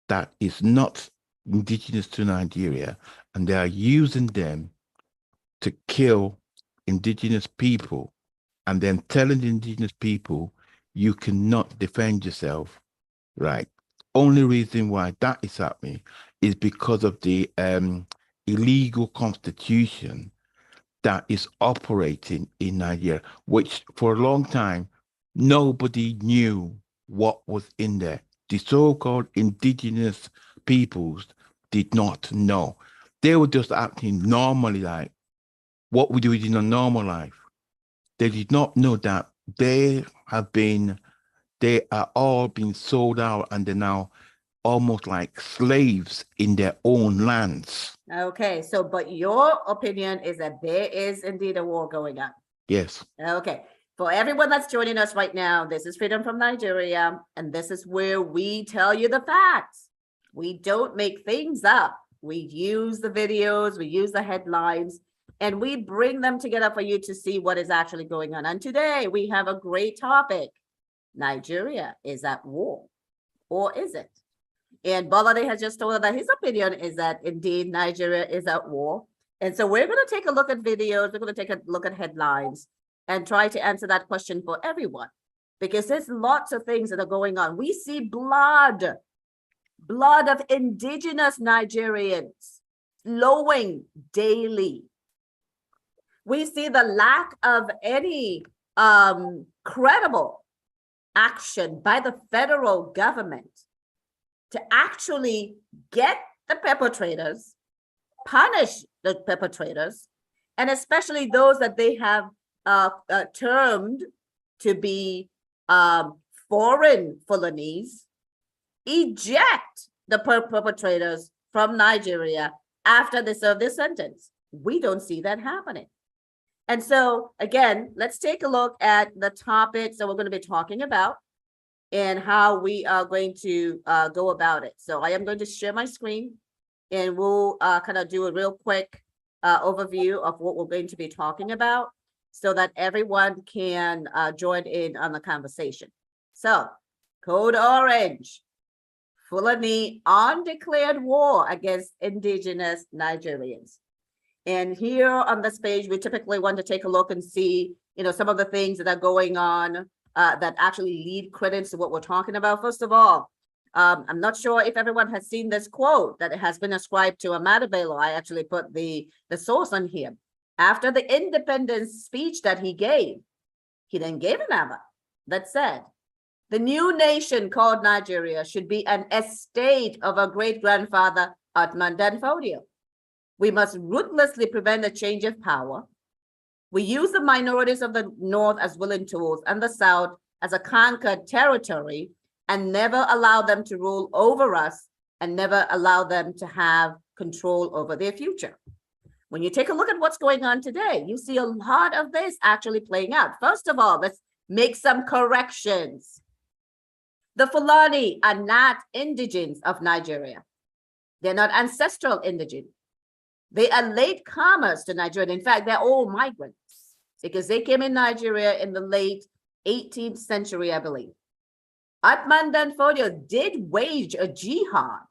that is not indigenous to Nigeria, and they are using them to kill indigenous people, and then telling the indigenous people, you cannot defend yourself, right? Only reason why that is happening is because of the illegal constitution that is operating in Nigeria, which for a long time, nobody knew what was in there. The so-called indigenous peoples did not know. They were just acting normally, like what we do in a normal life. They did not know that they are all being sold out, and they're now almost like slaves in their own lands. Okay, so but your opinion is that there is indeed a war going on. Yes. Okay, for everyone that's joining us right now, this is Freedom from Nigeria, and this is where we tell you the facts. We don't make things up. We use the videos, we use the headlines, and we bring them together for you to see what is actually going on. And today we have a great topic. Nigeria is at war, or is it? And Bolade has just told us that his opinion is that indeed Nigeria is at war. And so we're going to take a look at videos, we're going to take a look at headlines and try to answer that question for everyone, because there's lots of things that are going on. We see blood of indigenous Nigerians flowing daily. We see the lack of any credible action by the federal government to actually get the perpetrators, punish the perpetrators, and especially those that they have termed to be foreign felonies, eject the perpetrators from Nigeria after they serve their sentence. We don't see that happening. And so, again, let's take a look at the topics that we're going to be talking about and how we are going to go about it. So I am going to share my screen, and we'll kind of do a real quick overview of what we're going to be talking about so that everyone can join in on the conversation. So, Code Orange, Fulani undeclared war against indigenous Nigerians. And here on this page, we typically want to take a look and see, some of the things that are going on that actually lead credence to what we're talking about. First of all, I'm not sure if everyone has seen this quote that has been ascribed to Ahmadu Bello. I actually put the source on here. After the independence speech that he then gave another that said, the new nation called Nigeria should be an estate of our great-grandfather, Atman Danfodio. We must ruthlessly prevent a change of power. We use the minorities of the North as willing tools and the South as a conquered territory, and never allow them to rule over us, and never allow them to have control over their future. When you take a look at what's going on today, you see a lot of this actually playing out. First of all, let's make some corrections. The Fulani are not indigenes of Nigeria. They're not ancestral indigene. They are latecomers to Nigeria. In fact, they're all migrants because they came in Nigeria in the late 18th century, I believe. Atman Danfodio did wage a jihad,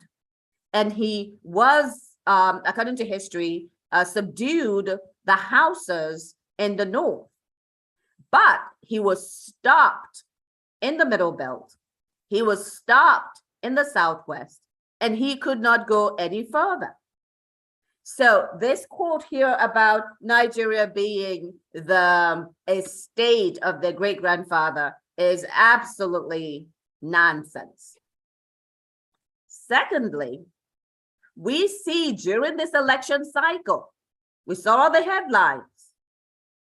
and he was, according to history, subdued the Hausas in the north. But he was stopped in the Middle Belt. He was stopped in the Southwest, and he could not go any further. So this quote here about Nigeria being the estate of their great-grandfather is absolutely nonsense. Secondly, we see during this election cycle, we saw the headlines.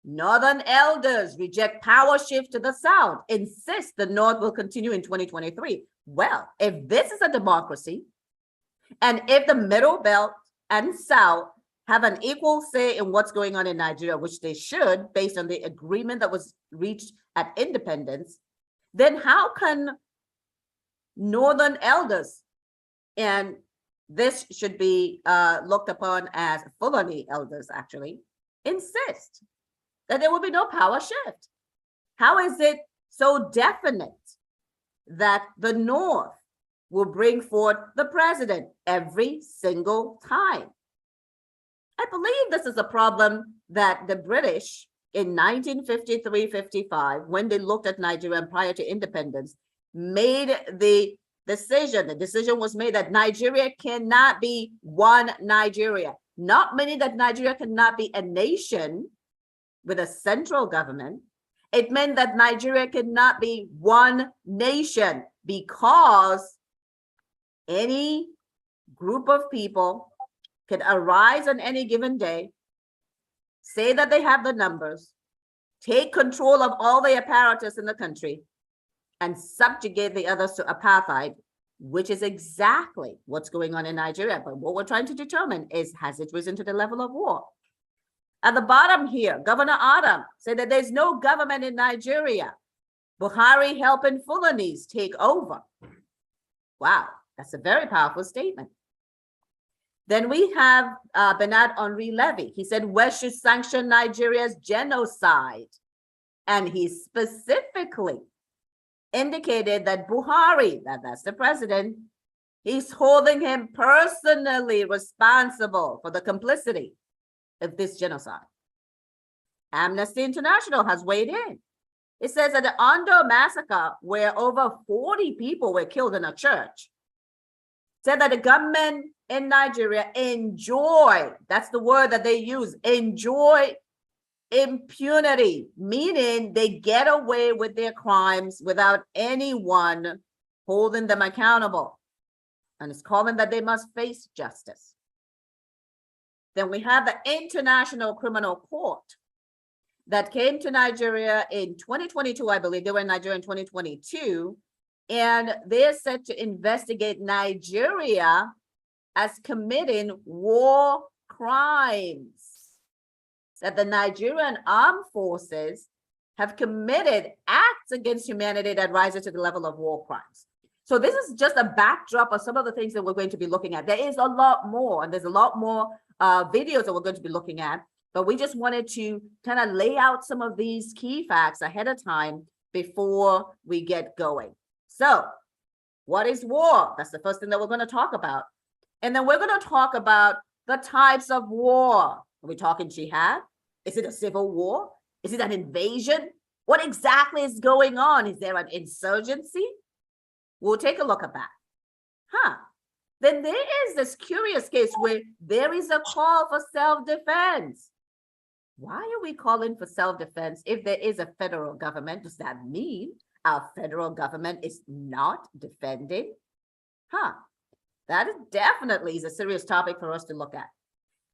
Northern elders reject power shift to the South, insist the North will continue in 2023. Well, if this is a democracy, and if the Middle Belt and South have an equal say in what's going on in Nigeria, which they should, based on the agreement that was reached at independence, then how can Northern elders, and this should be looked upon as Fulani elders actually, insist that there will be no power shift? How is it so definite that the North will bring forth the president every single time. I believe this is a problem that the British in 1953-55, when they looked at Nigeria prior to independence, made the decision was made that Nigeria cannot be one Nigeria. Not meaning that Nigeria cannot be a nation with a central government. It meant that Nigeria cannot be one nation because any group of people can arise on any given day, say that they have the numbers, take control of all the apparatus in the country, and subjugate the others to apartheid, which is exactly what's going on in Nigeria. But what we're trying to determine is, has it risen to the level of war? At the bottom here, Governor Adam said that there's no government in Nigeria. Buhari helping Fulanis take over. Wow, that's a very powerful statement. Then we have Bernard Henri Levy. He said West should sanction Nigeria's genocide. And he specifically indicated that Buhari, that's the president, he's holding him personally responsible for the complicity of this genocide. Amnesty International has weighed in. It says that the Ondo massacre, where over 40 people were killed in a church, said that the gunmen in Nigeria enjoy, that's the word that they use, enjoy impunity, meaning they get away with their crimes without anyone holding them accountable. And it's calling that they must face justice. Then we have the International Criminal Court that came to Nigeria in 2022, I believe. They were in Nigeria in 2022. And they're set to investigate Nigeria as committing war crimes. That the Nigerian armed forces have committed acts against humanity that rises to the level of war crimes. So this is just a backdrop of some of the things that we're going to be looking at. There is a lot more, and there's a lot more videos that we're going to be looking at, but we just wanted to kind of lay out some of these key facts ahead of time before we get going. So what is war? That's the first thing that we're going to talk about. And then we're going to talk about the types of war. Are we talking jihad? Is it a civil war? Is it an invasion? What exactly is going on? Is there an insurgency? We'll take a look at that. Then there is this curious case where there is a call for self-defense. Why are we calling for self-defense if there is a federal government? Does that mean our federal government is not defending? That is definitely a serious topic for us to look at.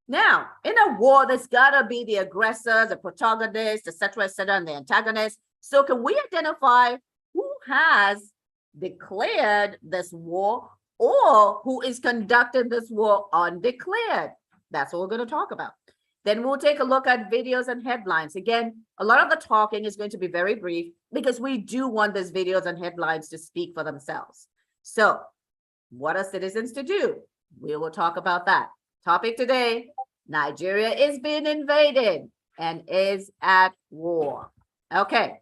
Now, in a war, there's gotta be the aggressor, the protagonist, et cetera, and the antagonist. So can we identify who has declared this war or who is conducting this war undeclared? That's what we're going to talk about. Then we'll take a look at videos and headlines. Again, a lot of the talking is going to be very brief because we do want these videos and headlines to speak for themselves. So what are citizens to do? We will talk about that. Topic today, Nigeria is being invaded and is at war. Okay,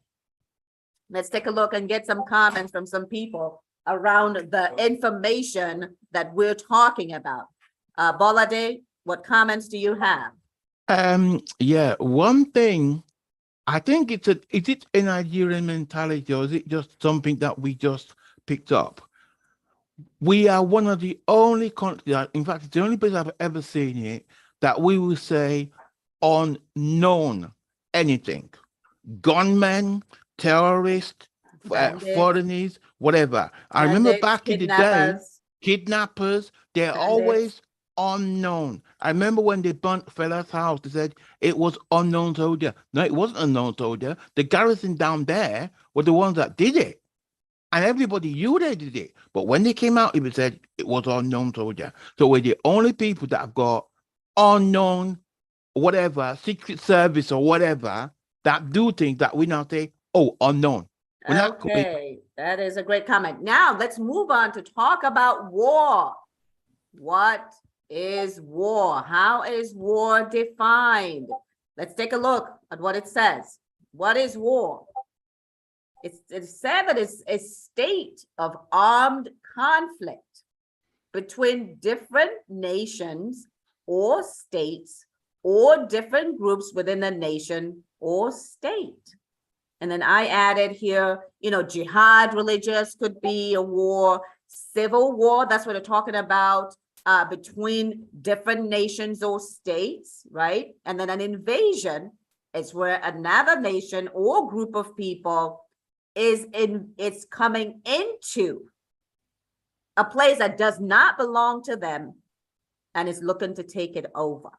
let's take a look and get some comments from some people around the information that we're talking about. Bolade, what comments do you have? Yeah, one thing, I think is it a Nigerian mentality or is it just something that we just picked up? We are one of the only countries, in fact, it's the only place I've ever seen it, that we will say unknown anything. Gunmen, terrorists, foreigners, whatever. I remember back in the day, kidnappers, they're always unknown. I remember when they burnt fella's house, they said it was unknown soldier. No, it wasn't unknown soldier. The garrison down there were the ones that did it. And everybody knew they did it. But when they came out, it was said it was unknown soldier. So we're the only people that have got unknown, whatever, secret service or whatever, that do things that we now say, oh, unknown. Okay, that is a great comment. Now let's move on to talk about war. What is war? How is war defined? Let's take a look at what it says. What is war? It's said that it's a state of armed conflict between different nations or states or different groups within a nation or state. And then I added here, jihad, religious, could be a war, civil war, that's what they're talking about, between different nations or states, right? And then an invasion is where another nation or group of people it's coming into a place that does not belong to them and is looking to take it over.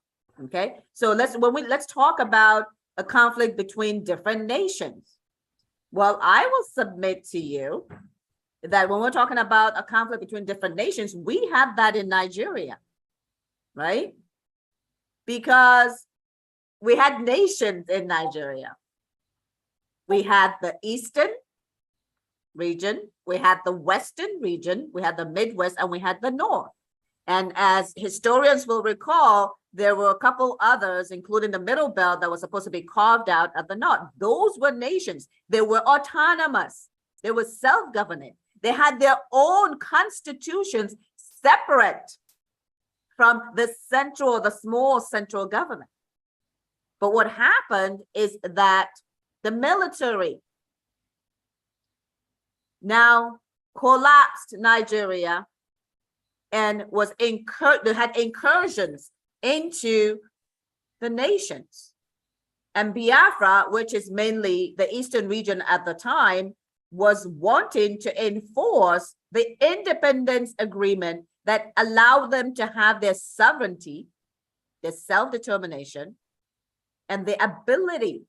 Okay, so let's talk about a conflict between different nations. Well, I will submit to you that when we're talking about a conflict between different nations, we have that in Nigeria, right? Because we had nations in Nigeria. We had the Eastern region, we had the Western region, we had the Midwest, and we had the North. And as historians will recall, there were a couple others, including the Middle Belt, that was supposed to be carved out of the North. Those were nations. They were autonomous. They were self-governing. They had their own constitutions separate from the central or the small central government. But what happened is that the military now collapsed Nigeria and had incursions into the nations. And Biafra, which is mainly the Eastern region at the time, was wanting to enforce the independence agreement that allowed them to have their sovereignty, their self-determination, and the ability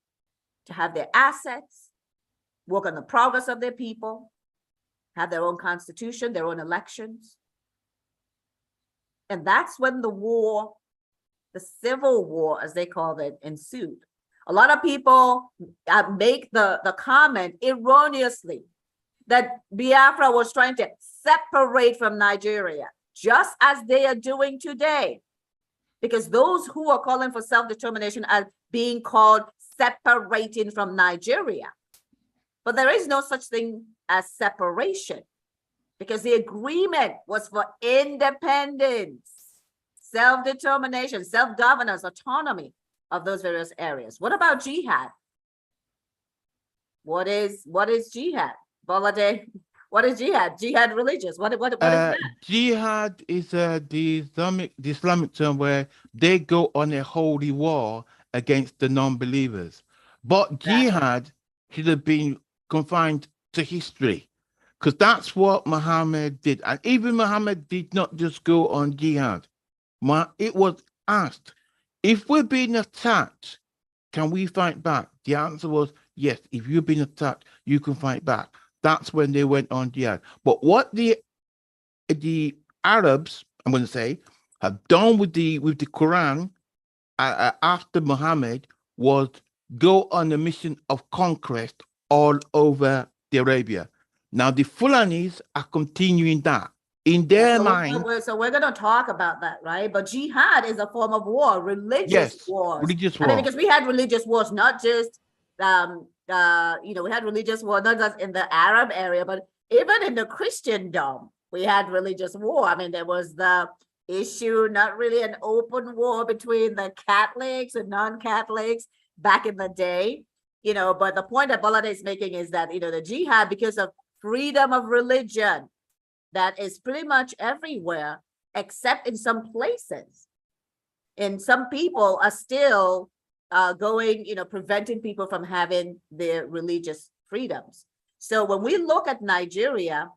to have their assets, work on the progress of their people, have their own constitution, their own elections. And that's when the war, the civil war, as they called it, ensued. A lot of people make the comment erroneously that Biafra was trying to separate from Nigeria, just as they are doing today. Because those who are calling for self-determination are being called separating from Nigeria. But there is no such thing as separation, because the agreement was for independence, self-determination, self-governance, autonomy of those various areas. What about jihad? What is jihad? Balade, what is jihad? Jihad religious. What is that? Jihad is the Islamic term where they go on a holy war against the non-believers. But jihad should have been confined to history, because that's what Muhammad did. And even Muhammad did not just go on jihad. It was asked, if we're being attacked, can we fight back? The answer was yes. If you've been attacked, you can fight back. That's when they went on jihad. But what the Arabs, I'm going to say, have done with the Quran after Muhammad was go on a mission of conquest all over the Arabia. Now the Fulanis are continuing that in their mind. So we're going to talk about that, right? But jihad is a form of war, religious wars. Religious war. I mean, because we had religious wars, not just we had religious war not just in the Arab area, but even in the Christendom, we had religious war. I mean, there was the issue, not really an open war between the Catholics and non-Catholics back in the day, but the point that Balade is making is that, the jihad, because of freedom of religion, that is pretty much everywhere, except in some places. And some people are still preventing people from having their religious freedoms. So when we look at Nigeria,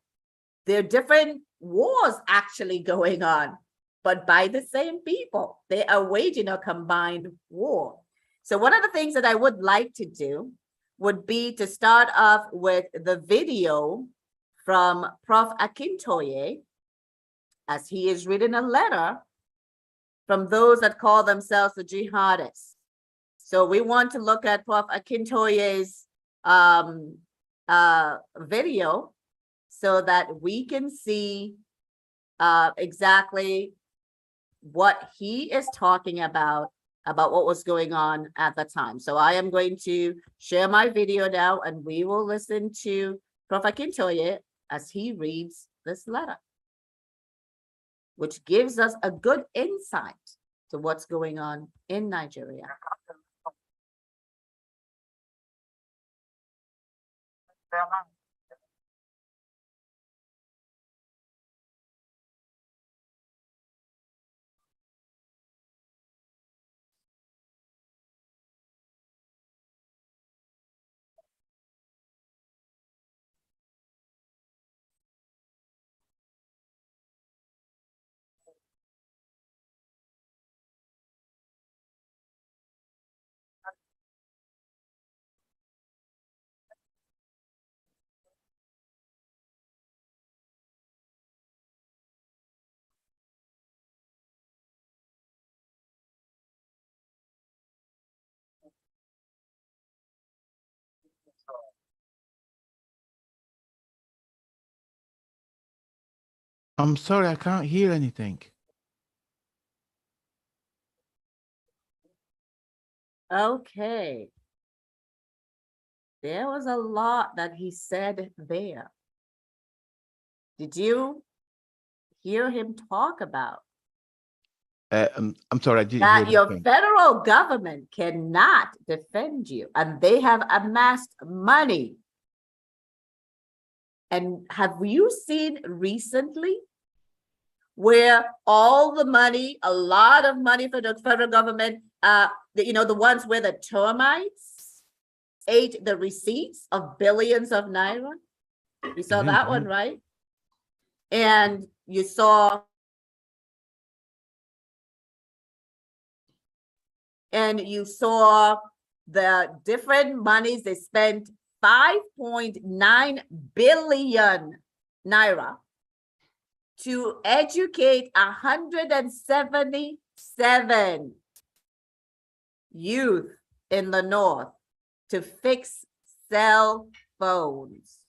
there are different wars actually going on, but by the same people. They are waging a combined war. So one of the things that I would like to do would be to start off with the video from Prof. Akintoye, as he is reading a letter from those that call themselves the jihadists. So we want to look at Prof. Akintoye's video so that we can see exactly what he is talking about what was going on at the time. So I am going to share my video now, and we will listen to Prof. Akintoye as he reads this letter, which gives us a good insight to what's going on in Nigeria. I'm sorry, I can't hear anything. Okay. There was a lot that he said there. Did you hear him talk about I'm sorry, I didn't hear that your anything. federal government cannot defend you and they have amassed money? And have you seen recently where all the money, a lot of money for the federal government, the ones where the termites ate the receipts of billions of naira? You saw that one, right? And you saw the different monies. They spent 5.9 billion naira to educate 177 youth in the north to fix cell phones.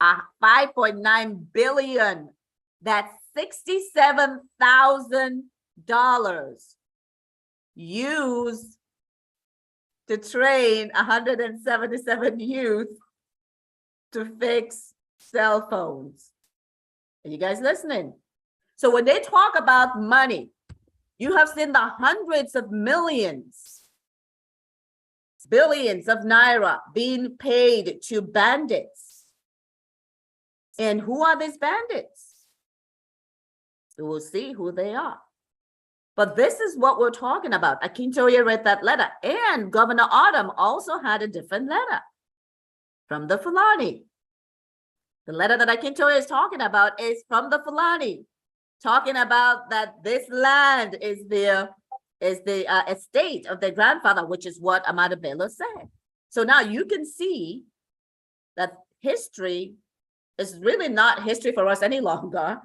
5.9 billion, that's $67,000 used to train 177 youth to fix cell phones. Are you guys listening? So when they talk about money, you have seen the hundreds of millions, billions of naira being paid to bandits. And who are these bandits? We will see who they are. But this is what we're talking about. Akintoye read that letter, and Governor Autumn also had a different letter from the Fulani. The letter that Akintoye is talking about is from the Fulani, talking about that this land is the estate of their grandfather, which is what Amadu Bello said. So now you can see that history is really not history for us any longer.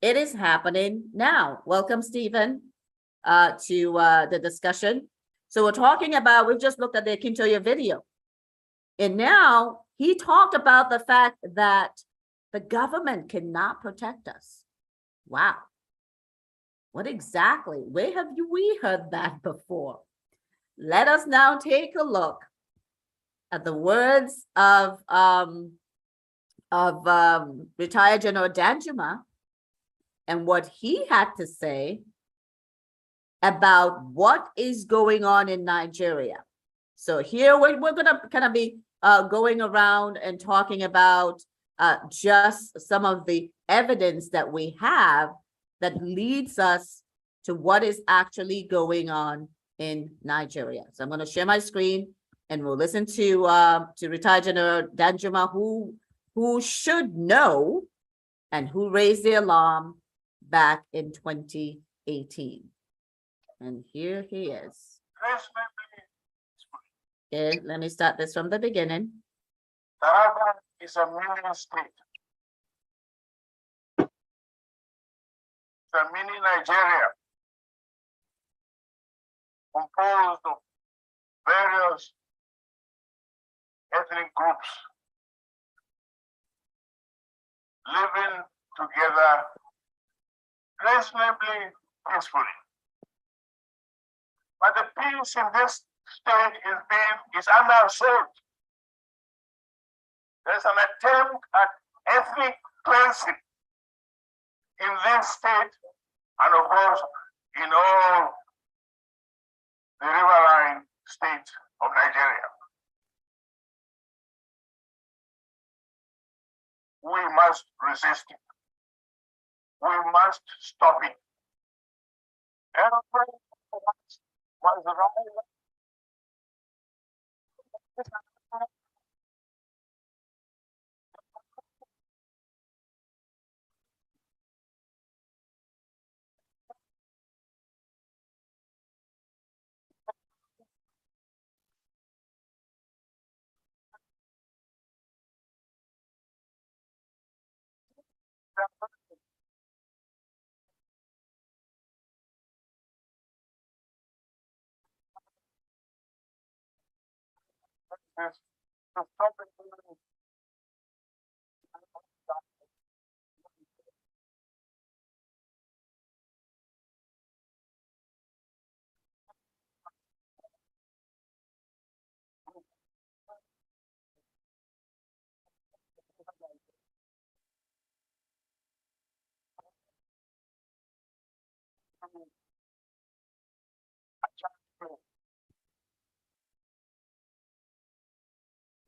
It is happening now. Welcome, Stephen, to the discussion. So we're talking about, we've just looked at the Akintoye video. And now he talked about the fact that the government cannot protect us. Wow. What exactly? Where have we heard that before? Let us now take a look at the words of retired General Danjuma and what he had to say about what is going on in Nigeria. So here we're going to kind of be going around and talking about just some of the evidence that we have that leads us to what is actually going on in Nigeria. So I'm going to share my screen and we'll listen to retired General Danjuma, who should know and who raised the alarm back in 2018. And here he is. Okay, let me start this from the beginning. Taraba is a mini state. It's a mini Nigeria composed of various ethnic groups living together reasonably peacefully. But the peace in this state is under assault. There's an attempt at ethnic cleansing in this state, and of course, in all the riverine states of Nigeria. We must resist it. We must stop it. Everybody must rise.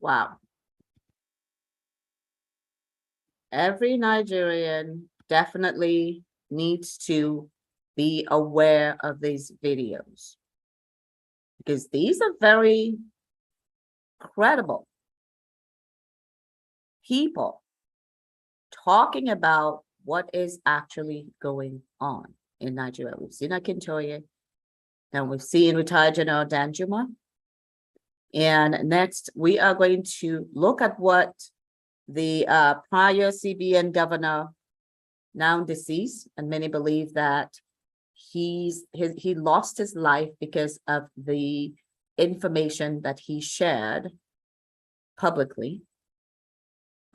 Wow. Every Nigerian definitely needs to be aware of these videos, because these are very credible people talking about what is actually going on in Nigeria. We've seen Akintoye, and we've seen retired General Danjuma. And next, we are going to look at what the prior CBN governor, now deceased, and many believe that he lost his life because of the information that he shared publicly.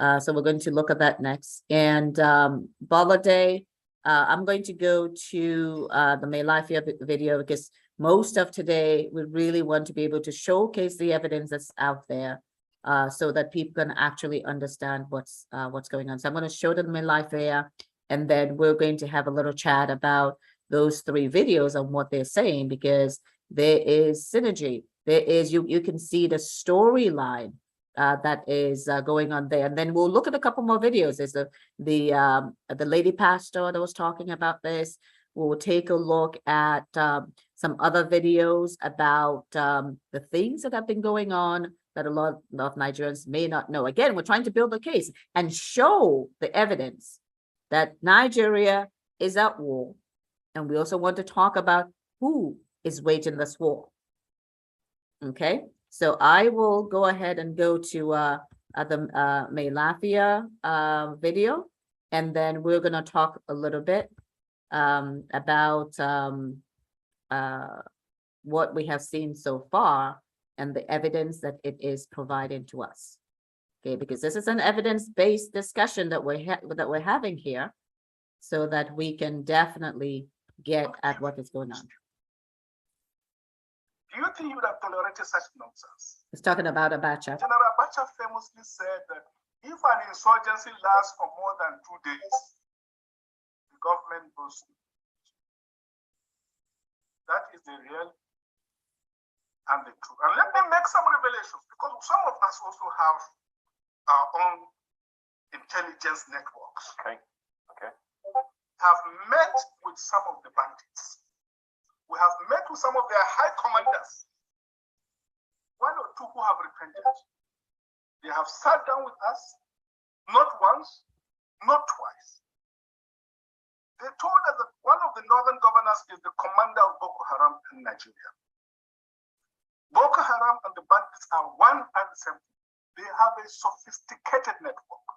So we're going to look at that next. And Balade, I'm going to go to the Melafia video, because most of today we really want to be able to showcase the evidence that's out there, so that people can actually understand what's going on. So I'm going to show them Melafia, and then we're going to have a little chat about those three videos and what they're saying, because there is synergy. There is, you can see the storyline that is going on there. And then we'll look at a couple more videos. There's the lady pastor that was talking about this. We'll take a look at some other videos about the things that have been going on that a lot of Nigerians may not know. Again, we're trying to build a case and show the evidence that Nigeria is at war. And we also want to talk about who is waging this war. Okay, so I will go ahead and go to the Melafia video, and then we're going to talk a little bit about what we have seen so far and the evidence that it is providing to us. Okay, because this is an evidence-based discussion that we're having here, so that we can definitely get at what is going on. Do you think you would have tolerated such nonsense? It's talking about Abacha. General Abacha famously said that if an insurgency lasts for more than 2 days, the government goes. That is the real and the truth. And let me make some revelations, because some of us also have our own intelligence networks. Okay. Have met with some of the bandits. We have met with some of their high commanders. 1 or 2 who have repented. They have sat down with us, not once, not twice. They told us that one of the northern governors is the commander of Boko Haram in Nigeria. Boko Haram and the bandits are one and the same. They have a sophisticated network.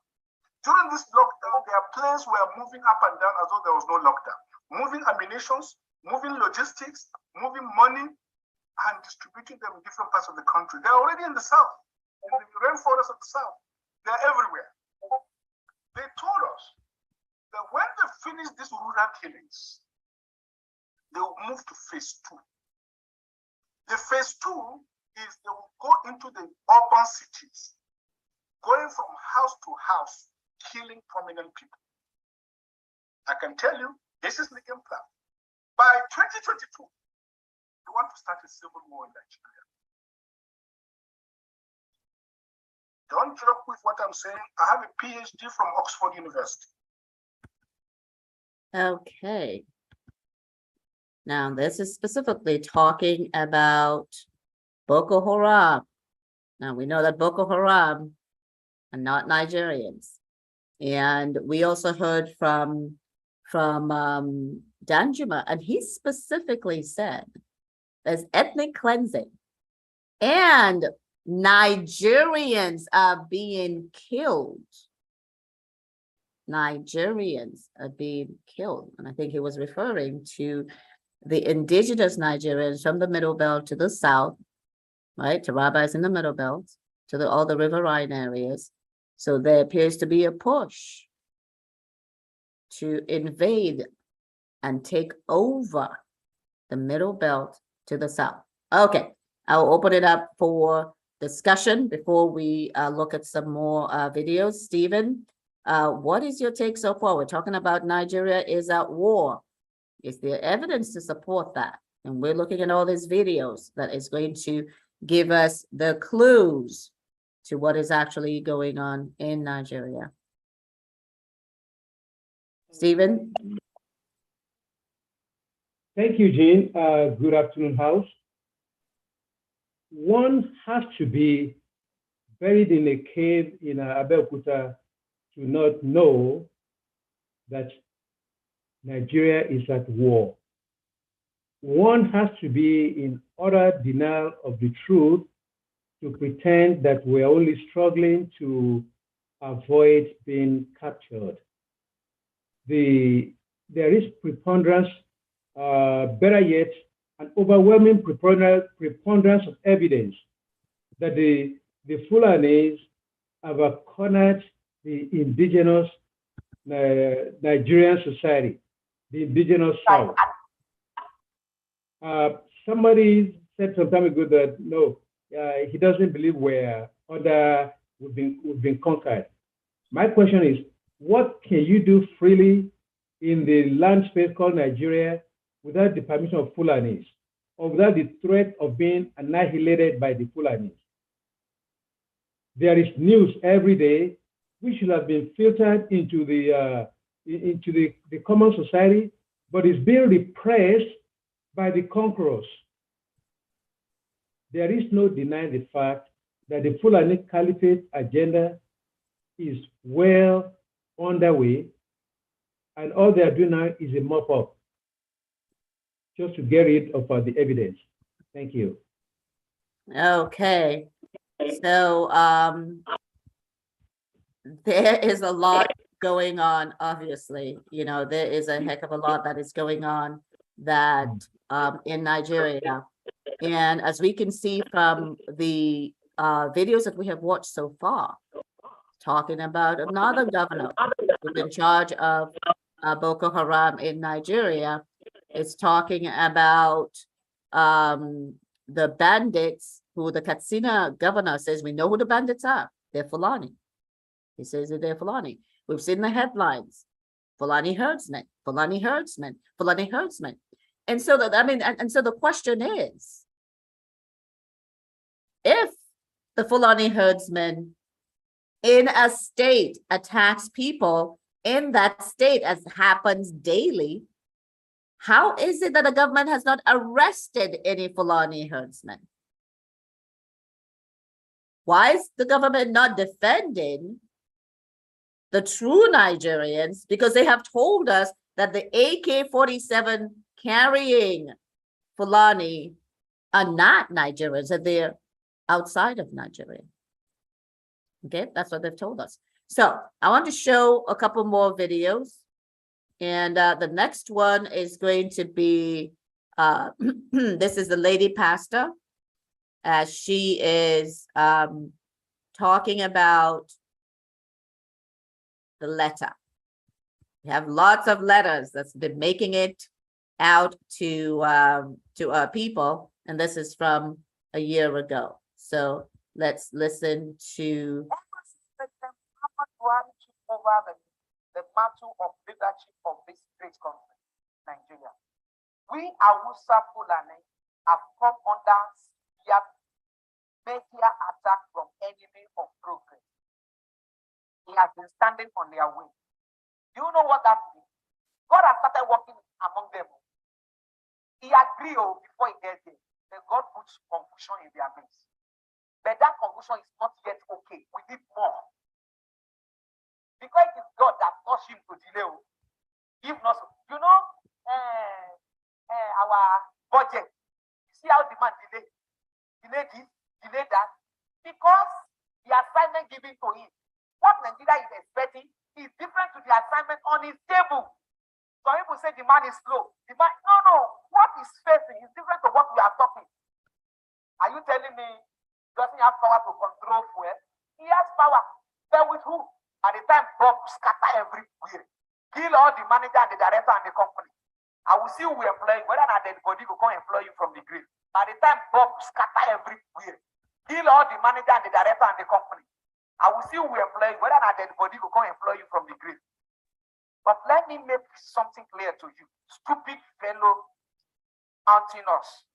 During this lockdown, their planes were moving up and down as though there was no lockdown. Moving ammunitions, moving logistics, moving money, and distributing them in different parts of the country. They're already in the south, in the rainforests of the south. They're everywhere. They told us that when they finish these rural killings, they will move to phase 2. The phase 2 is they will go into the urban cities, going from house to house, killing prominent people. I can tell you, this is the game plan. By 2022, they want to start a civil war in Nigeria. Don't joke with what I'm saying. I have a PhD from Oxford University. Okay. Now, this is specifically talking about Boko Haram. Now, we know that Boko Haram are not Nigerians. And we also heard from Danjuma, and he specifically said there's ethnic cleansing and Nigerians are being killed. Nigerians are being killed. And I think he was referring to the indigenous Nigerians from the Middle Belt to the south, right? Taraba is in the Middle Belt, to all the riverine areas. So there appears to be a push to invade and take over the Middle Belt to the south. Okay, I'll open it up for discussion before we look at some more videos. Stephen, what is your take so far? We're talking about Nigeria is at war. Is there evidence to support that? And we're looking at all these videos that is going to give us the clues to what is actually going on in Nigeria. Stephen? Thank you, Jean. Good afternoon, House. One has to be buried in a cave in Abeokuta to not know that Nigeria is at war. One has to be in utter denial of the truth to pretend that we're only struggling to avoid being captured. There is preponderance, better yet, an overwhelming preponderance of evidence that the Fulanis have cornered the indigenous Nigerian society, the indigenous South. Somebody said some time ago that no, he doesn't believe we've been conquered. My question is, what can you do freely in the land space called Nigeria without the permission of Fulanis, or without the threat of being annihilated by the Fulanis? There is news every day which should have been filtered into the common society, but is being repressed by the conquerors. There is no denying the fact that the Fulani Caliphate agenda is well underway, and all they are doing now is a mop-up just to get rid of the evidence. Thank you. Okay, so there is a lot going on, obviously. You know, there is a heck of a lot that is going on that in Nigeria. And as we can see from the videos that we have watched so far, talking about another governor who's in charge of Boko Haram in Nigeria, is talking about the bandits who the Katsina governor says, we know who the bandits are. They're Fulani. He says that they're Fulani. We've seen the headlines. Fulani herdsmen, Fulani herdsmen, Fulani herdsmen. And so that, I mean, and so the question is, if the Fulani herdsmen in a state attacks people in that state, as happens daily, how is it that the government has not arrested any Fulani herdsmen? Why is the government not defending the true Nigerians? Because they have told us that the AK-47 carrying Fulani are not Nigerians, that they're outside of Nigeria. Okay, that's what they've told us. So I want to show a couple more videos. And the next one is going to be, this is the lady pastor, as she is talking about the letter. We have lots of letters that's been making it out to people, and this is from a year ago. So let's listen to over the mantle of leadership of this great country, Nigeria. We Hausa Fulani have come under severe major attack from enemy of progress. He has been standing on their way. Do you know what that means? God has started working among them. He agreed before he gets there. Then God puts confusion in their midst. But that confusion is not yet okay. We need more. Because it is God that forced him to delay. If not, you know, our budget. You see how the man delay this, delay that, because the assignment given to him, what Nigeria is expecting is different to the assignment on his table. Some people say the man is slow. The man, no. What he's facing is different to what we are talking. Are you telling me he doesn't have power to control fuel? He has power. But with who? At the time, Bob scatter everywhere. Kill all the manager and the director and the company. I will see who we employ, whether or not the body will come employ you from the grave. By the time Bob scatter everywhere, kill all the manager and the director and the company. I will see who we employ, whether or not the body will come employ you from the grave. But let me make something clear to you, stupid fellow haunting us.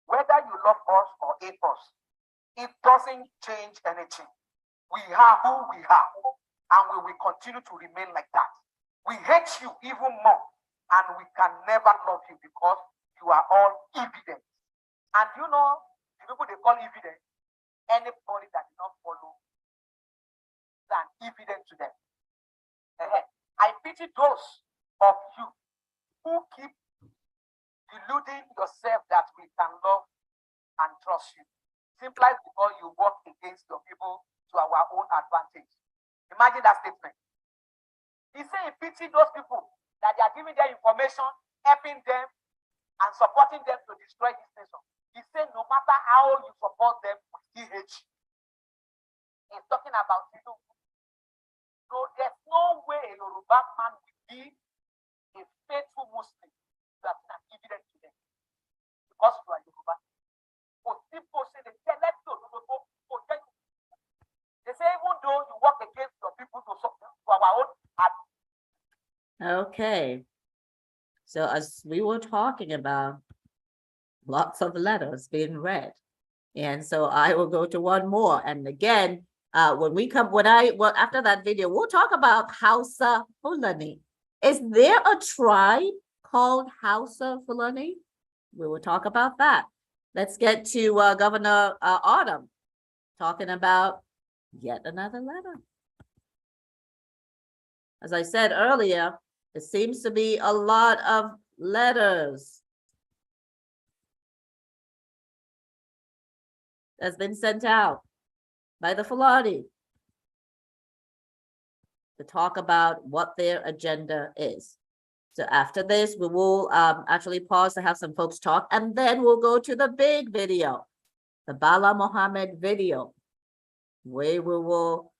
Whether you love us or hate us, it doesn't change anything. We are who we are, and we will continue to remain like that. We hate you even more, and we can never love you because you are all evidence. And you know, the people they call evidence, anybody that did not follow is an evidence to them. I pity those of you who keep deluding yourself that we can love and trust you, simply because you work against your people to our own advantage. Imagine that statement. He said he pity those people that they are giving their information, helping them, and supporting them to destroy this nation. He said no matter how you support them, we still hate you. He's talking about you. So there's no way a Yoruba man will be a faithful Muslim that can evidence to them because you are Yoruba. They say even though you work against your people to our own. Okay. So as we were talking about, lots of letters being read. And so I will go to one more. And again, after that video, we'll talk about Hausa Fulani. Is there a tribe called Hausa Fulani? We will talk about that. Let's get to Governor Autumn talking about yet another letter. As I said earlier, it seems to be a lot of letters that's been sent out by the Fulani to talk about what their agenda is. So after this, we will actually pause to have some folks talk, and then we'll go to the big video, the Bala Mohammed video, where we will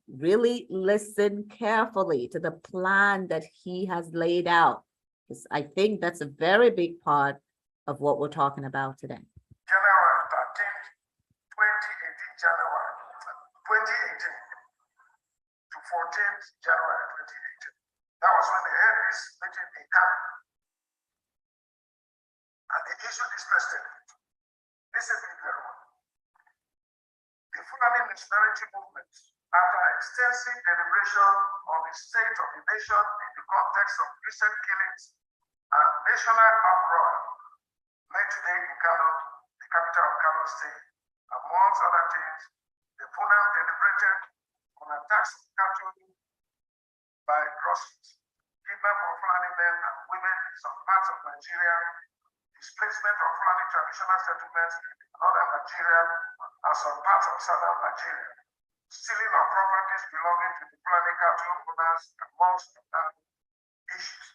really listen carefully to the plan that he has laid out, because I think that's a very big part of what we're talking about today. January 13th, 2018, January 2018 to 14th January 2018. That was when they had this meeting in Kano. And they issued this press statement. Listen to me very well. The Fulani Nationality Movement, after extensive deliberation on the state of the nation in the context of recent killings and national uproar made today in Kano, the capital of Kano State, amongst other things, the Fulani deliberated on attacks of cattle by crossings, kidnapping of Fulani men and women in some parts of Nigeria, displacement of Fulani traditional settlements in northern Nigeria and some parts of southern Nigeria, stealing of properties belonging to the Fulani cattle owners, amongst other issues.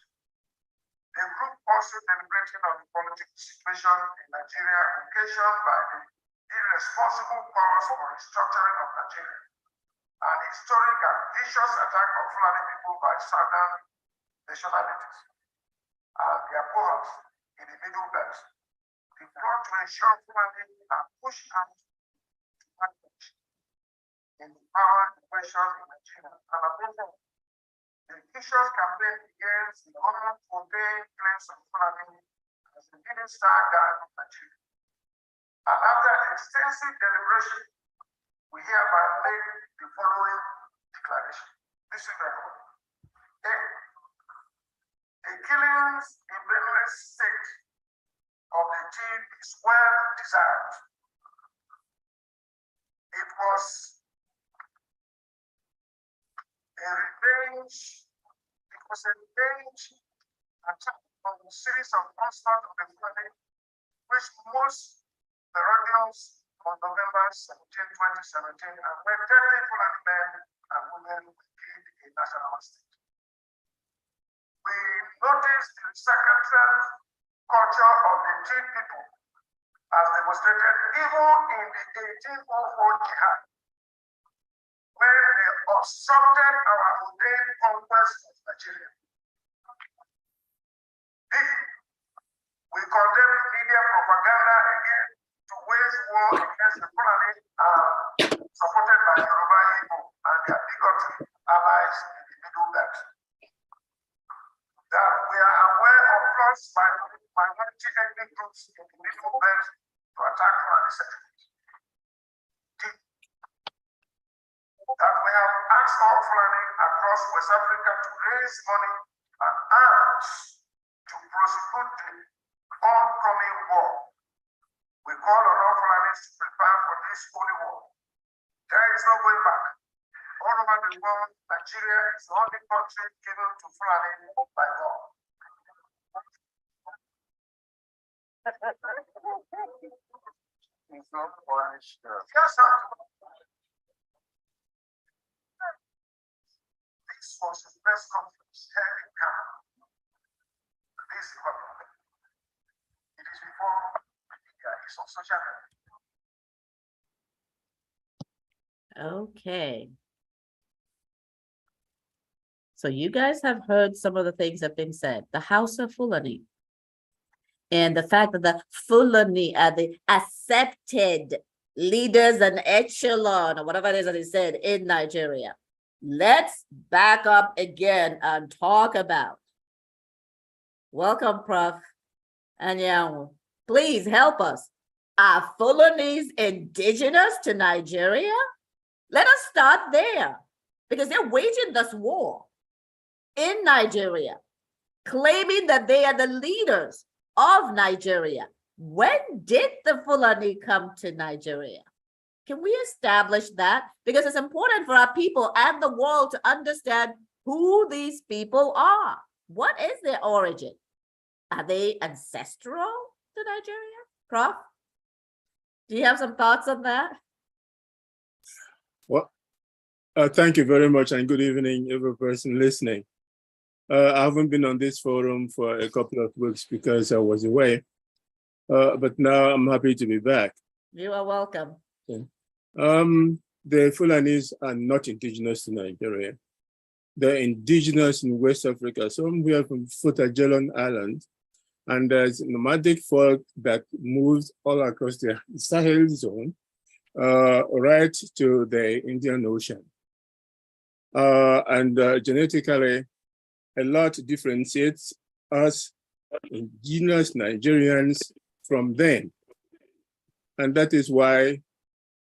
The group also deliberating on the political situation in Nigeria occasioned by the irresponsible calls for restructuring of Nigeria, an historic and vicious attack on Fulani people by southern nationalities and their opponents in the Middle Belt. The plot to ensure Fulani are pushed out to market in the power equation in Nigeria. And above all, the vicious campaign against the unfounded claims of Fulani as the leading star guard of Nigeria. And after extensive deliberation, we hereby make the following declaration. This is very important. A. The killings in Benue State of the chief is well deserved. It was a revenge attack on a series of onslaught of the Fulani, which most Herodians on November 17, 2017, and when 30 Fulani men and women were killed in national state. We noticed the secretarial culture of the Chief people as demonstrated even in the 1804 Jihad, where they obstructed our ordained conquest of Nigeria. B. We condemn the media propaganda again to wage war against the Fulani supported by Yoruba-Igbo and their bigotry allies in the Middle Belt. That we are aware of plots by minority ethnic groups in the Middle Belt to attack Fulani settlements. D. That we have asked all Fulani across West Africa to raise money and arms to prosecute the oncoming war. We call on all Fulanis to prepare for this holy war. There is no going back. All over the world, Nigeria is the only country given to Fulani by God. Yes, sir. This was the press conference held in Ghana. This is what it is before media is on social media. Okay. So you guys have heard some of the things that have been said. The House of Fulani. And the fact that the Fulani are the accepted leaders and echelon, or whatever it is that he said, in Nigeria. Let's back up again and talk about. Welcome, Prof. Anyanwu. Please help us. Are Fulanis indigenous to Nigeria? Let us start there, because they're waging this war in Nigeria, claiming that they are the leaders of Nigeria. When did the Fulani come to Nigeria? Can we establish that? Because it's important for our people and the world to understand who these people are. What is their origin? Are they ancestral to Nigeria? Prof, do you have some thoughts on that? Well, thank you very much, and good evening, every person listening. I haven't been on this forum for a couple of weeks because I was away, but now I'm happy to be back. You are welcome. Okay. The Fulanis are not indigenous to Nigeria. They're indigenous in West Africa, somewhere from Futajelon Island, and there's nomadic folk that moves all across the Sahel zone, right to the Indian Ocean. Genetically, a lot differentiates us indigenous Nigerians from them. And that is why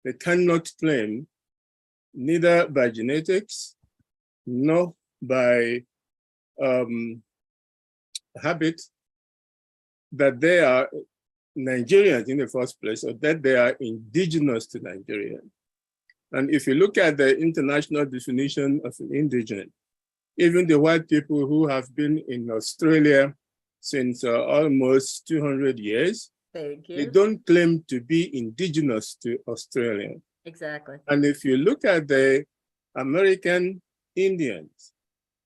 they cannot claim, neither by genetics nor by habit, that they are Nigerians in the first place, or that they are indigenous to Nigeria. And if you look at the international definition of an indigent, even the white people who have been in Australia since almost 200 years, Thank you. they don't claim to be indigenous to Australia. Exactly. And if you look at the American Indians,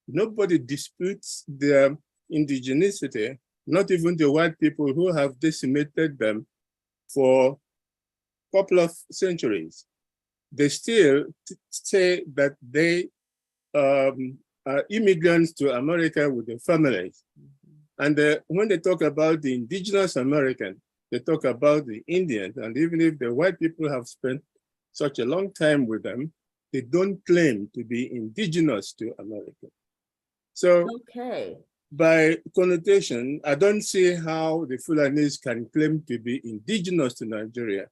nobody disputes their indigenicity, not even the white people who have decimated them for a couple of centuries. They still say that they are immigrants to America with their families. And when they talk about the indigenous American, they talk about the Indians. And even if the white people have spent such a long time with them, they don't claim to be indigenous to America. So Okay. by connotation, I don't see how the Fulanis can claim to be indigenous to Nigeria.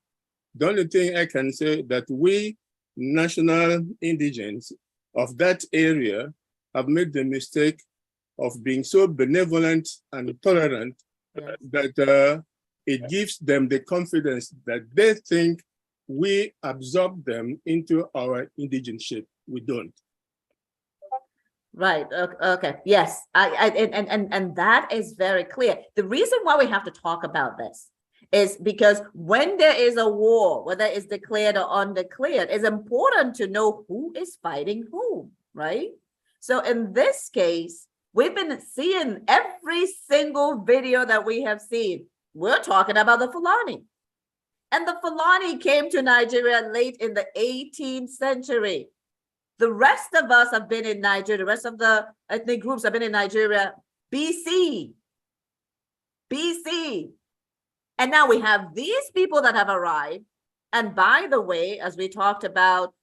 The only thing I can say that we national indigents of that area have made the mistake of being so benevolent and tolerant that it gives them the confidence that they think we absorb them into our indigenship. We don't. Right. Okay. Yes. And that is very clear. The reason why we have to talk about this is because when there is a war, whether it's declared or undeclared, it's important to know who is fighting whom, right? So in this case, we've been seeing every single video that we have seen. We're talking about the Fulani. And the Fulani came to Nigeria late in the 18th century. The rest of us have been in Nigeria, the rest of the ethnic groups have been in Nigeria BC. And now we have these people that have arrived. And by the way, as we talked about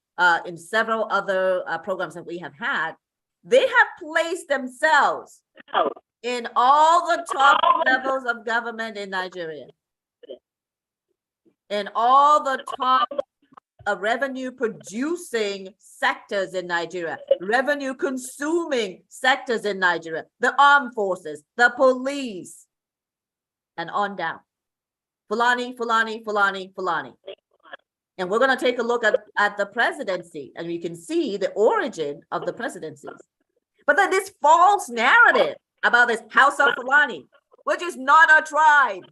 in several other programs that we have had, they have placed themselves in all the top levels of government in Nigeria. In all the top revenue producing sectors in Nigeria, revenue consuming sectors in Nigeria, the armed forces, the police, and on down. Fulani. And we're going to take a look at the presidency, and you can see the origin of the presidencies. But then this false narrative about this Hausa Fulani, which is not a tribe.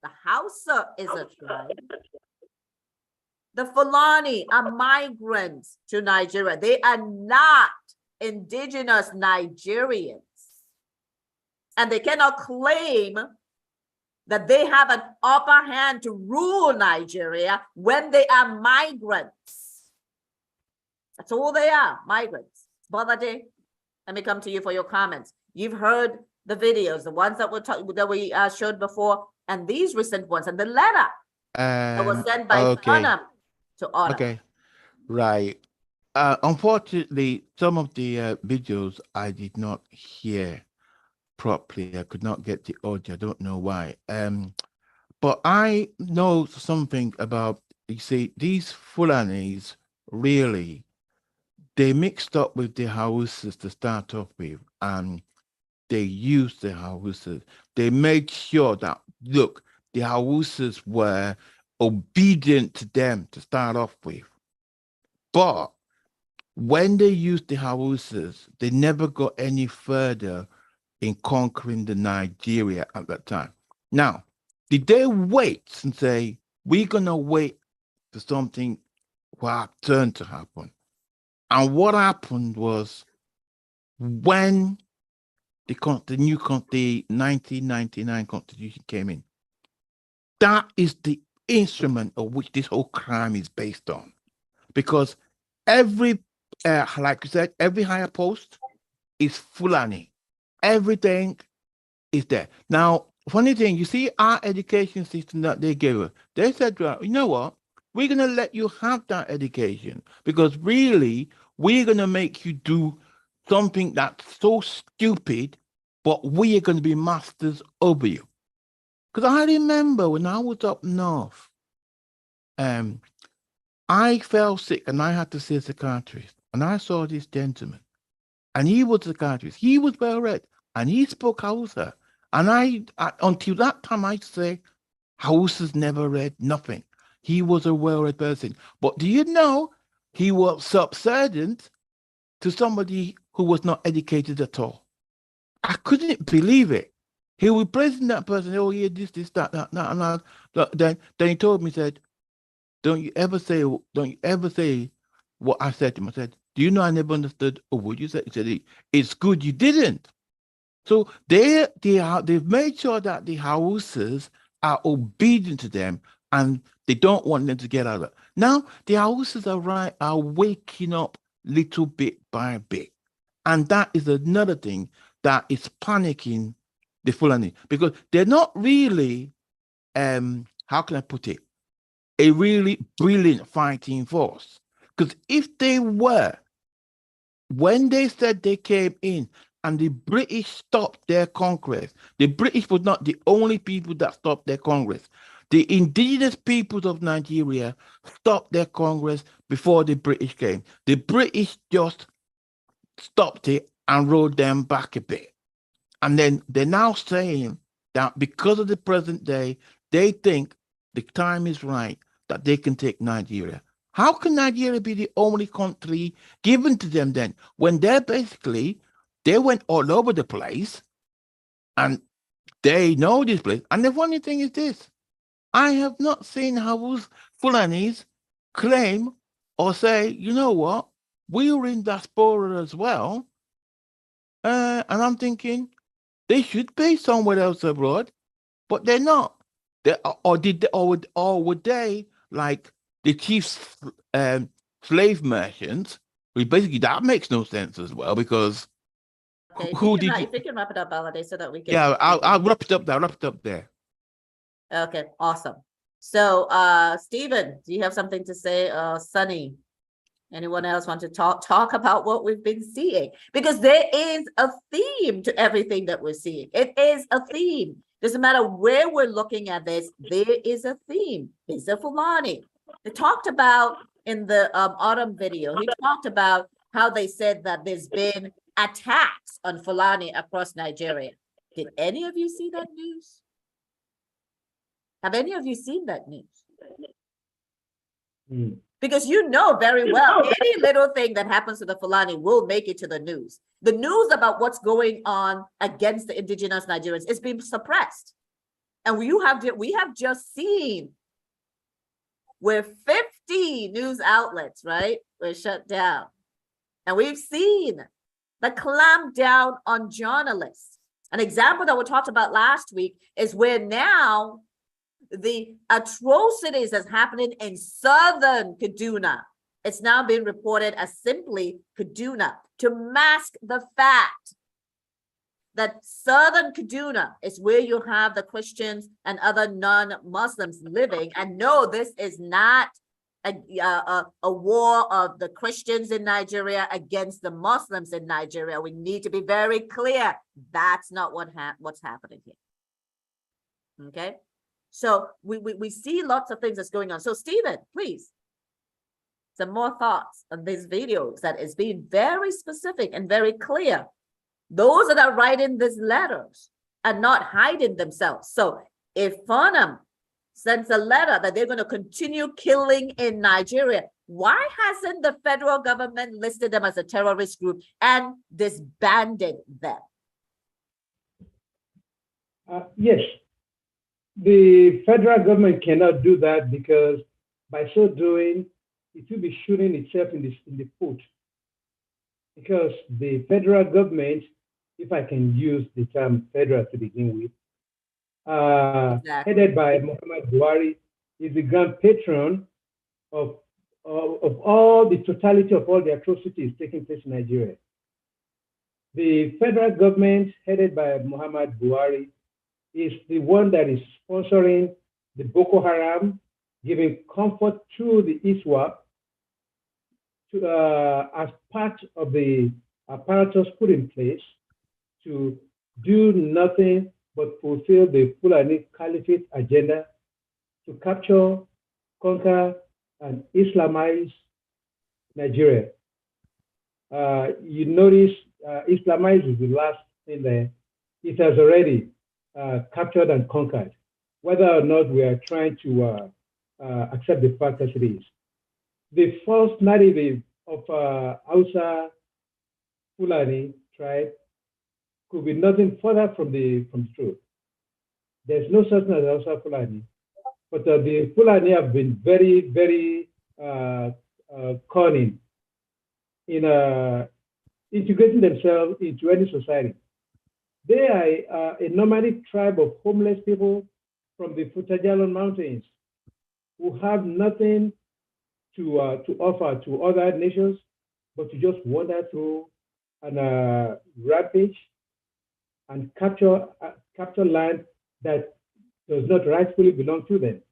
The Hausa is a tribe. The Fulani are migrants to Nigeria. They are not indigenous Nigerians. And they cannot claim that they have an upper hand to rule Nigeria when they are migrants. That's all they are, migrants. Balade, let me come to you for your comments. You've heard the videos, the ones that we showed before, and these recent ones, and the letter that was sent by Bonham to Honor. Okay, right. Unfortunately, some of the videos I did not hear properly. I could not get the audio. I don't know why. But I know something about, you see, these Fulanis really, they mixed up with the Hausas to start off with, and they used the Hausas. They made sure that, look, the Hausas were obedient to them to start off with. But when they used the Hausas, they never got any further in conquering the Nigeria at that time. Now, did they wait and say, we're going to wait for something for our turn to happen? And what happened was, when the 1999 Constitution came in, that is the instrument of which this whole crime is based on. Because every, like you said, every higher post is Fulani. Everything is there. Now, funny thing, you see our education system that they gave us, they said, well, you know what? We're going to let you have that education because really, we're going to make you do something that's so stupid, but we are going to be masters over you. Because I remember when I was up north, I fell sick and I had to see a psychiatrist. And I saw this gentleman. And he was a psychiatrist. He was well read. And he spoke Hausa. And I until that time, I'd say, Hausa's never read nothing. He was a well-read person. But do you know, he was subservient to somebody who was not educated at all. I couldn't believe it. He was praising that person. Oh, yeah, this, that. And then he told me, said, don't you ever say what I said to him. I said, do you know I never understood what you said? He said, it's good you didn't. So they've made sure that the Hausas are obedient to them and they don't want them to get out of it. Now, the Hausas are waking up little bit by bit. And that is another thing that is panicking the Fulani, because they're not really, how can I put it, a really brilliant fighting force. Because if they were, when they said they came in and the British stopped their conquest, the British was not the only people that stopped their conquest. The indigenous peoples of Nigeria stopped their conquest before the British came. The British just stopped it and rolled them back a bit. And then they're now saying that because of the present day, they think the time is right that they can take Nigeria. How can Nigeria be the only country given to them then, when they went all over the place and they know this place? And the funny thing is this, I have not seen Hausa Fulanis claim or say, you know what, we were in diaspora as well. And I'm thinking, they should be somewhere else abroad, but they're not. Or would they, like the chief slave merchants? Basically, that makes no sense as well, because Okay, if you can wrap it up, Balade, so that we can. Yeah, I'll wrap it up there. Wrap it up there. Okay, awesome. So, Stephen, do you have something to say? Sunny, anyone else want to talk about what we've been seeing? Because there is a theme to everything that we're seeing. It is a theme. Doesn't matter where we're looking at this, there is a theme. There's a Fulani. They talked about in the autumn video, he talked about how they said that there's been attacks on Fulani across Nigeria. Did any of you see that news? Have any of you seen that news? Because you know very well, any little thing that happens to the Fulani will make it to the news. The news about what's going on against the indigenous Nigerians is being suppressed. And we have just seen where 50 news outlets, right, were shut down. And we've seen the clamp down on journalists. An example that we talked about last week is where now the atrocities that's happening in southern Kaduna, it's now being reported as simply Kaduna, to mask the fact that southern Kaduna is where you have the Christians and other non-Muslims living. And no, this is not a war of the Christians in Nigeria against the Muslims in Nigeria. We need to be very clear. That's not what's happening here. Okay. So we see lots of things that's going on. So Stephen, please, some more thoughts on these videos that is being very specific and very clear. Those that are writing these letters are not hiding themselves. So if Farnham sends a letter that they're going to continue killing in Nigeria, why hasn't the federal government listed them as a terrorist group and disbanded them? Yes. The federal government cannot do that because by so doing, it will be shooting itself in the foot. Because the federal government, if I can use the term federal to begin with, headed by Muhammad Buhari, is the grand patron of all the totality of all the atrocities taking place in Nigeria. The federal government, headed by Muhammad Buhari, is the one that is sponsoring the Boko Haram, giving comfort to the ISWAP as part of the apparatus put in place to do nothing but fulfill the Fulani Caliphate agenda to capture, conquer, and Islamize Nigeria. You notice Islamize is the last thing there. It has already captured and conquered, whether or not we are trying to accept the fact as it is. The false narrative of Hausa Fulani tribe could be nothing further from the truth. There's no such thing as Hausa Fulani, but the Fulani have been very, very cunning in integrating themselves into any society. They are a nomadic tribe of homeless people from the Futajalon Mountains who have nothing to offer to other nations, but to just wander through and rampage and capture land that does not rightfully belong to them.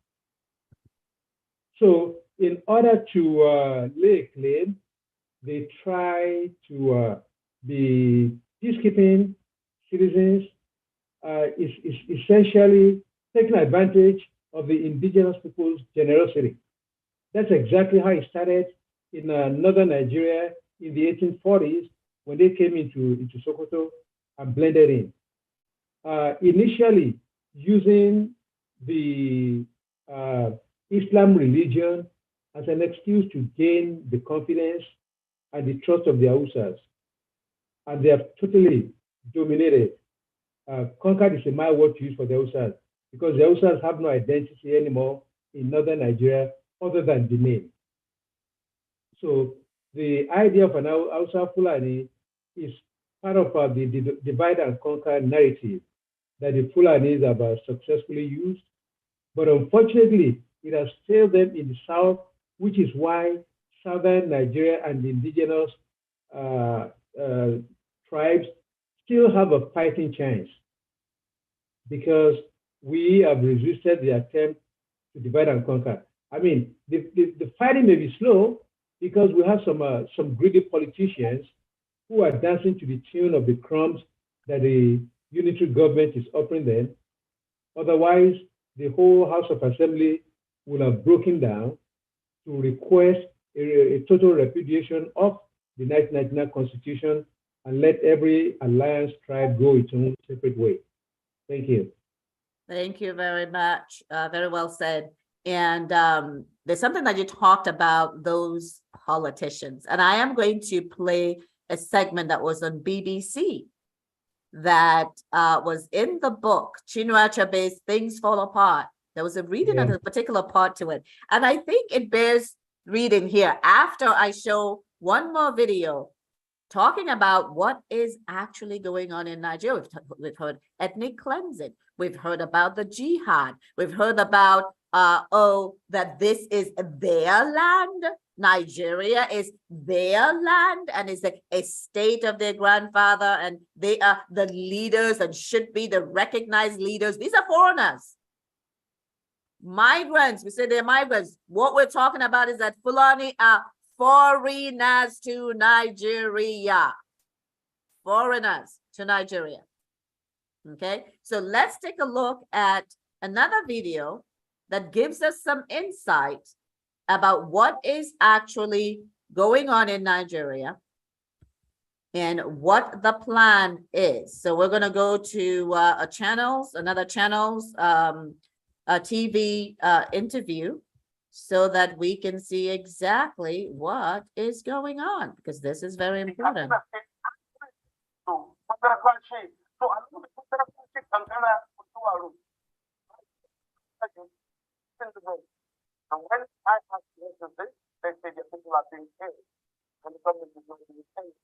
So in order to lay a claim, they try to be peacekeeping citizens, is essentially taking advantage of the indigenous people's generosity. That's exactly how it started in northern Nigeria in the 1840s when they came into Sokoto and blended in. Initially, using the Islam religion as an excuse to gain the confidence and the trust of the Hausas. And they have totally dominated. Conquered is a mild word to use for the Hausas because the Hausas have no identity anymore in northern Nigeria other than the name. So the idea of an Hausa Fulani is part of the divide and conquer narrative that the Fulanis have successfully used. But unfortunately, it has failed them in the south, which is why southern Nigeria and the indigenous tribes still have a fighting chance because we have resisted the attempt to divide and conquer. I mean, the fighting may be slow because we have some greedy politicians who are dancing to the tune of the crumbs that the unitary government is offering them. Otherwise, the whole House of Assembly will have broken down to request a total repudiation of the 1999 Constitution and let every alliance tribe go its own separate way. Thank you. Thank you very much. Very well said. And there's something that you talked about, those politicians. And I am going to play a segment that was on BBC that was in the book, Chinua Achebe's Things Fall Apart. There was a reading of a particular part to it. And I think it bears reading here after I show one more video talking about what is actually going on in Nigeria. We've heard ethnic cleansing. We've heard about the Jihad. We've heard about, that this is their land. Nigeria is their land and is a state of their grandfather, and they are the leaders and should be the recognized leaders. These are foreigners. Migrants, we say they're migrants. What we're talking about is that Fulani are foreigners to Nigeria. Foreigners to Nigeria. Okay, so let's take a look at another video that gives us some insight about what is actually going on in Nigeria and what the plan is. So we're going to go to another channel's TV interview so that we can see exactly what is going on, because this is very important. And when I ask this, they say the people are being killed, and the government is not being paid.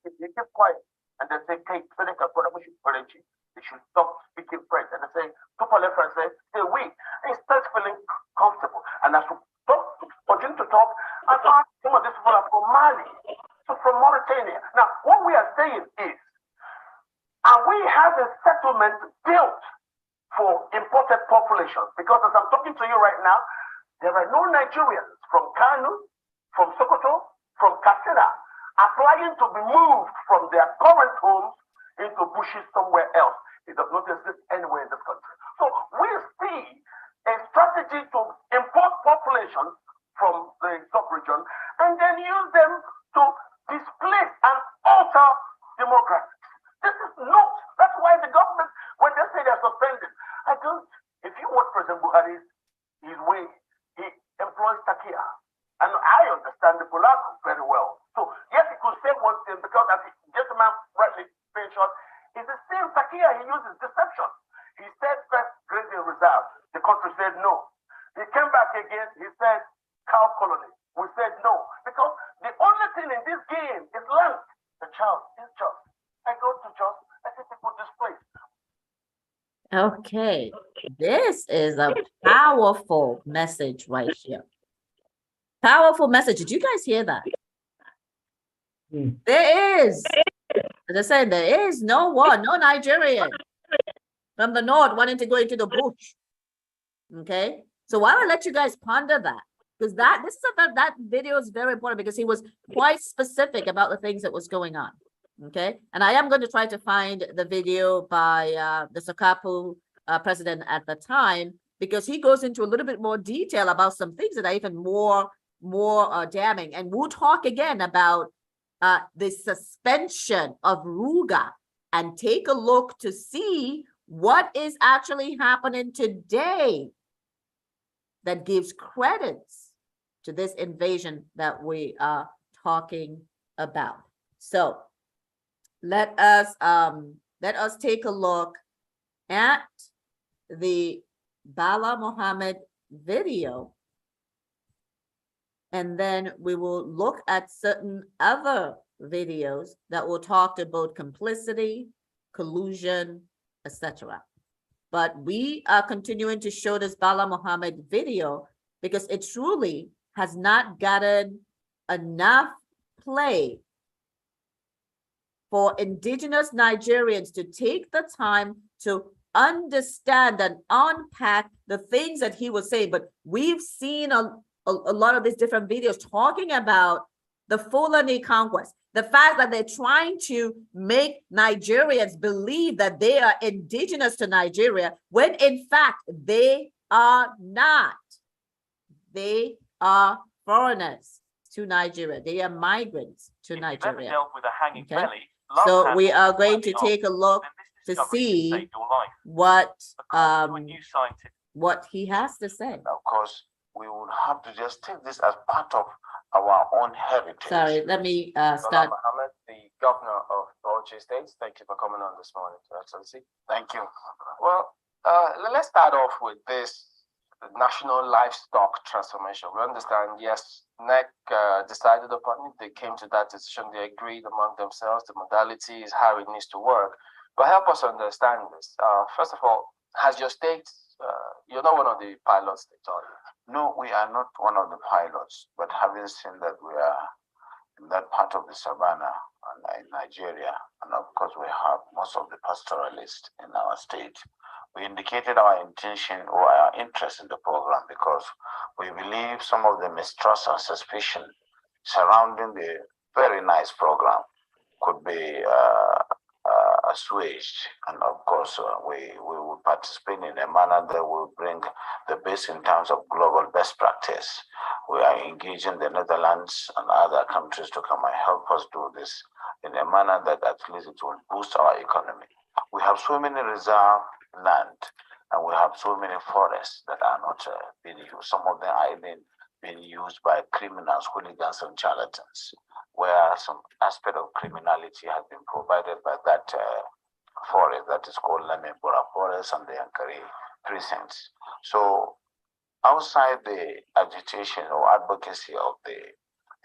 They keep quiet and they say, "Hey, so they can put up with energy. They should stop speaking French." And they say, "People in France say, we." They start feeling comfortable, and as we continue to talk, I thought some of these people are from Mali, so from Mauritania. Now, what we are saying is, and we have a settlement built for imported population, because as I'm talking to you right now, there are no Nigerians from Kano, from Sokoto, from Katsina applying to be moved from their current homes into bushes somewhere else. It does not exist anywhere in this country. So we see a strategy to import population from the sub-region and then use them to displace and alter demographics. This is not, that's why the government, when they say they're suspended, I don't, if you watch President Buhari's his way, he employs Takia. And I understand the Polaco very well. So yes, he could say one thing because as the gentleman rightly mentioned, it's the same Takia he uses, deception. He said first grazing reserve. The country said no. He came back again, he said cow colony. We said no. Because the only thing in this game is land. The child is just. I go to just, I see people displaced. Okay, This is a powerful message right here. Powerful message. Did you guys hear that? There is, as I said, there is no one, no Nigerian from the north wanting to go into the bush. Okay, so why don't I let you guys ponder that? Because that video is very important because he was quite specific about the things that was going on. Okay, and I am going to try to find the video by the Sokapu president at the time, because he goes into a little bit more detail about some things that are even more damning. And we'll talk again about the suspension of RUGA and take a look to see what is actually happening today that gives credits to this invasion that we are talking about. So let us take a look at the Bala Mohammed video, and then we will look at certain other videos that will talk about complicity, collusion, etc. But we are continuing to show this Bala Mohammed video because it truly has not gotten enough play for indigenous Nigerians to take the time to understand and unpack the things that he was saying. But we've seen a lot of these different videos talking about the Fulani conquest, the fact that they're trying to make Nigerians believe that they are indigenous to Nigeria, when in fact they are not. They are foreigners to Nigeria. They are migrants to Nigeria. Okay? So we are going to take a look to see what he has to say. Of course, we would have to just take this as part of our own heritage. Sorry, let me start. Mohammed, the governor of Bauchi State, thank you for coming on this morning, Your Excellency. Thank you. Well, let's start off with this national livestock transformation. We understand, yes, NEC decided upon it. They came to that decision. They agreed among themselves. The modality is how it needs to work. But help us understand this. First of all, has your state, you're not one of the pilot states, are you? No, we are not one of the pilots, but having seen that we are in that part of the savannah in Nigeria, and of course we have most of the pastoralists in our state, we indicated our intention or our interest in the program because we believe some of the mistrust and suspicion surrounding the very nice program could be assuaged, and of course we will participate in a manner that will bring the best in terms of global best practice. We are engaging the Netherlands and other countries to come and help us do this in a manner that at least it will boost our economy. We have so many reserve land and we have so many forests that are not being used. Some of them are even being used by criminals, hooligans, and charlatans, where some aspect of criminality has been provided by that forest that is called Lamembora Forest and the Yankari precincts. So outside the agitation or advocacy of the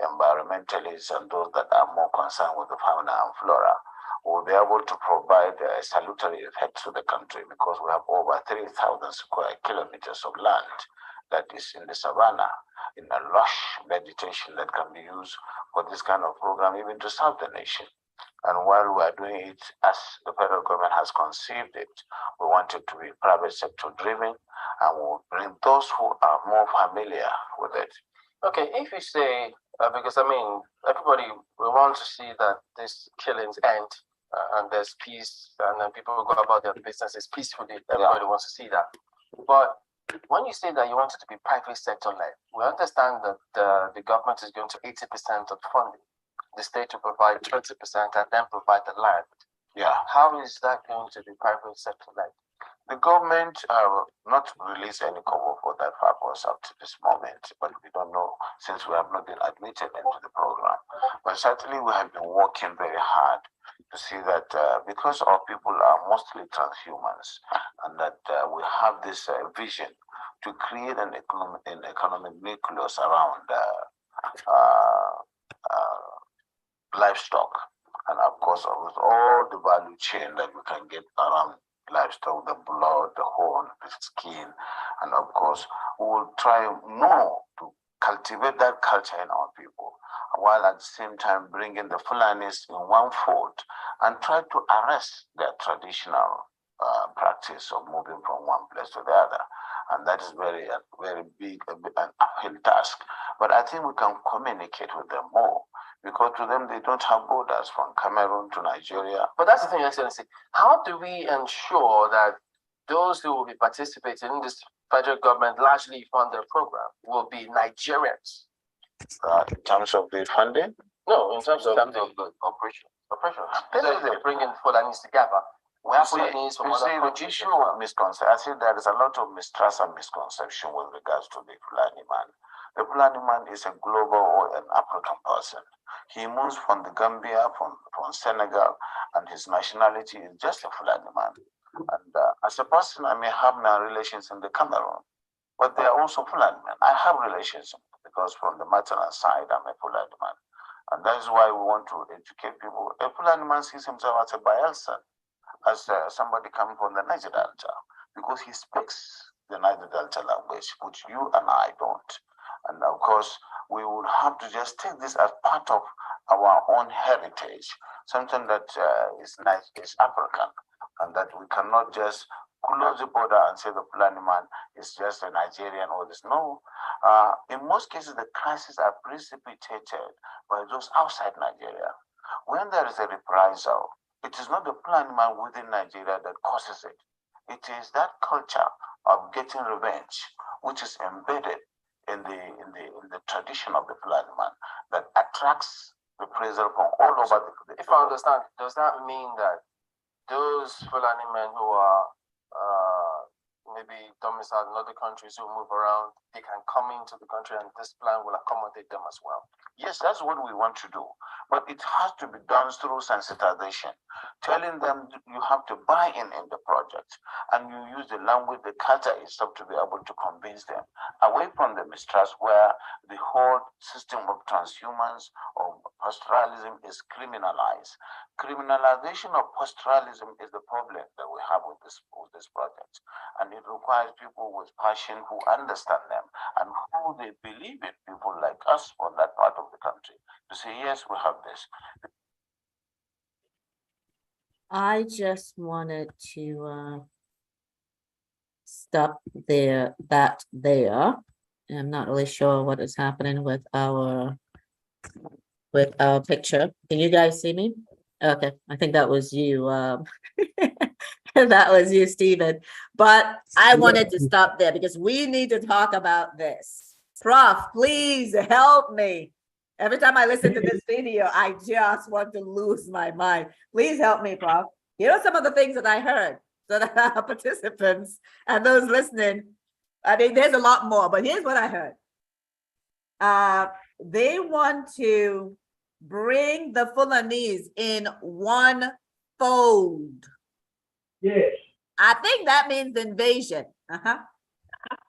environmentalists and those that are more concerned with the fauna and flora, we'll be able to provide a salutary effect to the country because we have over 3,000 square kilometers of land that is in the savannah, in a lush vegetation that can be used for this kind of program, even to serve the nation. And while we are doing it as the federal government has conceived it, we want it to be private sector driven, and we'll bring those who are more familiar with it. Okay, if you say, because I mean, everybody, we want to see that these killings end and there's peace and then people go about their businesses peacefully. Everybody wants to see that. But when you say that you want it to be private sector led, we understand that the government is going to 80% of funding. The state to provide 20% and then provide the land. Yeah. How is that going to be private sector led? The government not released any cover for that purpose up to this moment, but we don't know since we have not been admitted into the program. But certainly we have been working very hard to see that because our people are mostly transhumans and that we have this vision to create an economic nucleus around livestock, and of course with all the value chain that we can get around livestock, the blood, the horn, the skin, and of course, we will try more to cultivate that culture in our people, while at the same time bringing the Fulanis in one fold and try to arrest their traditional practice of moving from one place to the other. And that is very big, an uphill task. But I think we can communicate with them more, because to them, they don't have borders from Cameroon to Nigeria. But that's the thing, Excellency. How do we ensure that those who will be participating in this federal government largely funded program will be Nigerians? In terms of the funding? No, in terms of the operation. They're bringing Fulanis together. The issue of misconception, I think there is a lot of mistrust and misconception with regards to the Fulani man. The Fulani man is a global or an African person. He moves from the Gambia, from Senegal, and his nationality is just a Fulani man. And as a person, I may have my relations in the Cameroon, but they are also Fulani men. I have relations because from the maternal side, I'm a Fulani man. And that is why we want to educate people. A Fulani man sees himself as a Bayelsan, as somebody coming from the Niger Delta, because he speaks the Niger Delta language, which you and I don't. And of course, we would have to just take this as part of our own heritage, something that is African, and that we cannot just close the border and say the Fulani man is just a Nigerian or this. No, in most cases, the crises are precipitated by those outside Nigeria. When there is a reprisal, it is not the Fulani man within Nigeria that causes it. It is that culture of getting revenge, which is embedded in the tradition of the Fulani man, that attracts reprisal from all over the If I understand, does that mean that those Fulani men who are maybe domiciled in other countries who move around, they can come into the country and this plan will accommodate them as well? Yes, that's what we want to do. But it has to be done through sensitization, telling them you have to buy in the project, and you use the language, the culture itself to be able to convince them, away from the mistrust where the whole system of transhumance or pastoralism is criminalized. Criminalization of pastoralism is the problem that we have with this project. And it requires people with passion who understand them and who they believe in, people like us on that part of the country, to say, yes, we have this. I just wanted to stop there. I'm not really sure what is happening with our picture. Can you guys see me? Okay, I think that was you. That was you, Stephen. But I wanted to stop there because we need to talk about this. Prof, please help me. Every time I listen to this video, I just want to lose my mind. Please help me, Prof. Here are some of the things that I heard, so that our participants and those listening, I mean, there's a lot more, but here's what I heard. They want to bring the Fulanese in one fold. Yes. I think that means invasion.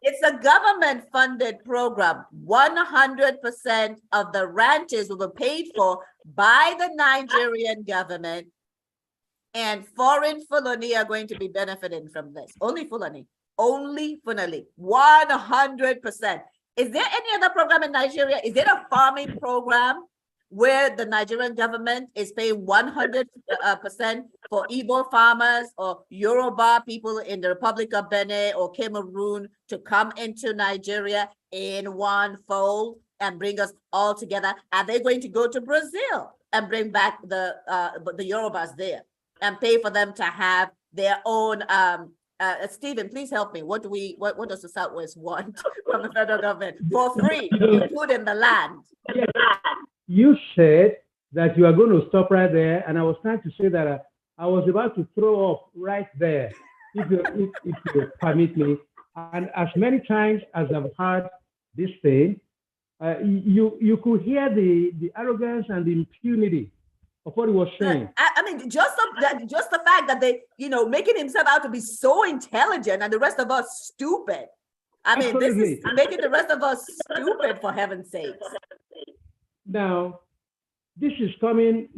It's a government-funded program. 100% of the ranches will be paid for by the Nigerian government, and foreign Fulani are going to be benefiting from this. Only Fulani. 100%. Is there any other program in Nigeria? Is there a farming program where the Nigerian government is paying 100% for Igbo farmers or Yoruba people in the Republic of Benin or Cameroon to come into Nigeria in one fold and bring us all together? Are they going to go to Brazil and bring back the Yorubas there and pay for them to have their own? Stephen, please help me. What does the Southwest want from the federal government for free? You put in the land. You said that you are going to stop right there, and I was trying to say that I was about to throw up right there, if you permit me. And as many times as I've heard this thing, you could hear the arrogance and the impunity of what he was saying. I mean, just the fact that they, making himself out to be so intelligent and the rest of us stupid. I mean, Absolutely. This is making the rest of us stupid, for heaven's sakes. Now, this is coming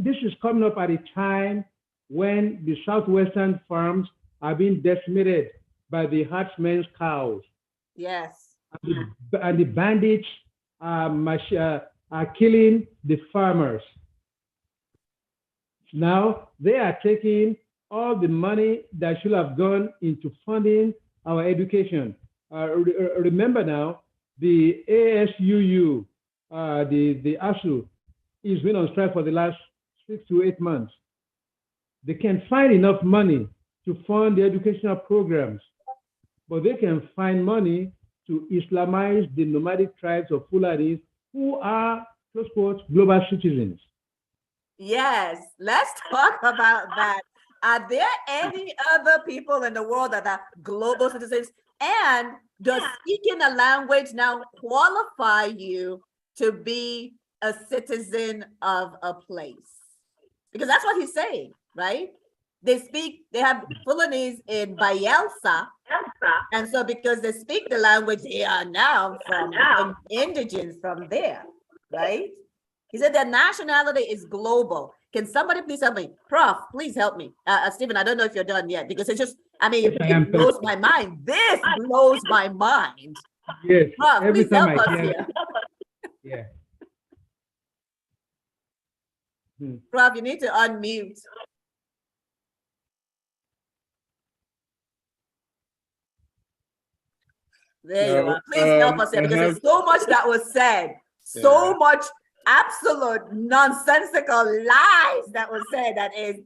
up at a time when the Southwestern farms are being decimated by the herdsmen's cows. Yes. And the bandits are killing the farmers. Now they are taking all the money that should have gone into funding our education. Remember now, the ASUU, the ASU, has been on strike for the last 6 to 8 months. They can't find enough money to fund the educational programs, but they can find money to Islamize the nomadic tribes of Fulanis who are, close quotes, global citizens. Yes, let's talk about that. Are there any other people in the world that are global citizens? And does speaking a language now qualify you to be a citizen of a place? Because that's what he's saying, right? They have Fulanese in Bayelsa, and so because they speak the language, they are now from indigenous from there, right? He said their nationality is global. Can somebody please help me? Prof, please help me. Stephen, I don't know if you're done yet, because it's just, I mean, it blows my mind. This blows my mind. Yes. Prof, Every please help time us here. Yeah. Prof, you need to unmute. There you are. Please help us here, because there's so much that was said. So much absolute nonsensical lies that was said that is,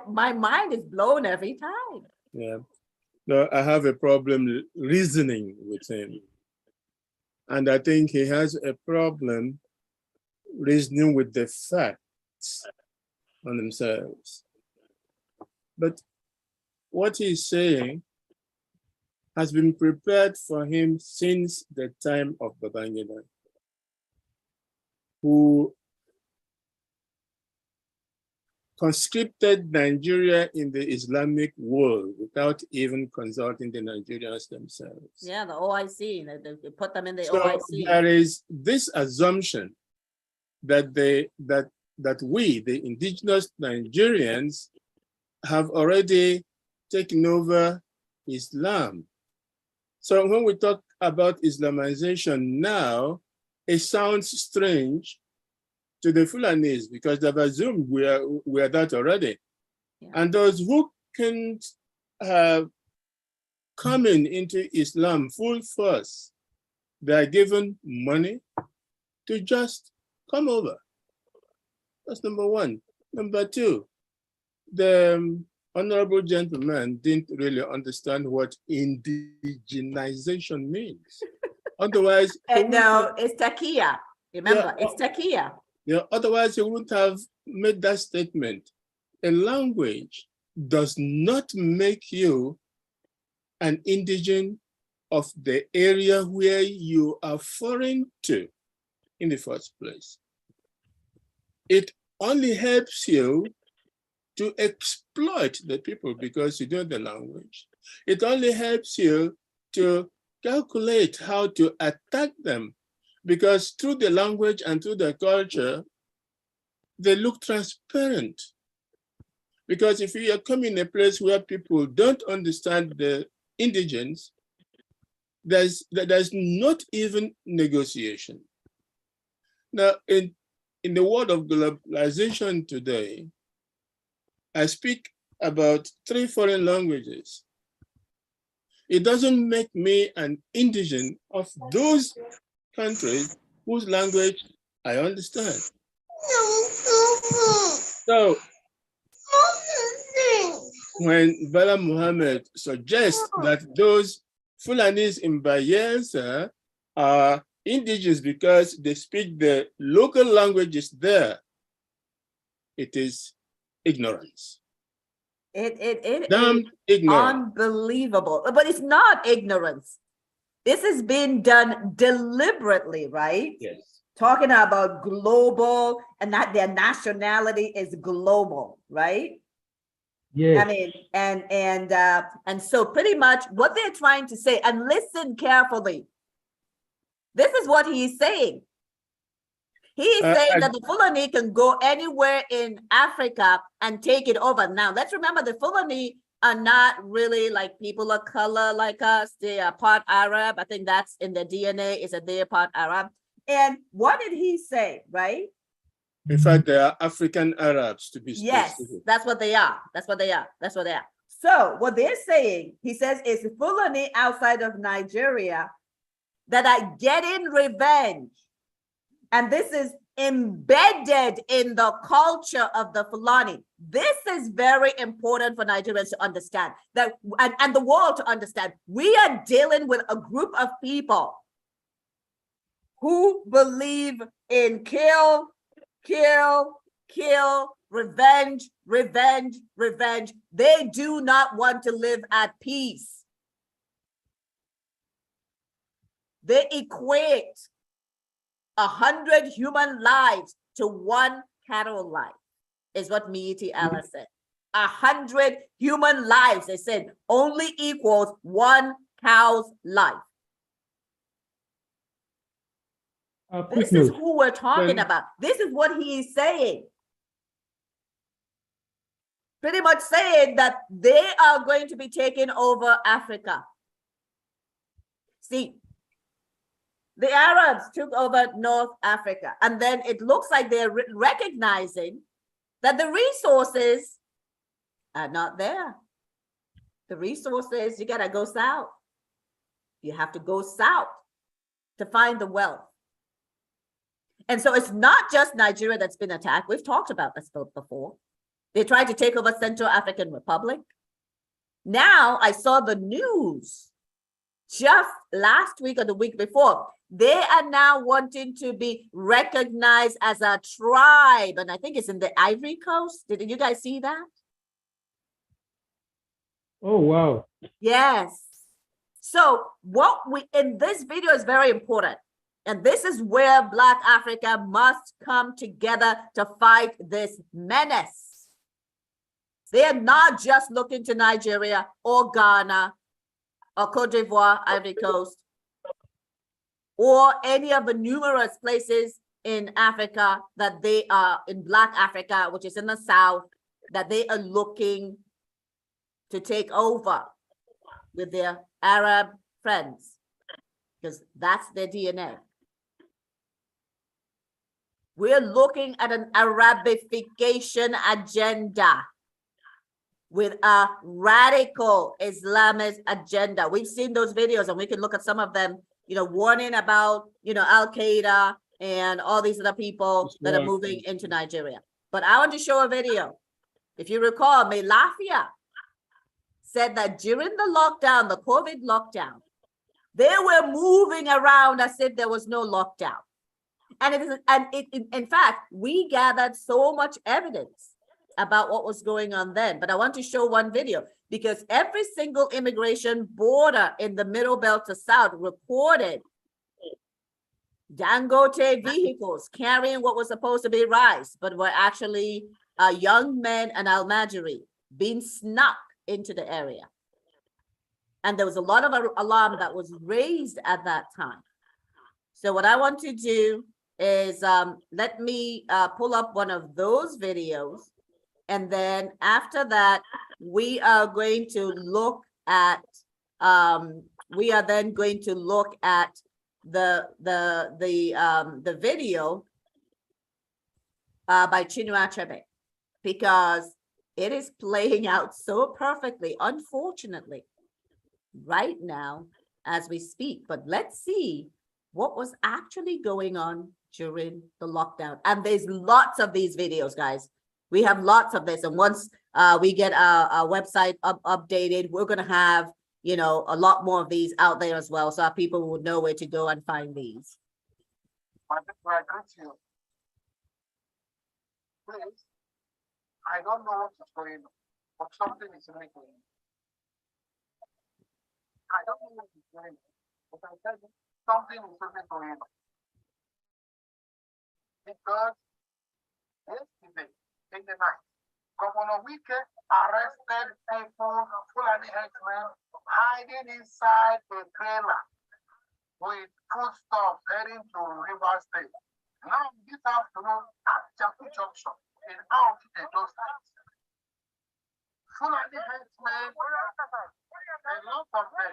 my mind is blown every time. Yeah. No, I have a problem reasoning with him. And I think he has a problem reasoning with the facts on themselves. But what he's saying has been prepared for him since the time of Babangida, who conscripted Nigeria in the Islamic world without even consulting the Nigerians themselves. Yeah, the OIC, they put them in the So OIC. there is this assumption that that we, the indigenous Nigerians, have already taken over Islam. So when we talk about Islamization now, it sounds strange to the Fulanese because they've assumed we are that already. Yeah. And those who can't coming into Islam full force, they are given money to just come over. That's number one. Number two, the honorable gentleman didn't really understand what indigenization means. Otherwise, no, it's takia. Remember, it's takia. Yeah, otherwise he wouldn't have made that statement. A language does not make you an indigene of the area where you are foreign to in the first place. It only helps you to exploit the people because you know the language. It only helps you to calculate how to attack them because through the language and through the culture, they look transparent. Because if you are coming in a place where people don't understand the indigens, there's not even negotiation. Now, in the world of globalization today, I speak about 3 foreign languages. It doesn't make me an indigene of those countries whose language I understand. So, when Bala Muhammad suggests that those Fulanis in Bayelsa are indigenous because they speak the local languages there, it is ignorance. It Damn is ignorance. Unbelievable, but it's not ignorance. This has been done deliberately, right? Yes. Talking about global and that their nationality is global, right? Yes. I mean, and so pretty much what they're trying to say, and listen carefully. This is what he's saying. He's saying that the Fulani can go anywhere in Africa and take it over. Now, let's remember the Fulani are not really like people of color like us. They are part Arab. I think that's in their DNA, is that they're part Arab. And what did he say, right? In fact, they are African Arabs, to be Yes, specific. that's what they are. That's what they are. That's what they are. So what they're saying, he says, is Fulani outside of Nigeria that are getting revenge. And this is embedded in the culture of the Fulani. This is very important for Nigerians to understand, that and the world to understand. We are dealing with a group of people who believe in kill, kill, kill, revenge, revenge, revenge. They do not want to live at peace. They equate 100 human lives to 1 cattle life, is what Mieti Allah said. 100 human lives, they said, only equals 1 cow's life. This is who we're talking about. This is what he is saying. Pretty much saying that they are going to be taking over Africa. See, the Arabs took over North Africa, and then it looks like they're recognizing that the resources are not there. The resources, you gotta go south. You have to go south to find the wealth. And so it's not just Nigeria that's been attacked. We've talked about this before. They tried to take over Central African Republic. Now I saw the news just last week or the week before. They are now wanting to be recognized as a tribe. And I think it's in the Ivory Coast. Did you guys see that? Oh, wow. Yes. So what we in this video is very important. And this is where Black Africa must come together to fight this menace. They are not just looking to Nigeria or Ghana or Cote d'Ivoire, Ivory Coast, or any of the numerous places in Africa that they are in Black Africa, which is in the South, that they are looking to take over with their Arab friends, because that's their DNA. We're looking at an Arabification agenda with a radical Islamist agenda. We've seen those videos, and we can look at some of them, warning about, Al-Qaeda and all these other people that are moving into Nigeria. But I want to show a video. If you recall, Melafia said that during the lockdown, the COVID lockdown, they were moving around as if there was no lockdown. In fact, we gathered so much evidence about what was going on then. But I want to show one video, because every single immigration border in the Middle Belt to South reported Dangote vehicles carrying what was supposed to be rice, but were actually young men and Almajiri being snuck into the area. And there was a lot of alarm that was raised at that time. So what I want to do is let me pull up one of those videos. And then after that, we are going to look at, we are then going to look at the video by Chinua Achebe, because it is playing out so perfectly, unfortunately, right now as we speak. But let's see what was actually going on during the lockdown. And there's lots of these videos, guys. We have lots of this. And once we get our website updated, we're going to have, a lot more of these out there as well. So our people will know where to go and find these. I greet you. Please, I don't know what is going on, but something is really going on. I don't know what is going on, but I tell you, something is really going on. Because yesterday, in the night, Governor Wike arrested people, Fulani headsmen, hiding inside a trailer with foodstuffs heading to River State. Now, this afternoon at Jaku Junction in Out Edo State, Fulani headsmen, a lot of them,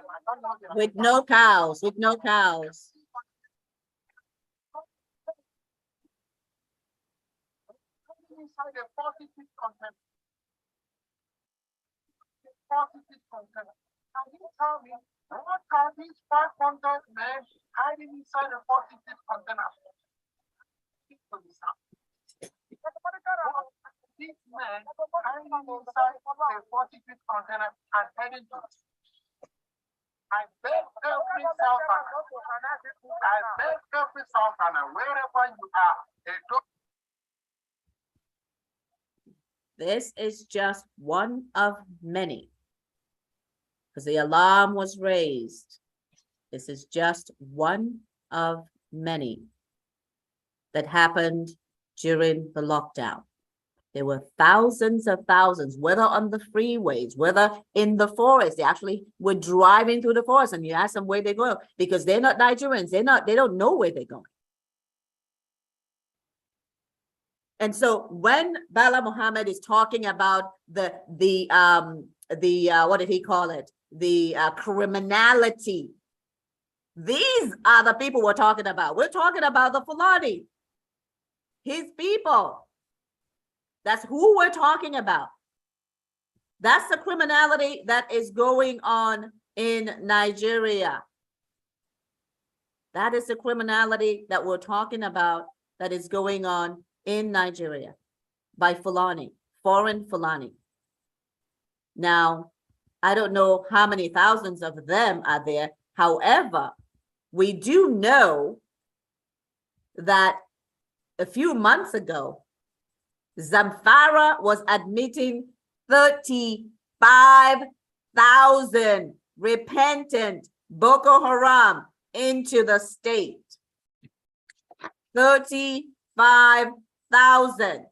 I don't know their With no cows, with no cows. inside a 40-feet container. 40-feet container. Can you tell me what are these 500 men hiding inside a 40-feet container? These men hiding inside a 40-feet container and heading to. I beg every Southerner, wherever you are, This is just one of many, because the alarm was raised. This is just one of many that happened during the lockdown. There were thousands of thousands, whether on the freeways, whether in the forest. They actually were driving through the forest, and you ask them where they go, because they're not Nigerians. They don't know where they're going. And so when Bala Muhammad is talking about the what did he call it? The criminality. These are the people we're talking about. We're talking about the Fulani, his people. That's who we're talking about. That's the criminality that is going on in Nigeria. That is the criminality that we're talking about that is going on in Nigeria by Fulani, foreign Fulani. Now, I don't know how many thousands of them are there. However, we do know that a few months ago, Zamfara was admitting 35,000 repentant Boko Haram into the state. 35,000.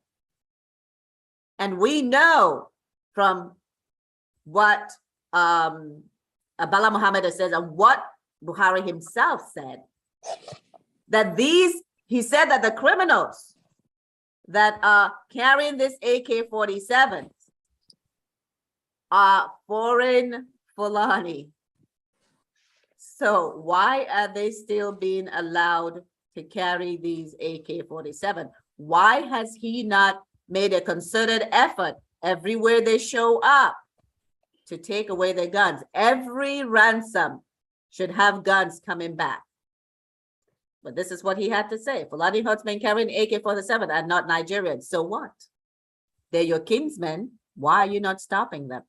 And we know from what Bala Muhammad says and what Buhari himself said, that he said that the criminals that are carrying this AK-47 are foreign Fulani. So why are they still being allowed to carry these AK-47? Why has he not made a concerted effort everywhere they show up to take away their guns? Every ransom should have guns coming back. But this is what he had to say. Fulani herdsmen carrying AK-47 are not Nigerians. So what? They're your kinsmen. Why are you not stopping them?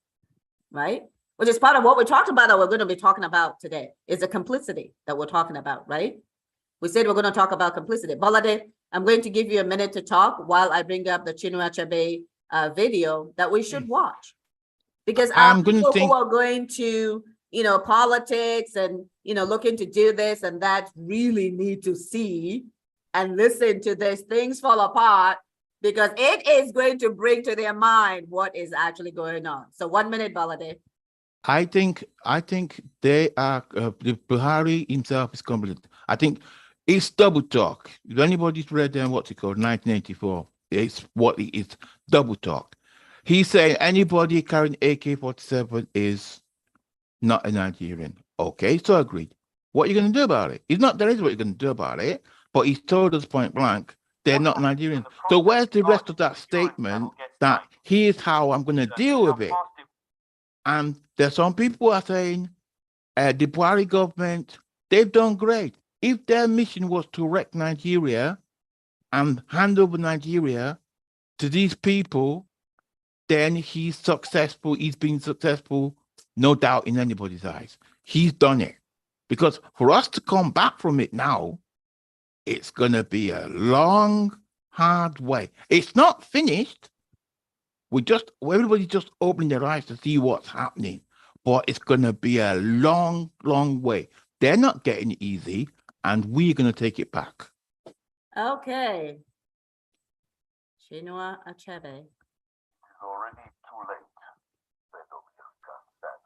Right? Which is part of what we talked about that we're going to be talking about today, is the complicity that we're talking about, right? We said we're going to talk about complicity. Bolade, I'm going to give you a minute to talk while I bring up the Chinua Achebe video that we should watch. Because I'm going to think who are going to, politics and, looking to do this and that really need to see and listen to this, things fall apart, because it is going to bring to their mind what is actually going on. So 1 minute, Balade. I think they are the Buhari himself is competent. I think it's double talk. If anybody's read what's it called, 1984, it's what it is, double talk. He's saying anybody carrying AK-47 is not a Nigerian. Okay, so agreed. What are you going to do about it? He's not there is what you're going to do about it, but he's told us point blank they're not Nigerian. So where's the rest of that statement that here's how I'm going to deal with it? And there's some people who are saying the Buhari government, they've done great. If their mission was to wreck Nigeria and hand over Nigeria to these people, then he's successful. He's been successful, no doubt in anybody's eyes. He's done it. Because for us to come back from it now, it's going to be a long, hard way. It's not finished. Everybody's just opening their eyes to see what's happening. But it's going to be a long, long way. They're not getting it easy, and we're going to take it back. Okay. Chinua Achebe. It's already too late, said Ojukwu said.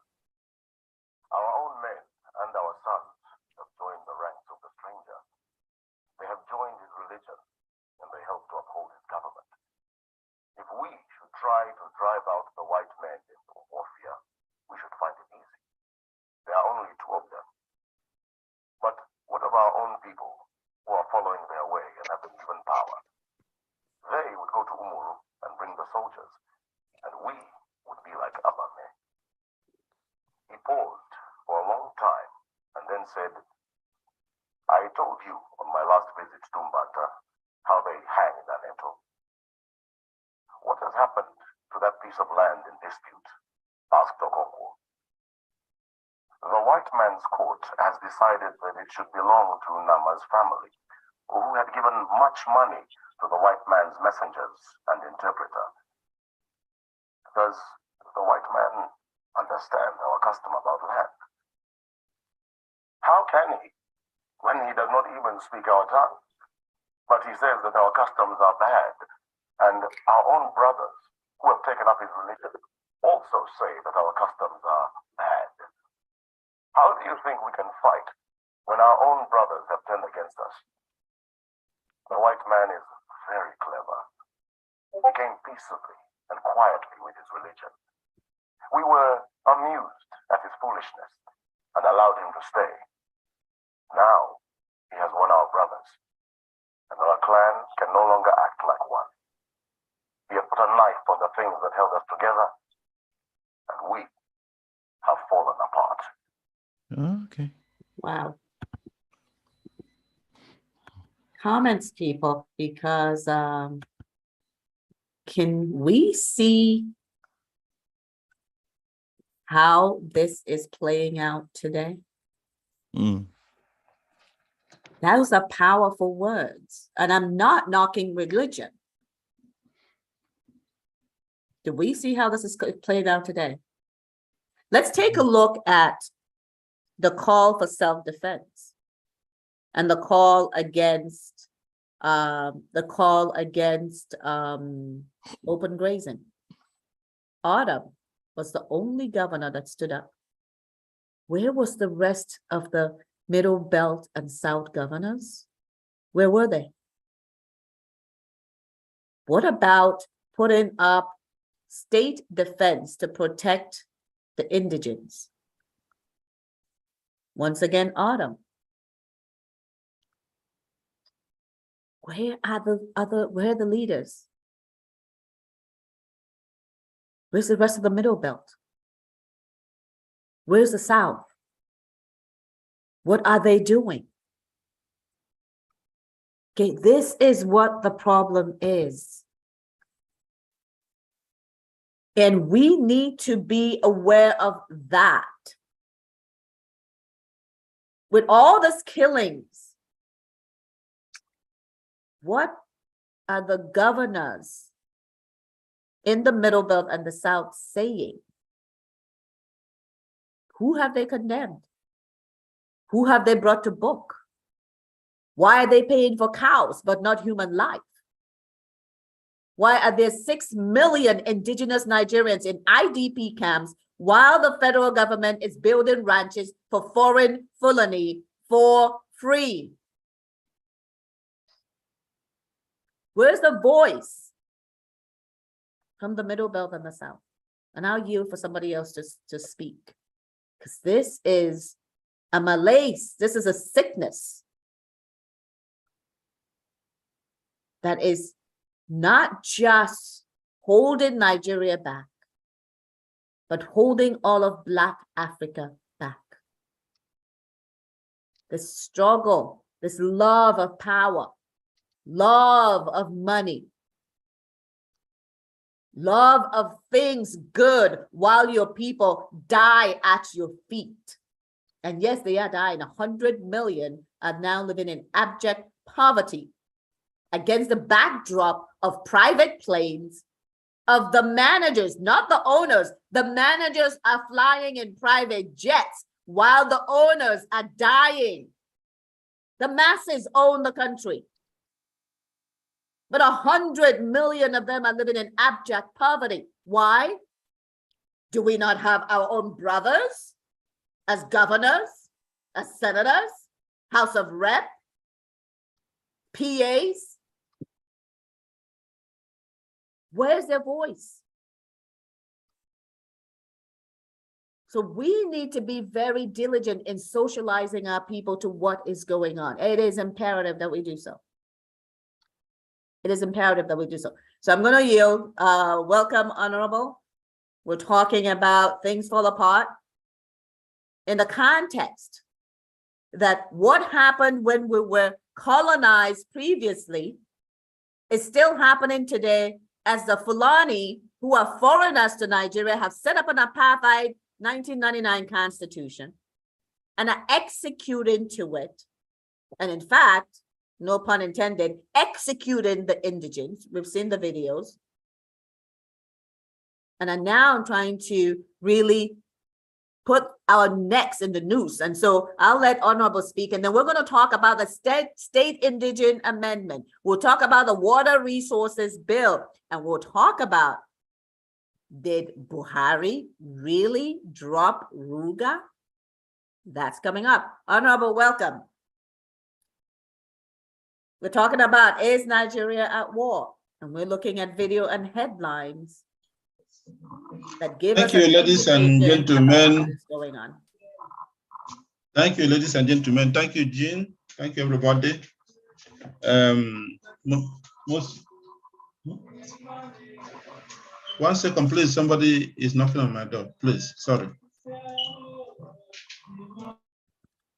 Our own men and our sons have joined the ranks of the stranger. They have joined his religion, and they help to uphold his government. If we should try to drive out the white men into have been given power. They would go to Umuru and bring the soldiers, and we would be like Abame. He paused for a long time and then said, I told you on my last visit to Mbata how they hang Aneto. What has happened to that piece of land in dispute? Asked Ojukwu. The white man's court has decided that it should belong to Nama's family, who had given much money to the white man's messengers and interpreter. Does the white man understand our custom about land? How can he, when he does not even speak our tongue? But he says that our customs are bad, and our own brothers who have taken up his religion also say that our customs are bad. How do you think we can fight when our own brothers have turned against us? The white man is very clever. He came peaceably and quietly with his religion. We were amused at his foolishness and allowed him to stay. Now he has won our brothers, and our clan can no longer act like one. He has put a knife on the things that held us together, and we have fallen apart. Okay. Wow. Comments, people, because can we see how this is playing out today? Those are powerful words, and I'm not knocking religion. Do we see how this is played out today? Let's take a look at the call for self-defense and the call against open grazing. Autumn was the only governor that stood up. Where was the rest of the Middle Belt and South governors? Where were they? What about putting up state defense to protect the indigents? Once again, Autumn. Where are the leaders? Where's the rest of the Middle Belt? Where's the South? What are they doing? Okay, this is what the problem is. And we need to be aware of that. With all this killings, what are the governors in the Middle Belt and the South saying? Who have they condemned? Who have they brought to book? Why are they paying for cows but not human life? Why are there 6 million indigenous Nigerians in IDP camps while the federal government is building ranches for foreign Fulani for free? Where's the voice from the Middle Belt and the South? And I'll yield for somebody else to speak, because this is a malaise. This is a sickness that is not just holding Nigeria back, but holding all of Black Africa back. This struggle, this love of power, love of money, love of things good while your people die at your feet. And yes, they are dying. 100 million are now living in abject poverty against the backdrop of private planes, of the managers, not the owners. The managers are flying in private jets while the owners are dying. The masses own the country. But 100 million of them are living in abject poverty. Why? Do we not have our own brothers as governors, as senators, House of Rep, PAs? Where's their voice? So we need to be very diligent in socializing our people to what is going on. It is imperative that we do so. It is imperative that we do so. So I'm going to yield. Welcome, Honorable. We're talking about things fall apart in the context that what happened when we were colonized previously is still happening today, as the Fulani, who are foreigners to Nigeria, have set up an apartheid 1999 constitution and are executing to it. And in fact, no pun intended, executing the indigents. We've seen the videos. And are now trying to really put our necks in the noose. And so I'll let Honorable speak, and then we're going to talk about the state indigent amendment. We'll talk about the water resources bill, and we'll talk about, did Buhari really drop RUGA? That's coming up. Honorable, welcome. We're talking about, is Nigeria at war? And we're looking at video and headlines that give us. Thank you, ladies and gentlemen. What's going on. Thank you, ladies and gentlemen. Thank you, Jean. Thank you, everybody. One second, please. Somebody is knocking on my door. Please, sorry.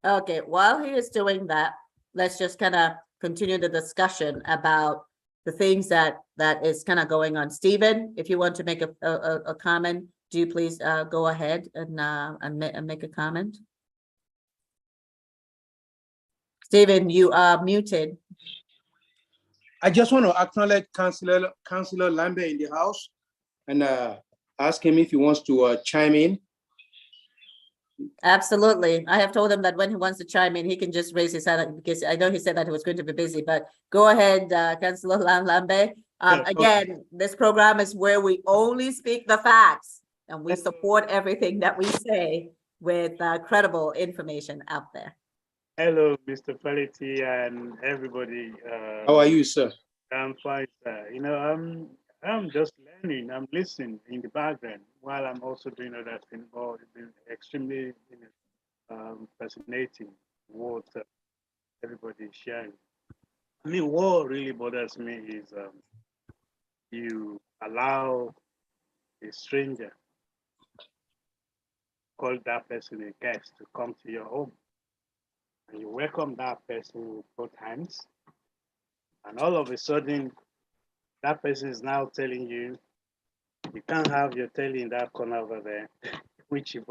Okay, while he is doing that, let's just kind of continue the discussion about the things that is kind of going on. Stephen, if you want to make a comment, do you please go ahead and make a comment? Stephen, you are muted. I just want to acknowledge Councillor Lambert in the house and ask him if he wants to chime in. Absolutely. I have told him that when he wants to chime in, he can just raise his hand, because I know he said that he was going to be busy, but go ahead, Councillor Lambert. Again, this program is where we only speak the facts, and we support everything that we say with credible information out there. Hello, Mr. Validity and everybody. How are you, sir? I'm fine, sir. You know, I'm just learning. I'm listening in the background while I'm also doing other things. Oh, it's been extremely fascinating what everybody is sharing. I mean, what really bothers me is you allow a stranger, call that person a guest, to come to your home. And you welcome that person with both hands. And all of a sudden, that person is now telling you, you can't have your telly in that corner over there, which you've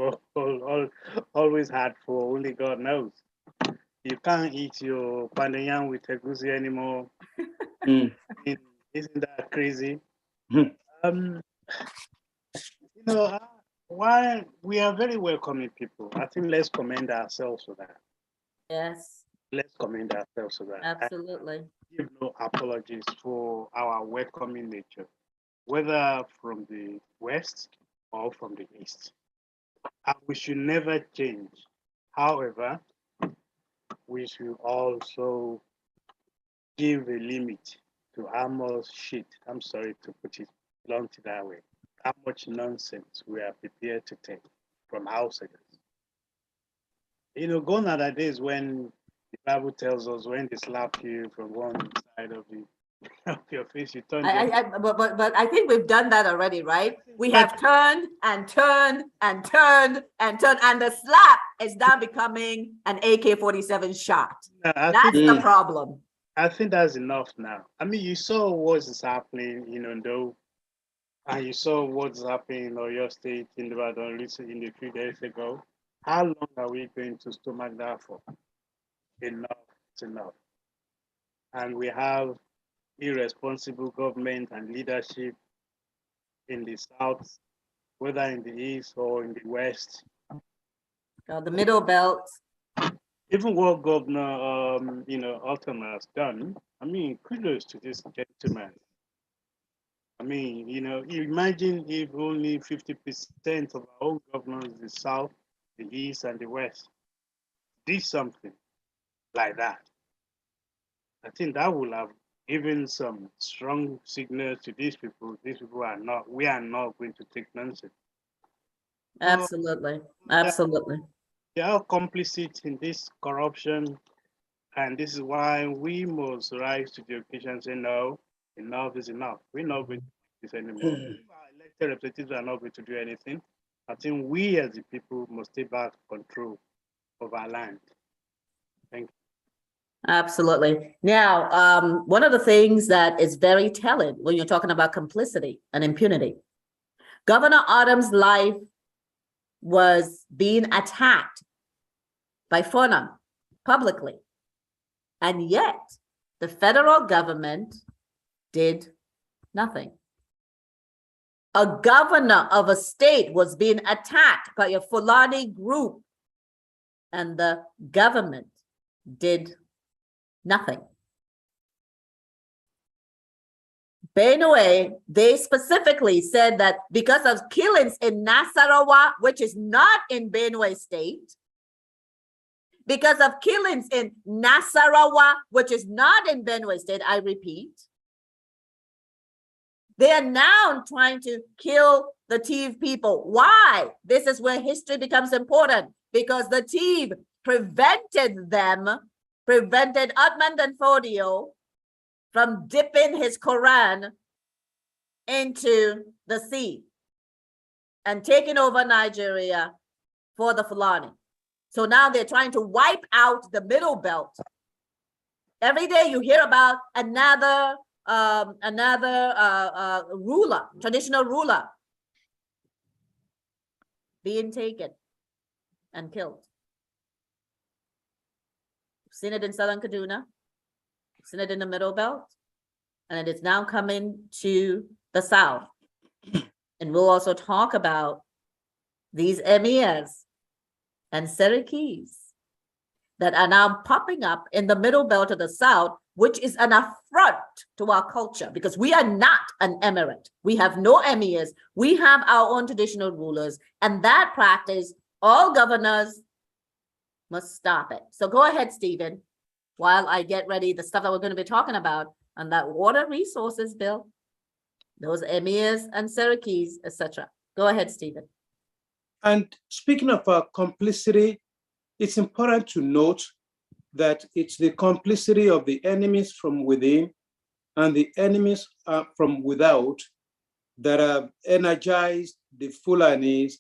always had for only God knows. You can't eat your pandan with egusi anymore. Isn't that crazy? You know, while we are very welcoming people, I think let's commend ourselves for that. Yes. Let's commend ourselves for that. Absolutely. Give no apologies for our welcoming nature, whether from the West or from the East. And we should never change. However, we should also give a limit to how much shit, I'm sorry to put it bluntly that way, how much nonsense we are prepared to take from outsiders. You know, gone are the days when the Bible tells us when they slap you from one side of your face, you turn. But I think we've done that already, right? We have turned and turned and turned and turned, and the slap is now becoming an AK-47 shot. That's the problem. I think that's enough now. I mean, you saw what is happening in Ondo, and you saw what's happening in Oyo State in the few days ago. How long are we going to stomach that for? Enough is enough. And we have irresponsible government and leadership in the South, whether in the East or in the West. The middle belt. Even what Governor, Alton has done, I mean, kudos to this gentleman. I mean, you know, imagine if only 50% of our own governors in the South, the East, and the West did something like that. I think that will have given some strong signals to these people. These people are not, we are not going to take nonsense. Absolutely. Absolutely. They are complicit in this corruption. And this is why we must rise to the occasion and say, no, enough is enough. We're not going to do this anymore. If our elected representatives are not going to do anything, I think we as the people must take back control of our land. Thank you. Absolutely. Now, one of the things that is very telling when you're talking about complicity and impunity, Governor Adams' life was being attacked by FONA publicly. And yet the federal government did nothing. A governor of a state was being attacked by a Fulani group, and the government did nothing. Benue, they specifically said that because of killings in Nasarawa, which is not in Benue State, because of killings in Nasarawa, which is not in Benue State, I repeat, they are now trying to kill the Tiv people. Why? This is where history becomes important, because the Tiv prevented Atman Danfodio from dipping his Quran into the sea and taking over Nigeria for the Fulani. So now they're trying to wipe out the middle belt. Every day you hear about another ruler, traditional ruler, being taken and killed. We've seen it in Southern Kaduna, we've seen it in the middle belt, and it is now coming to the south. And we'll also talk about these emirs and Serekis that are now popping up in the middle belt of the south, which is an affront to our culture, because we are not an emirate. We have no emirs. We have our own traditional rulers, and that practice, all governors must stop it. So go ahead, Stephen, while I get ready the stuff that we're going to be talking about on that water resources bill, those emirs and Serekis, etc. Go ahead, Stephen. And speaking of complicity, it's important to note that it's the complicity of the enemies from within and the enemies from without that have energized the Fulanis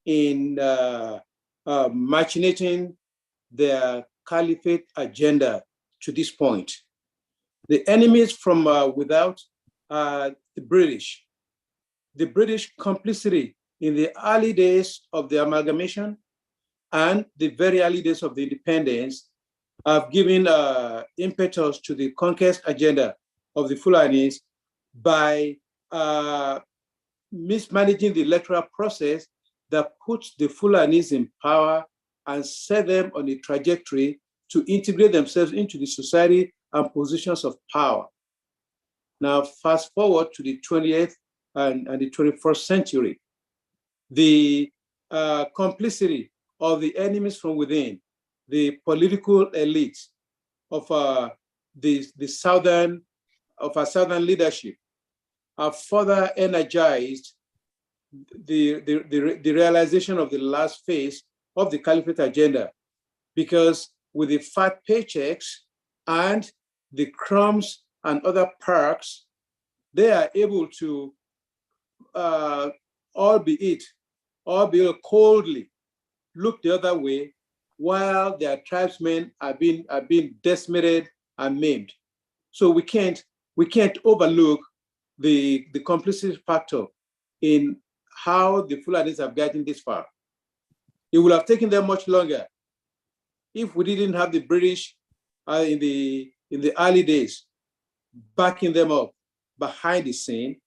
in machinating their caliphate agenda to this point. The enemies from without are the British. The British complicity in the early days of the amalgamation and the very early days of the independence have given impetus to the conquest agenda of the Fulanis by mismanaging the electoral process that puts the Fulanis in power and set them on a trajectory to integrate themselves into the society and positions of power. Now, fast forward to the 20th and the 21st century. The complicity of the enemies from within, the political elites of our southern leadership, have further energized the realization of the last phase of the caliphate agenda, because with the fat paychecks and the crumbs and other perks, they are able to, albeit coldly, look the other way while their tribesmen are being decimated and maimed. So we can't overlook the complicity factor in how the Fulanis have gotten this far. It would have taken them much longer if we didn't have the British in the early days backing them up behind the scene,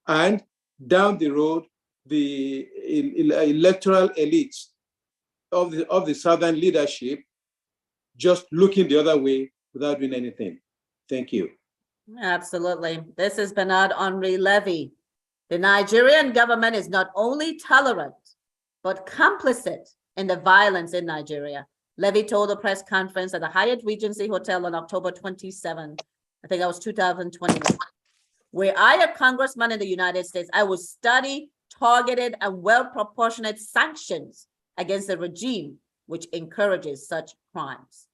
and down the road the electoral elites of the southern leadership just looking the other way without doing anything. Thank you. Absolutely. This is Bernard Henri Levy. The Nigerian government is not only tolerant, but complicit in the violence in Nigeria. Levy told a press conference at the Hyatt Regency Hotel on October 27, I think that was 2021. Were I a congressman in the United States, I would study targeted and well-proportionate sanctions against a regime which encourages such crimes.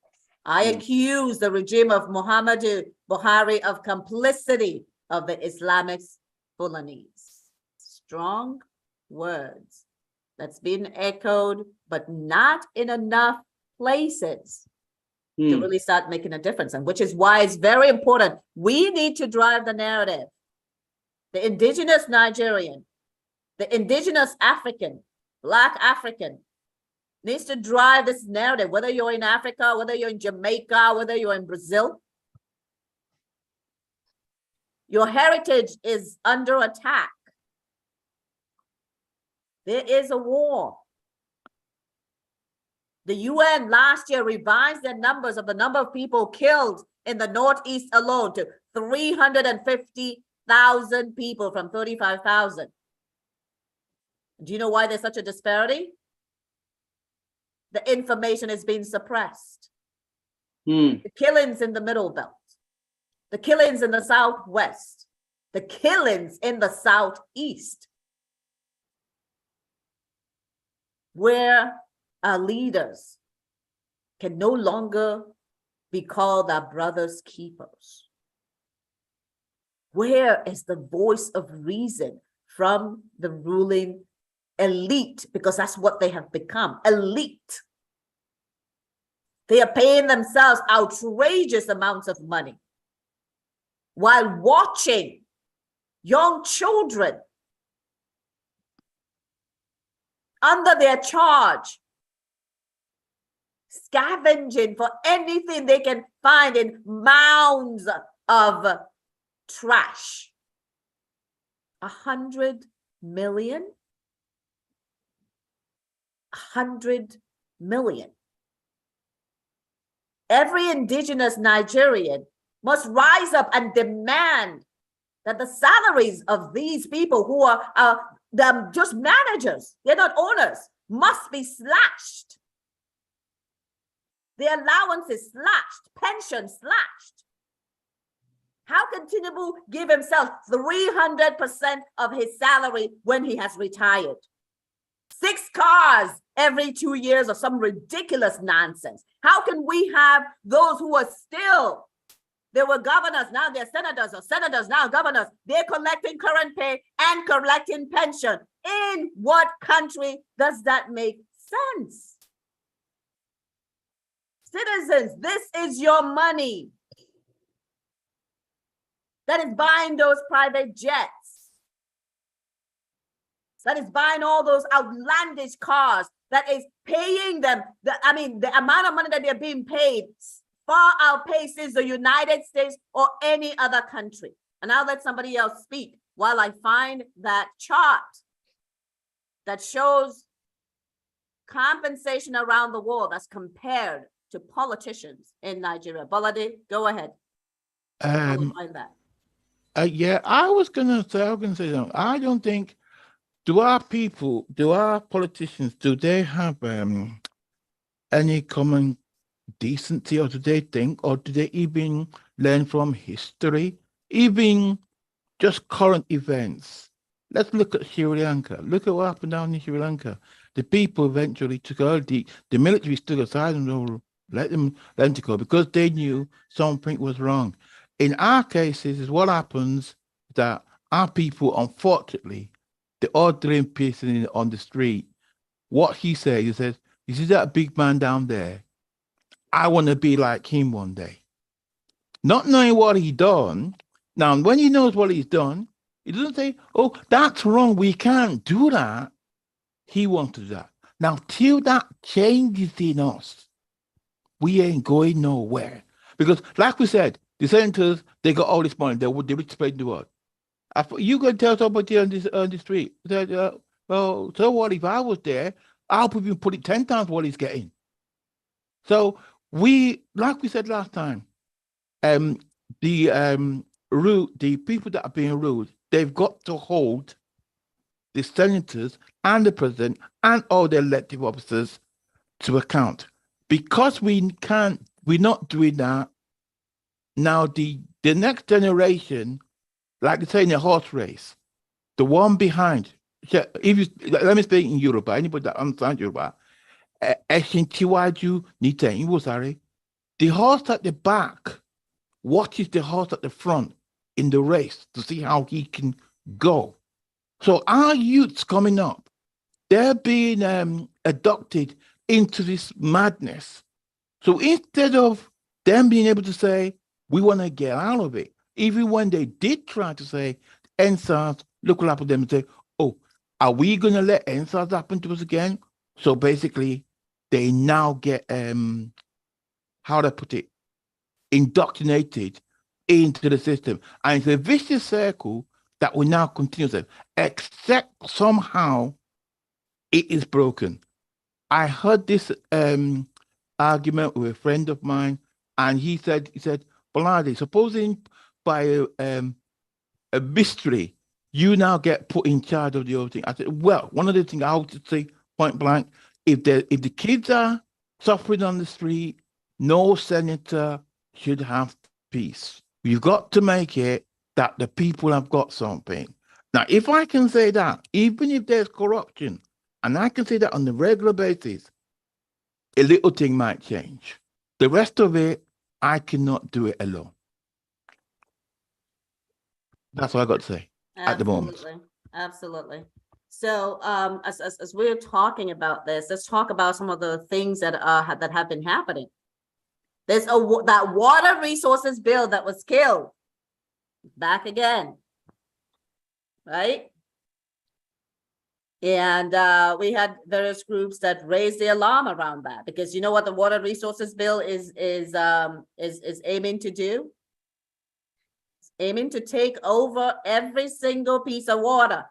I accuse the regime of Muhammadu Buhari of complicity of the Islamic Fulanese. Strong words that's been echoed, but not in enough places to really start making a difference. And which is why it's very important. We need to drive the narrative. The indigenous Nigerian, the indigenous African, Black African needs to drive this narrative, whether you're in Africa, whether you're in Jamaica, whether you're in Brazil. Your heritage is under attack. There is a war. The UN last year revised their numbers of the number of people killed in the Northeast alone to 350,000 people from 35,000. Do you know why there's such a disparity? The information is being suppressed. The killings in the Middle Belt, the killings in the Southwest, the killings in the Southeast, where our leaders can no longer be called our brothers' keepers. Where is the voice of reason from the ruling elite? Because that's what they have become, elite. They are paying themselves outrageous amounts of money while watching young children under their charge, scavenging for anything they can find in mounds of trash. 100 million? 100 million. Every indigenous Nigerian must rise up and demand that the salaries of these people who are just managers, they're not owners, must be slashed. The allowance is slashed, pension slashed. How can Tinubu give himself 300% of his salary when he has retired? 6 cars every 2 years or some ridiculous nonsense. How can we have those who are still, they were governors, now they're senators, or senators, now governors, they're collecting current pay and collecting pension? In what country does that make sense? Citizens, this is your money that is buying those private jets, that is buying all those outlandish cars, that is paying them. The amount of money that they're being paid far outpaces the United States or any other country. And I'll let somebody else speak while I find that chart that shows compensation around the world as compared to politicians in Nigeria. Bolade, go ahead. Find that. Yeah, I was gonna say something. I don't think, do our politicians, do they have any common decency, or do they think, or do they even learn from history, even just current events? Let's look at Sri Lanka. Look at what happened down in Sri Lanka. The people eventually took over. The military stood aside and let them to go because they knew something was wrong. In our cases, is what happens that our people, unfortunately, the ordinary person on the street, what he says, you see that big man down there? I want to be like him one day. Not knowing what he done. Now, when he knows what he's done, he doesn't say, oh, that's wrong, we can't do that. He wants to do that. Now, till that changes in us, we ain't going nowhere. Because, like we said, the senators, they got all this money. They would spread the word. You can tell somebody on the street, well, so what if I was there? I'll probably put it 10 times what he's getting. So like we said last time, the people that are being ruled, they've got to hold the senators and the president and all the elective officers to account. Because we're not doing that. Now the next generation, like they say in a horse race, the one behind, let me speak in Yoruba, anybody that understands Yoruba, the horse at the back watches the horse at the front in the race to see how he can go. So our youths coming up, they're being adopted into this madness. So instead of them being able to say, we want to get out of it, even when they did try to say, NSAS, look what happened to them and say, oh, are we going to let NSAS happen to us again? So basically, they now get, how do I put it, indoctrinated into the system. And it's a vicious circle that will now continue, except somehow it is broken. I heard this argument with a friend of mine, and he said, Baladi, supposing by a mystery, you now get put in charge of the whole thing. I said, well, one of the things I would say point blank, if the kids are suffering on the street, no senator should have peace. You've got to make it that the people have got something. Now, if I can say that, even if there's corruption, and I can say that on a regular basis, a little thing might change. The rest of it, I cannot do it alone. That's what I got to say at the moment. Absolutely. So as we're talking about this, let's talk about some of the things that have been happening. There's that water resources bill that was killed. Back again, right? And we had various groups that raised the alarm around that, because you know what the water resources bill is aiming to do? It's aiming to take over every single piece of water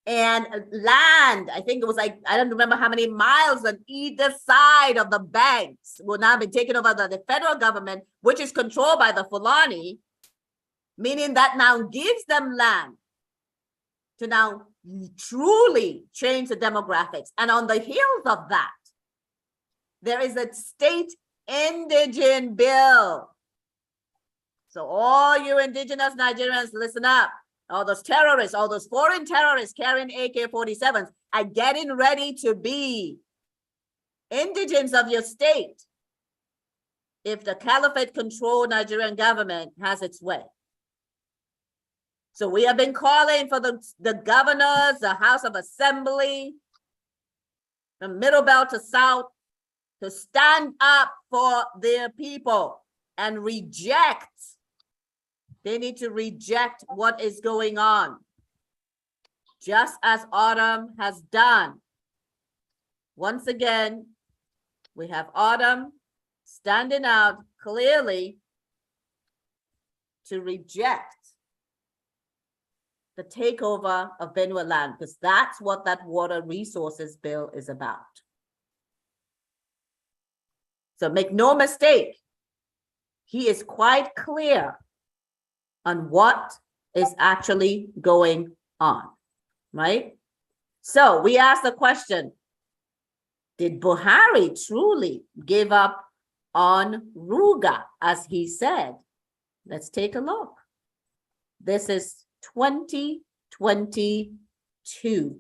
and land. I think it was like, I don't remember how many miles on either side of the banks will now be taken over by the federal government, which is controlled by the Fulani, meaning that now gives them land to now truly change the demographics. And on the heels of that, there is a state indigent bill. So all you indigenous Nigerians, listen up. All those terrorists, all those foreign terrorists carrying AK-47s are getting ready to be indigents of your state if the caliphate-controlled Nigerian government has its way. So we have been calling for the governors, the House of Assembly, from Middle Belt to South, to stand up for their people and reject. They need to reject what is going on, just as Autumn has done. Once again, we have Autumn standing out clearly to reject the takeover of Benue land, because that's what that water resources bill is about. So make no mistake, he is quite clear on what is actually going on, right? So we asked the question, did Buhari truly give up on RUGA, as he said? Let's take a look. This is 2022.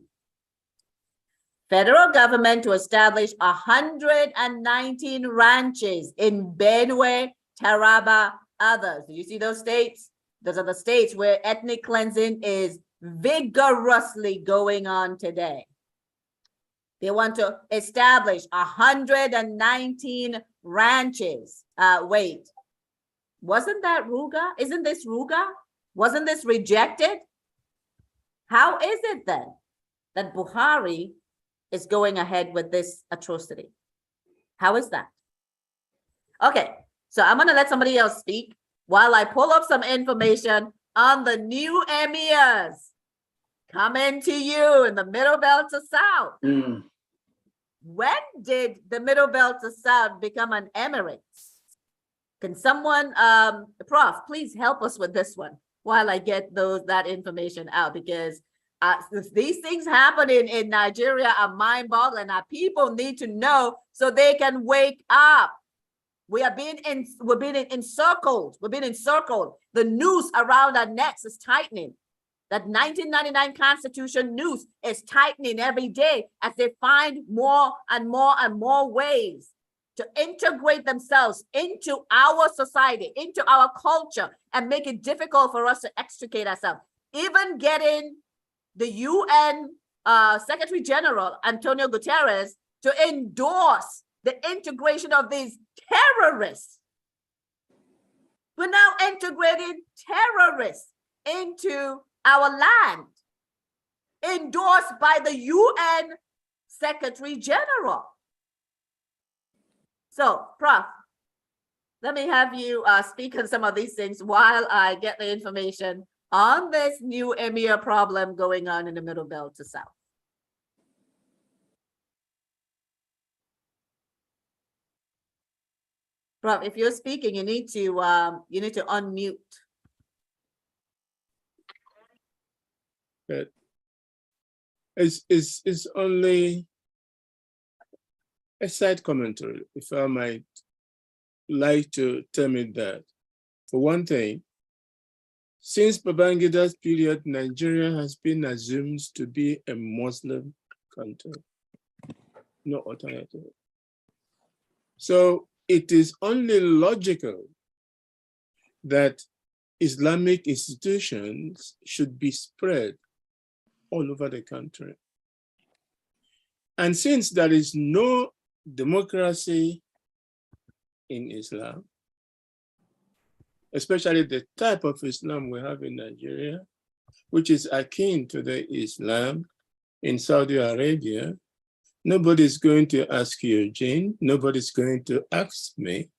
Federal government to establish 119 ranches in Benue, Taraba, others. Do you see those states? Those are the states where ethnic cleansing is vigorously going on today. They want to establish 119 ranches. Wait, wasn't that RUGA? Isn't this RUGA? Wasn't this rejected? How is it then that Buhari is going ahead with this atrocity? How is that? Okay, so I'm gonna let somebody else speak while I pull up some information on the new emirs coming to you in the Middle Belt to South. When did the Middle Belt to South become an emirate? Can someone, Prof, please help us with this one while I get that information out, because these things happening in Nigeria are mind-boggling. Our people need to know so they can wake up. We're being encircled. We're being encircled. The noose around our necks is tightening. That 1999 Constitution noose is tightening every day as they find more and more and more ways to integrate themselves into our society, into our culture, and make it difficult for us to extricate ourselves. Even getting the UN Secretary General, Antonio Guterres, to endorse the integration of these terrorists. We're now integrating terrorists into our land, endorsed by the UN Secretary General. So, Prof, let me have you speak on some of these things while I get the information on this new emir problem going on in the Middle Belt to South. Prof, if you're speaking, you need to unmute. It's only a side commentary, if I might like to term it that. For one thing, since Babangida's period, Nigeria has been assumed to be a Muslim country. No alternative. So it is only logical that Islamic institutions should be spread all over the country. And since there is no democracy in Islam, especially the type of Islam we have in Nigeria, which is akin to the Islam in Saudi Arabia, nobody's going to ask you, Jane, nobody's going to ask me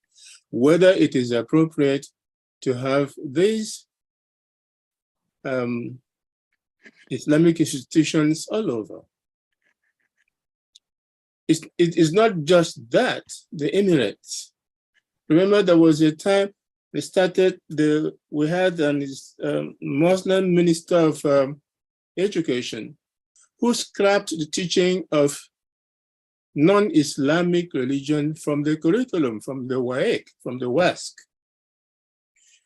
whether it is appropriate to have these Islamic institutions all over. It is not just that, the Emirates. Remember, there was a time we had a Muslim minister of education who scrapped the teaching of non-Islamic religion from the curriculum, from the WAEC, from the WASC.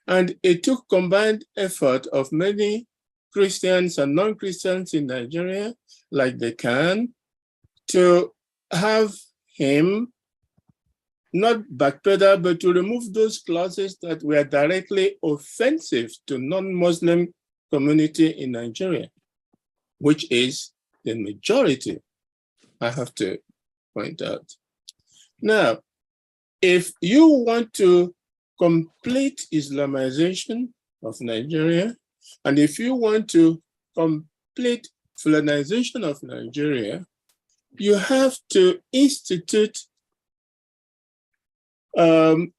And it took combined effort of many Christians and non-Christians in Nigeria, like the Khan, to have him not backpedal, but to remove those clauses that were directly offensive to non-Muslim community in Nigeria, which is the majority, I have to point out. Now, if you want to complete Islamization of Nigeria, and if you want to complete Fulanization of Nigeria, you have to institute you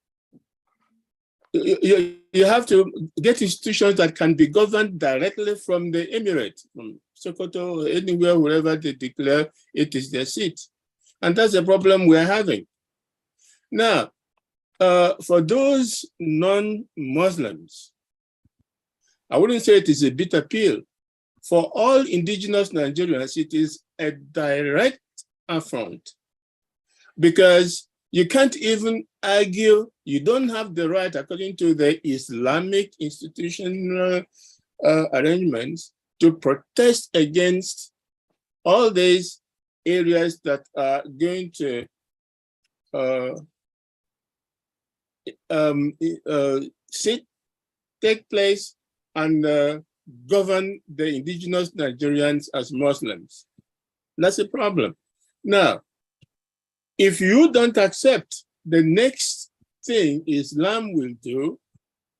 have to get institutions that can be governed directly from the emirate, from Sokoto, or anywhere, wherever they declare it is their seat. And that's the problem we're having. Now, for those non-Muslims, I wouldn't say it is a bitter pill. For all indigenous Nigerians, it is a direct affront, because you can't even argue, you don't have the right, according to the Islamic institutional arrangements, to protest against all these areas that are going to take place and govern the indigenous Nigerians as Muslims. That's a problem. Now, if you don't accept, the next thing Islam will do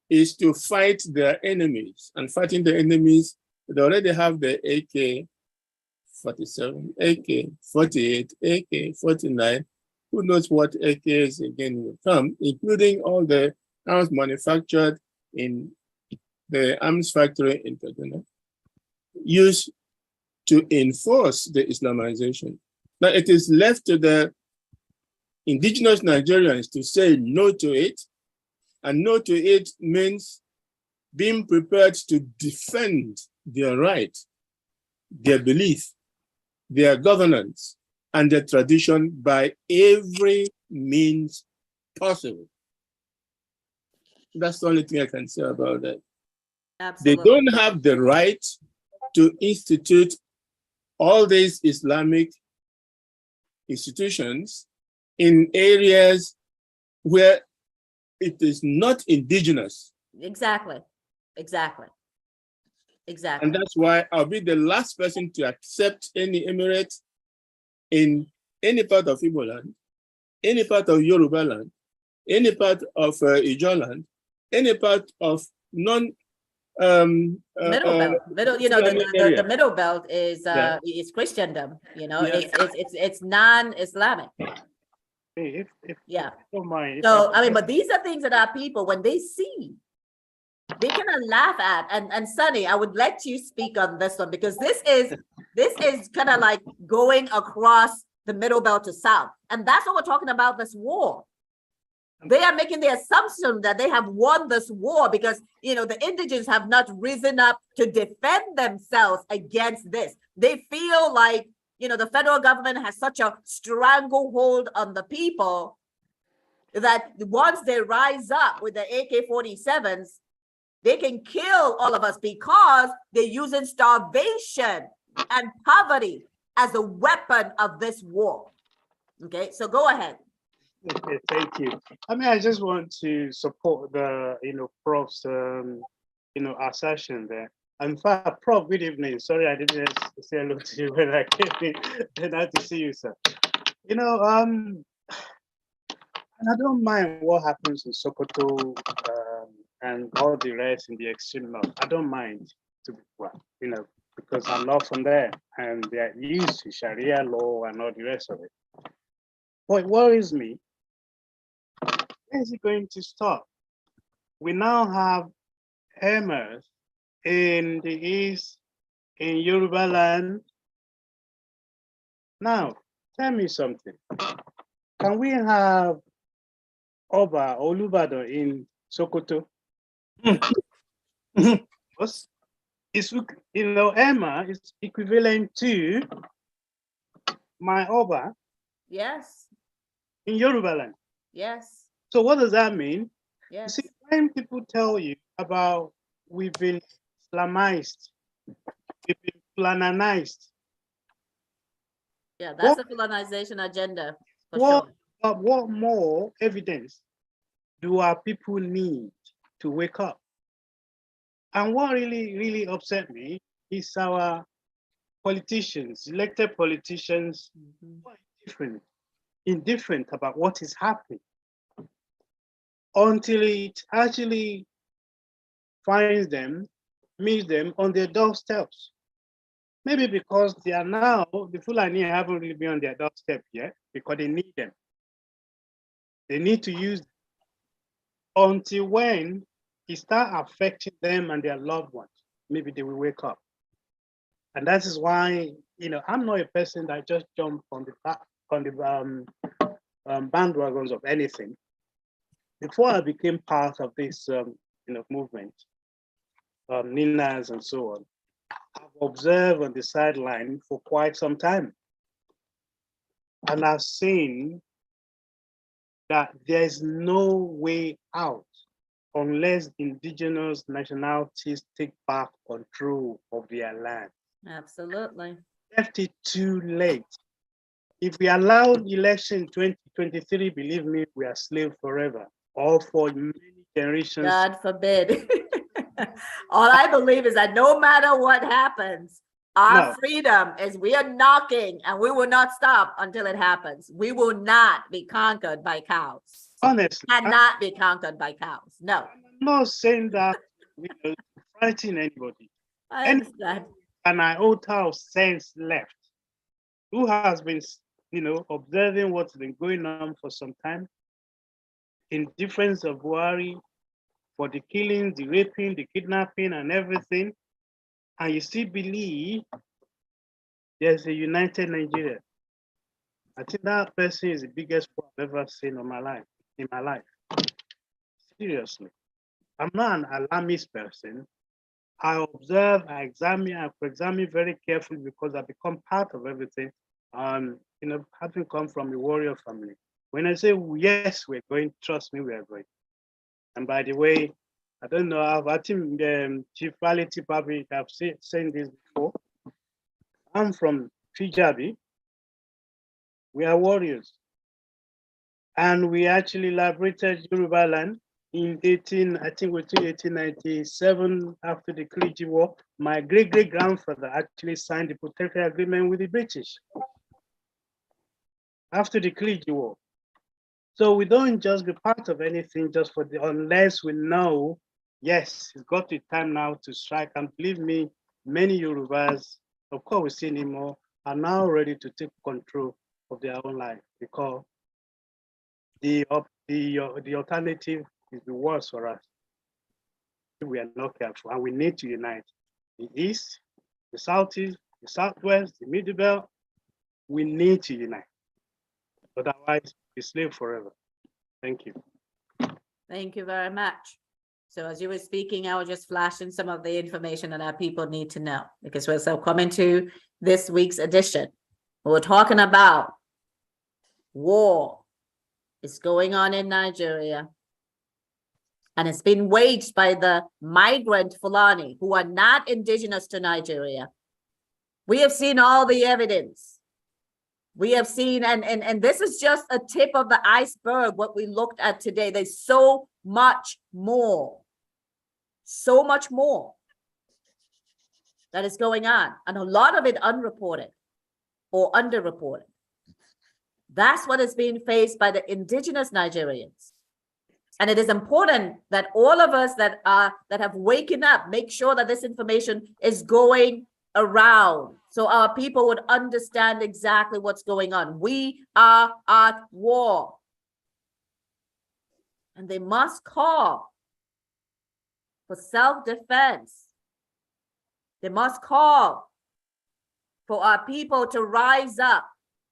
is to fight their enemies. And fighting the enemies, they already have the AK-47, AK-48, AK-49. Who knows what AKs again will come, including all the arms manufactured in the arms factory in Kaduna, used to enforce the Islamization. Now it is left to the indigenous Nigerians to say no to it, and no to it means being prepared to defend their right, their belief, their governance, and their tradition by every means possible. That's the only thing I can say about that. Absolutely. They don't have the right to institute all these Islamic institutions in areas where it is not indigenous. Exactly. And that's why I'll be the last person to accept any emirate in any part of Igbo land, any part of Yoruba land, any part of Ijaw land, any part of middle belt. The middle belt is Christendom. It's non-Islamic. If Yeah. don't mind. So I mean, but these are things that our people, when they see, they cannot laugh at. And Sonny, I would let you speak on this one, because this is kind of like going across the middle belt to south. And that's what we're talking about, this war. They are making the assumption that they have won this war because, the indigenous have not risen up to defend themselves against this. They feel like, the federal government has such a stranglehold on the people that once they rise up with the AK-47s, they can kill all of us because they're using starvation and poverty as a weapon of this war. Okay, so go ahead. Okay, thank you. I mean, I just want to support the, Prof's, assertion there. In fact, Prof, good evening. Sorry, I didn't say hello to you when I came in. Nice to see you, sir. And I don't mind what happens in Sokoto and all the rest in the extreme north. I don't mind, to be well, because I'm not from there, and they're used to Sharia law and all the rest of it. What worries me, where is it going to stop? We now have emirs in the east, in Yoruba land. Now, tell me something. Can we have Oba or Olubado in Sokoto? It's, Emma is equivalent to my Oba. Yes. In Yoruba land. Yes. So what does that mean? Yes. You see, when people tell you about we've been Islamized, we've been Flananized. Yeah, that's a colonization agenda, for sure. What more evidence do our people need to wake up? And what really upset me is our politicians, elected politicians, indifferent about what is happening until it actually finds them, meets them on their doorsteps. Maybe because they are now, the Fulani haven't really been on their doorstep yet because they need them. They need to use them until when it starts affecting them and their loved ones. Maybe they will wake up. And that is why, I'm not a person that just jump on the bandwagons of anything. Before I became part of this movement, Ninas and so on, I've observed on the sideline for quite some time. And I've seen that there's no way out unless indigenous nationalities take back control of their land. Absolutely. Left it too late. If we allow election 2023, believe me, we are slaves forever, or for many generations. God forbid. All I believe is that no matter what happens, our freedom is we are knocking and we will not stop until it happens. We will not be conquered by cows. Honestly. Cannot be conquered by cows. No. I'm not saying that we are fighting anybody. I understand. An iota of sense left, who has been, observing what's been going on for some time, in difference of Buhari, for the killings, the raping, the kidnapping, and everything, and you still believe there's a united Nigeria. I think that person is the biggest fool I've ever seen in my life. Seriously. I'm not an alarmist person. I observe, I examine very carefully because I become part of everything. Having come from a warrior family. When I say yes, we're going, trust me, we are going. And by the way, I don't know, I think Chief Validity probably have said this before. I'm from Fijabi. We are warriors. And we actually liberated Yoruba land in 1897 after the Clergy War. My great-great-grandfather actually signed the protectorate agreement with the British after the Clergy War. So we don't just be part of anything just for the, unless we know, yes, it's got the time now to strike. And believe me, many Yorubas, of course we see anymore, are now ready to take control of their own life because the alternative is the worst for us if we are not careful, and we need to unite. The East, the Southeast, the Southwest, the Middle Belt, we need to unite. Otherwise, we slave forever. Thank you. Thank you very much. So as you were speaking, I was just flashing some of the information that our people need to know, because we're so coming to this week's edition. We're talking about war. It's going on in Nigeria. And it's been waged by the migrant Fulani who are not indigenous to Nigeria. We have seen all the evidence. We have seen, and this is just a tip of the iceberg, what we looked at today. There's so much more that is going on. And a lot of it unreported or underreported. That's what is being faced by the indigenous Nigerians. And it is important that all of us that have waken up, make sure that this information is going around so our people would understand exactly what's going on. We are at war. And they must call for self-defense. They must call for our people to rise up.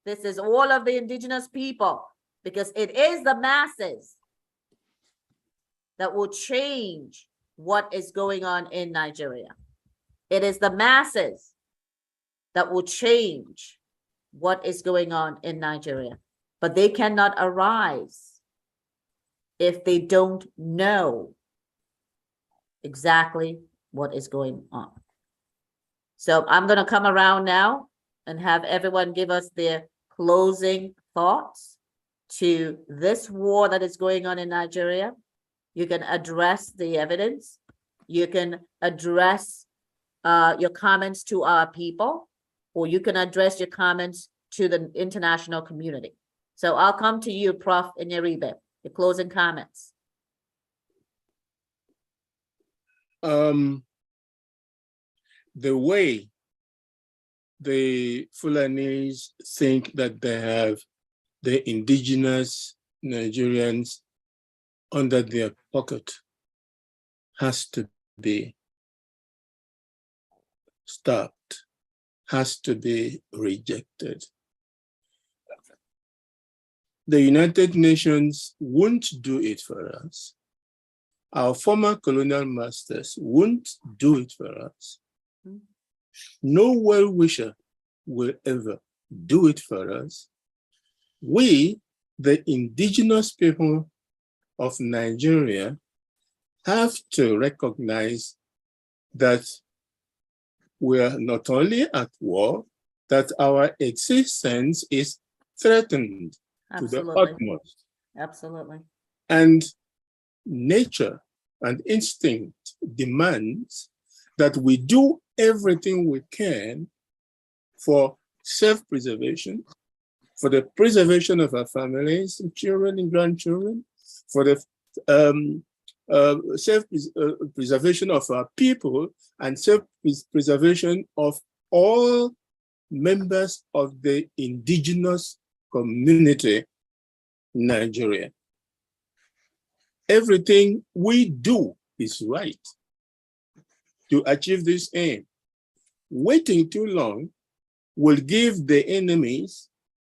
This is all of the indigenous people, because it is the masses that will change what is going on in Nigeria. It is the masses that will change what is going on in Nigeria. But they cannot arise if they don't know exactly what is going on. So I'm going to come around now and have everyone give us their closing thoughts to this war that is going on in Nigeria. You can address the evidence. You can address your comments to our people, or you can address your comments to the international community. So I'll come to you, Prof. Inyeribe, your closing comments. The way the Fulanis think that they have the indigenous Nigerians under their pocket has to be stopped, has to be rejected. The United Nations won't do it for us. Our former colonial masters won't do it for us. No well-wisher will ever do it for us. We, the indigenous people of Nigeria, have to recognize that we are not only at war, that our existence is threatened to the utmost. Absolutely. And nature and instinct demands that we do everything we can for self-preservation, for the preservation of our families, children and grandchildren, for the self-preservation of our people, and self-preservation of all members of the indigenous community in Nigeria. Everything we do is right to achieve this aim. Waiting too long will give the enemies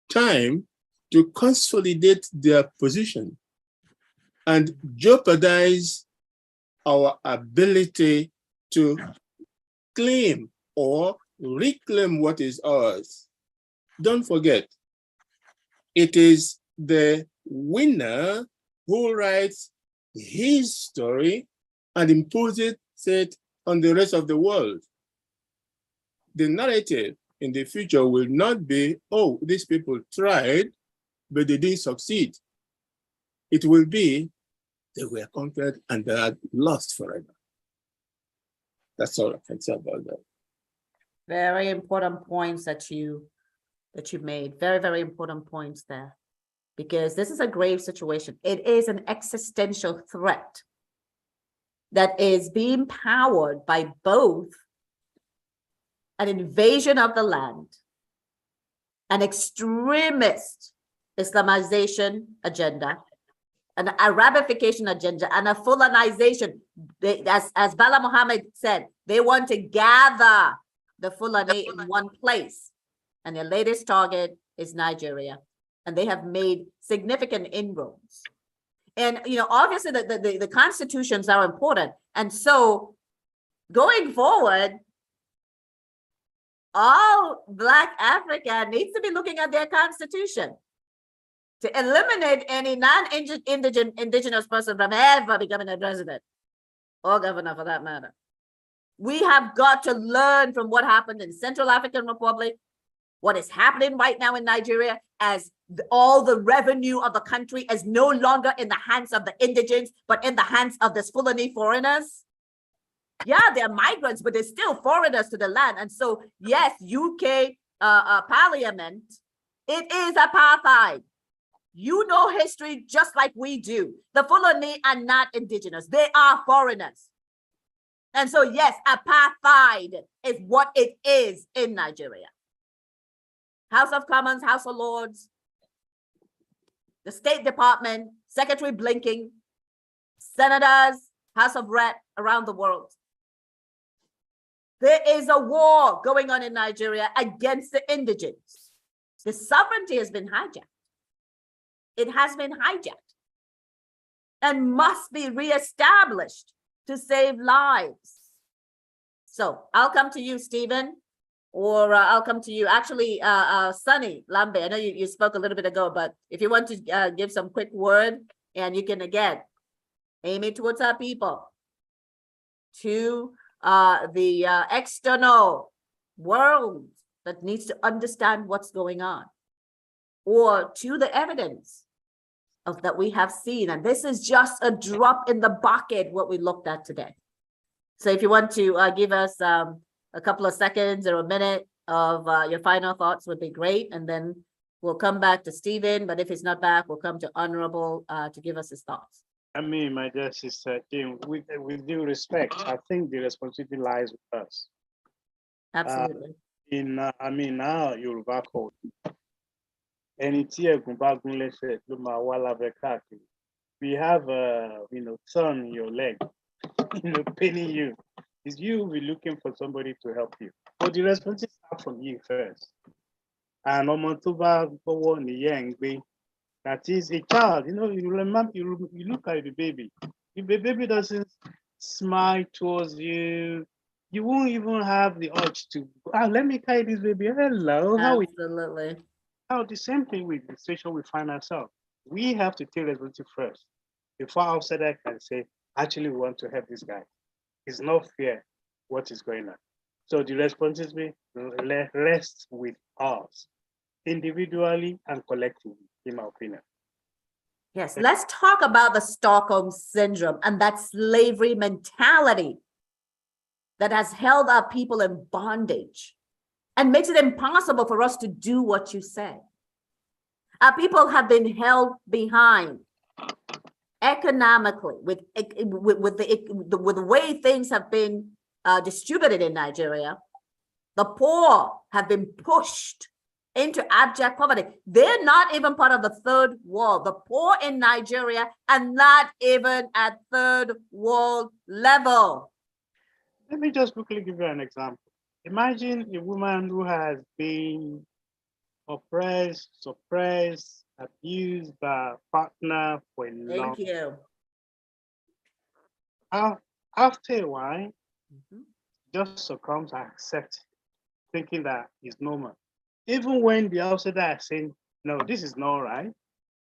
time to consolidate their position and jeopardize our ability to claim or reclaim what is ours. Don't forget, it is the winner who writes his story and imposes it on the rest of the world. The narrative in the future will not be, oh, these people tried, but they didn't succeed. it will be they were conquered and they are lost forever. That's all I can say about that. Very important points that you made. Very, very important points there. Because this is a grave situation. It is an existential threat that is being powered by both an invasion of the land, an extremist Islamization agenda, an Arabification agenda, and a Fulanization. As Bala Muhammad said, they want to gather the Fulani in one place. And their latest target is Nigeria. And they have made significant inroads. And, you know, obviously the constitutions are important. And so going forward, all Black Africa needs to be looking at their constitution to eliminate any non-indigenous person from ever becoming a president or governor for that matter. We have got to learn from what happened in Central African Republic, what is happening right now in Nigeria, as all the revenue of the country is no longer in the hands of the indigents, but in the hands of the Fulani foreigners. Yeah, they're migrants, but they're still foreigners to the land. And so, yes, UK Parliament, it is apartheid. You know history just like we do. The Fulani are not indigenous. They are foreigners. And so, yes, apartheid is what it is in Nigeria. House of Commons, House of Lords, the State Department, Secretary Blinken, senators, House of Rep around the world. There is a war going on in Nigeria against the indigents. The sovereignty has been hijacked. It has been hijacked and must be reestablished to save lives. So I'll come to you, Stephen, or I'll come to you. Actually, Sunny Lambe, I know you spoke a little bit ago, but if you want to give some quick word, and you can again aim it towards our people, to the external world that needs to understand what's going on, or to the evidence of that we have seen. And this is just a drop in the bucket, what we looked at today. So if you want to give us a couple of seconds or a minute of your final thoughts would be great. And then we'll come back to Stephen, but if he's not back, we'll come to Honorable to give us his thoughts. I mean, my dear sister, Jim, with due respect, I think the responsibility lies with us. Absolutely. I mean, now Yoruba code. We have thorn in your leg, paining you. It's you will be looking for somebody to help you. But the responsibility starts from you first. And that is a child, you remember, you look at the baby. If the baby doesn't smile towards you, you won't even have the urge to, let me carry this baby. Hello, Absolutely. Now, the same thing with the situation we find ourselves. We have to take responsibility first before outsider can say, actually, we want to help this guy. It's not fair what is going on. So the responsibility rests with us, individually and collectively, in my opinion. Yes, let's talk about the Stockholm Syndrome and that slavery mentality that has held our people in bondage and makes it impossible for us to do what you say. Our people have been held behind economically with the way things have been distributed in Nigeria. The poor have been pushed into abject poverty. They're not even part of the third world. The poor in Nigeria are not even at third world level. Let me just quickly give you an example. Imagine a woman who has been oppressed, suppressed, abused by a partner for a long time. Thank you. After a while, just succumbs and accept, thinking that it's normal. Even when the outsider are saying, no, this is not right,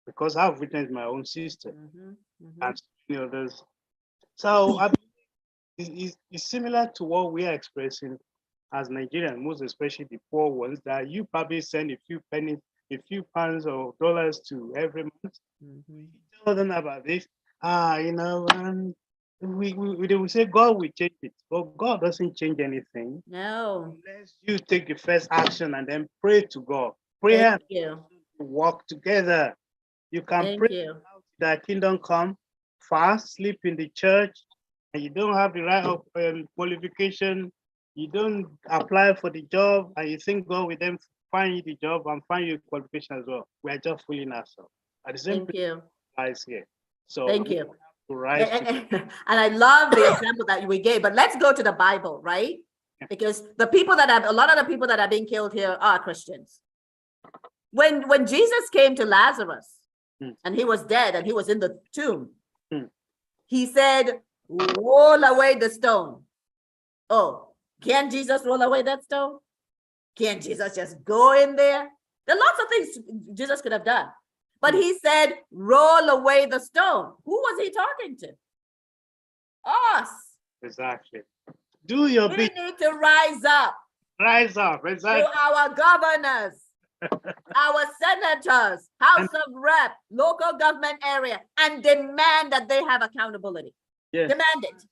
because I've witnessed my own sister and many others. So it's similar to what we are expressing as Nigerians, most especially the poor ones, that you probably send a few pennies, a few pounds or dollars to every month. You tell told them about this. We will say God will change it, but God doesn't change anything. No. Unless you take the first action and then pray to God. Prayer Thank you. work together. You can Thank pray you. that kingdom come, fast, sleep in the church, and you don't have the right of qualification. You don't apply for the job, and you think God will then find you the job and find you qualification as well. We are just fooling ourselves. At the same Thank you. place here. So Thank you. to rise to And I love the example that we gave, but let's go to the Bible, right? Because the people that have, a lot of the people that are being killed here are Christians. When Jesus came to Lazarus and he was dead and he was in the tomb, he said, roll away the stone. Oh, can Jesus roll away that stone? Can't Jesus just go in there? There are lots of things Jesus could have done. But he said, roll away the stone. Who was he talking to? Us. Exactly. Do your We bit. need to rise up. Rise up. Exactly. To our governors, our senators, House of Rep, local government area, and demand that they have accountability. Yes. Demand it.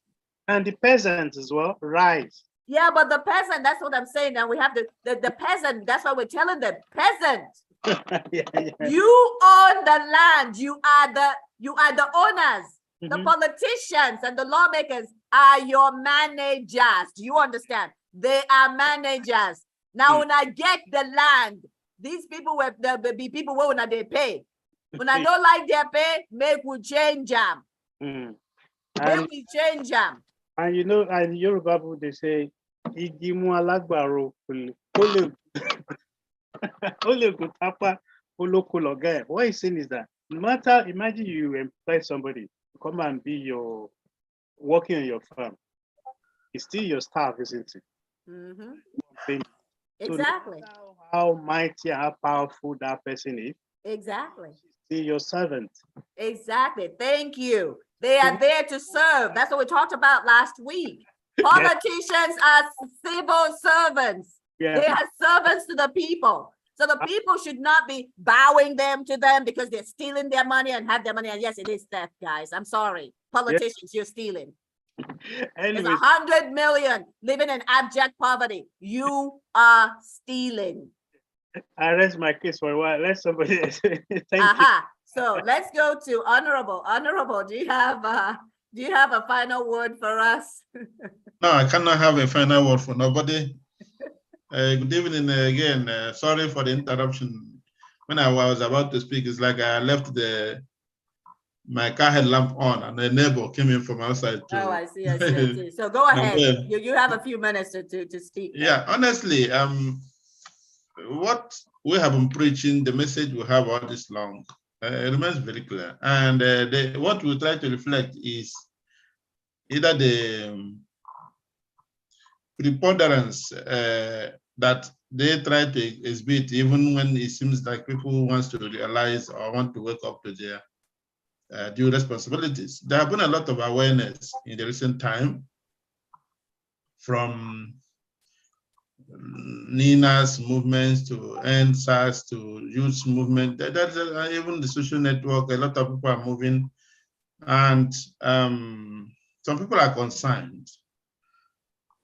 And the peasants as well, rise. Yeah, but the peasant, that's what I'm saying. Now we have the peasant, that's what we're telling them. Peasant. Yeah. You own the land. You are the owners. The politicians and the lawmakers are your managers. Do you understand? They are managers. Now, when I get the land, these people will be people when they pay. When I don't like their pay, make we change them. Make we change them. And you know, in Yoruba, they say, "Igimu alagbaro what he's saying is that no matter, imagine you employ somebody to come and be working on your farm. It's still your staff, isn't it? Exactly. So how mighty and how powerful that person is. Exactly. Still your servant. Exactly. Thank you. They are there to serve. That's what we talked about last week. Politicians are civil servants. Yeah. They are servants to the people. So the people should not be bowing to them because they're stealing their money and have their money. And yes, it is theft, guys. I'm sorry. Politicians, you're stealing. There's 100 million living in abject poverty. You are stealing. I rest my case for a while. Let somebody else. Thank you. So let's go to Honorable. Honorable, do you have a final word for us? No, I cannot have a final word for nobody. Good evening again. Sorry for the interruption. When I was about to speak, it's like I left my car had lamp on and a neighbor came in from outside. Oh, I see. So go ahead. You have a few minutes to speak. Yeah, honestly, what we have been preaching, the message we have all this long, remains very clear. And what we try to reflect is either the preponderance that they try to exhibit, even when it seems like people want to realize or want to wake up to their due responsibilities. There have been a lot of awareness in the recent time from Nina's movements to NSAS to youth movement. That's even the social network, a lot of people are moving, and some people are concerned.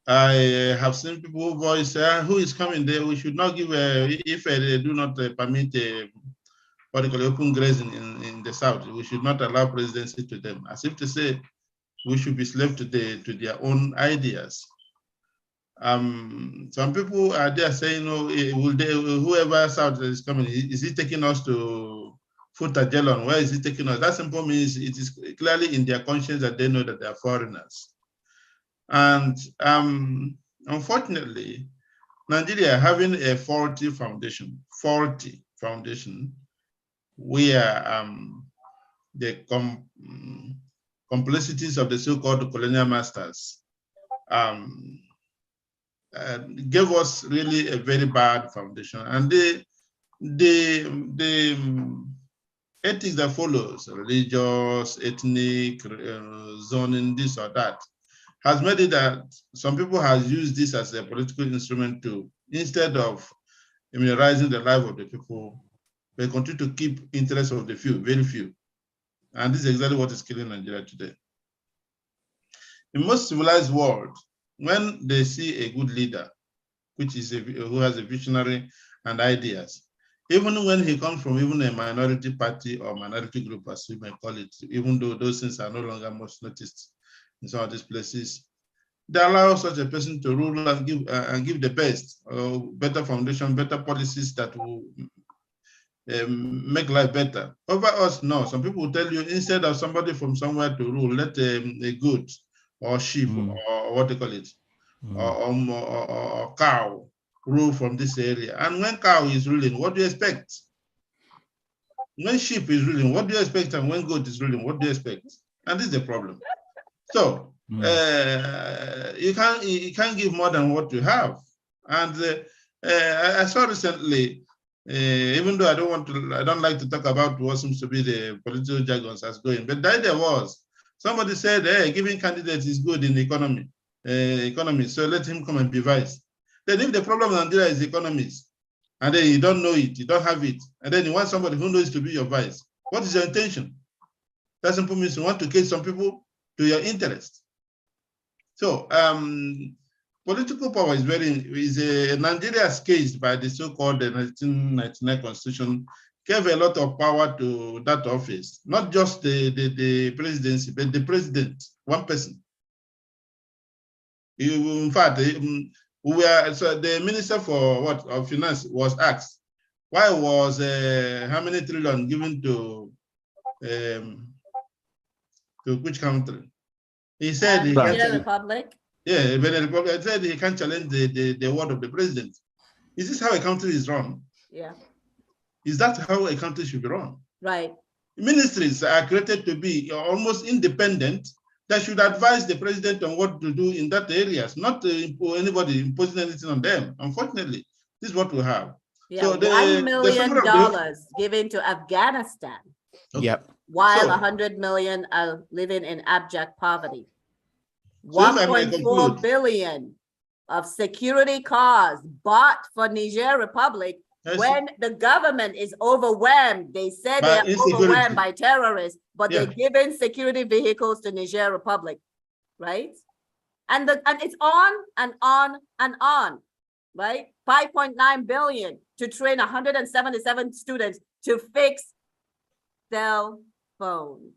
I have seen people voice, who is coming there? We should not give, if they do not permit particularly open grazing in the South, we should not allow presidency to them, as if to say we should be slave to their own ideas. Some people are there saying, whoever South is coming, is he taking us to Futajelon? Where is he taking us? That simple means it is clearly in their conscience that they know that they are foreigners. And unfortunately, Nigeria having a faulty foundation, where the complicities of the so-called colonial masters gave us really a very bad foundation. And the ethics that follows, religious, ethnic, zoning, this or that, has made it that some people have used this as a political instrument to, instead of ameliorating the life of the people, they continue to keep interests of the few, very few. And this is exactly what is killing Nigeria today. In most civilized world, when they see a good leader, which is who has a visionary and ideas, even when he comes from even a minority party or minority group, as we may call it, even though those things are no longer much noticed in some of these places, they allow such a person to rule and give the best, better foundation, better policies that will make life better. Over us, no. Some people will tell you, instead of somebody from somewhere to rule, let a goat or sheep or what they call it, or cow rule from this area. And when cow is ruling, what do you expect? When sheep is ruling, what do you expect? And when goat is ruling, what do you expect? And this is the problem. So you can't give more than what you have. And I saw recently, even though I don't like to talk about what seems to be the political jargons that's going, but the idea was, somebody said, hey, giving candidates is good in the economy, so let him come and be vice. Then if the problem in Nigeria is economies, and then you don't know it, you don't have it, and then you want somebody who knows to be your vice, what is your intention? That simply means you want to cage some people to your interest. So political power is Nigeria is caged by the so-called 1999 constitution, gave a lot of power to that office, not just the presidency, but the president, one person. In fact, so the minister for of finance was asked, why was how many trillion given to which country? He said he can't challenge. Republic. Yeah, Benin Republic. He said he can't challenge the word of the president. Is this how a country is run? Yeah. Is that how a country should be run? Right. Ministries are created to be almost independent, that should advise the president on what to do in that areas, not anybody imposing anything on them. Unfortunately, this is what we have. Yeah, so $1 million given to Afghanistan. Okay. Yep. While 100 million are living in abject poverty. So 1.4 billion of security cars bought for Niger Republic when the government is overwhelmed. They said they're overwhelmed by terrorists, but they're giving security vehicles to Niger Republic, right? And it's on and on and on, right? 5.9 billion to train 177 students to fix cell phones.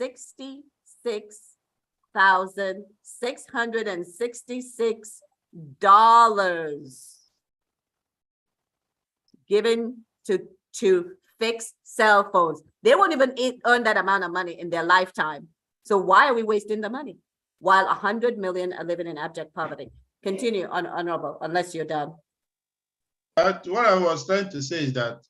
$66,666 given to fix cell phones. They won't even earn that amount of money in their lifetime. So why are we wasting the money? While 100 million are living in abject poverty. Continue, Honorable, unless you're done. But what I was trying to say is that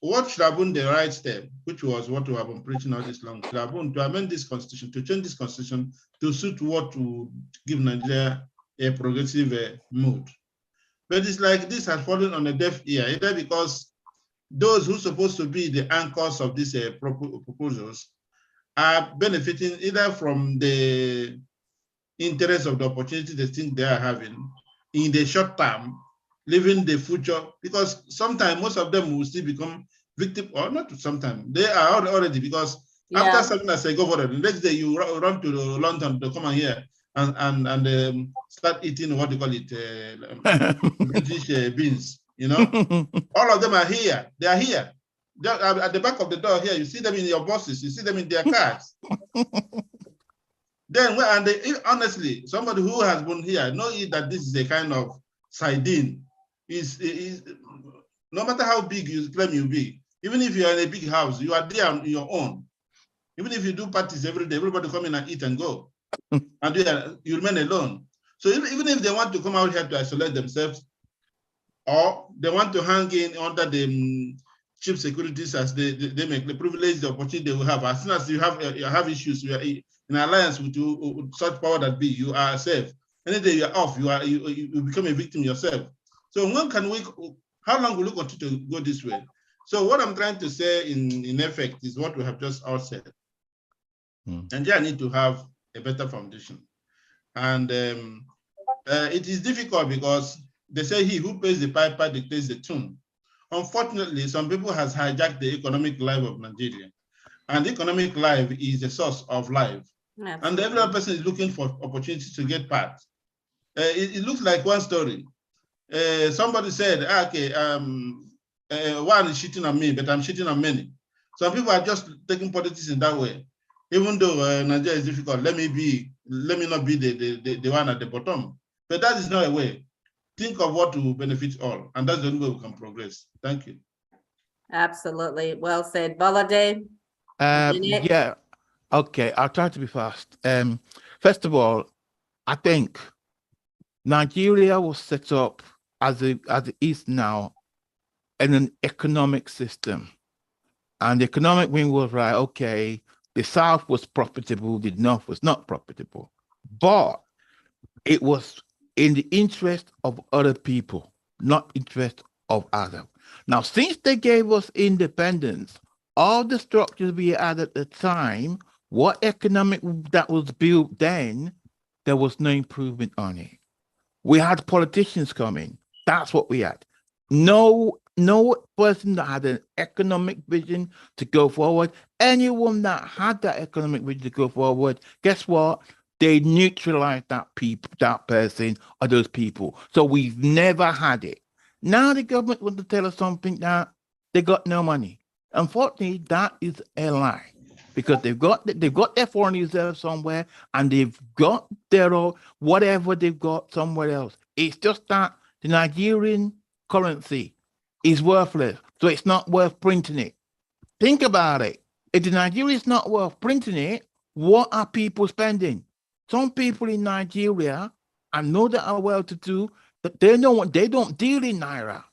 what should have been the right step, which was what we have been preaching all this long, should have been to amend this constitution, to change this constitution to suit what would give Nigeria a progressive mood. But it's like this has fallen on a deaf ear, either because those who are supposed to be the anchors of these proposals are benefiting either from the interest of the opportunity they think they are having in the short term, living the future, because sometimes most of them will still become victim, or not sometimes, they are already, because after serving as a governor, the next day you run to London to come and here and start eating what they call it, British beans, you know? All of them are here, they are here. They're at the back of the door here, you see them in your buses, you see them in their cars. Then, honestly, somebody who has been here knows that this is a kind of sardine. Is no matter how big you claim you be, even if you are in a big house, you are there on your own. Even if you do parties every day, everybody come in and eat and go, and you remain alone. So even if they want to come out here to isolate themselves, or they want to hang in under the cheap securities as they make the privilege, the opportunity they will have. As soon as you have issues, you are in alliance with such power that be, you are safe. Any day you are off, you become a victim yourself. So how long will we continue to go this way? So what I'm trying to say in effect is what we have just all said. Nigeria need to have a better foundation. And it is difficult because they say he who pays the piper dictates the tune. Unfortunately, some people has hijacked the economic life of Nigeria. And economic life is the source of life. Absolutely. And every other person is looking for opportunities to get part. It looks like one story. Somebody said, okay, one is cheating on me, but I'm cheating on many. Some people are just taking politics in that way. Even though Nigeria is difficult, let me not be the one at the bottom. But that is not a way. Think of what will benefit all, and that's the only way we can progress. Thank you. Absolutely. Well said. Balade? Yeah. Okay, I'll try to be fast. First of all, I think Nigeria was set up as it is now in an economic system. And the economic wing was right, okay, the South was profitable, the North was not profitable. But it was in the interest of other people, not interest of others. Now, since they gave us independence, all the structures we had at the time, what economic that was built then, there was no improvement on it. We had politicians coming. That's what we had. No person that had an economic vision to go forward. Anyone that had that economic vision to go forward, guess what? They neutralized that person or those people. So we've never had it. Now the government wants to tell us something that they got no money. Unfortunately, that is a lie, because they've got their foreign reserves somewhere, and they've got their whatever they've got somewhere else. It's just that the Nigerian currency is worthless, so it's not worth printing it. Think about it. If the Nigeria is not worth printing it, what are people spending? Some people in Nigeria, I know that are well-to-do, but they don't deal in Naira.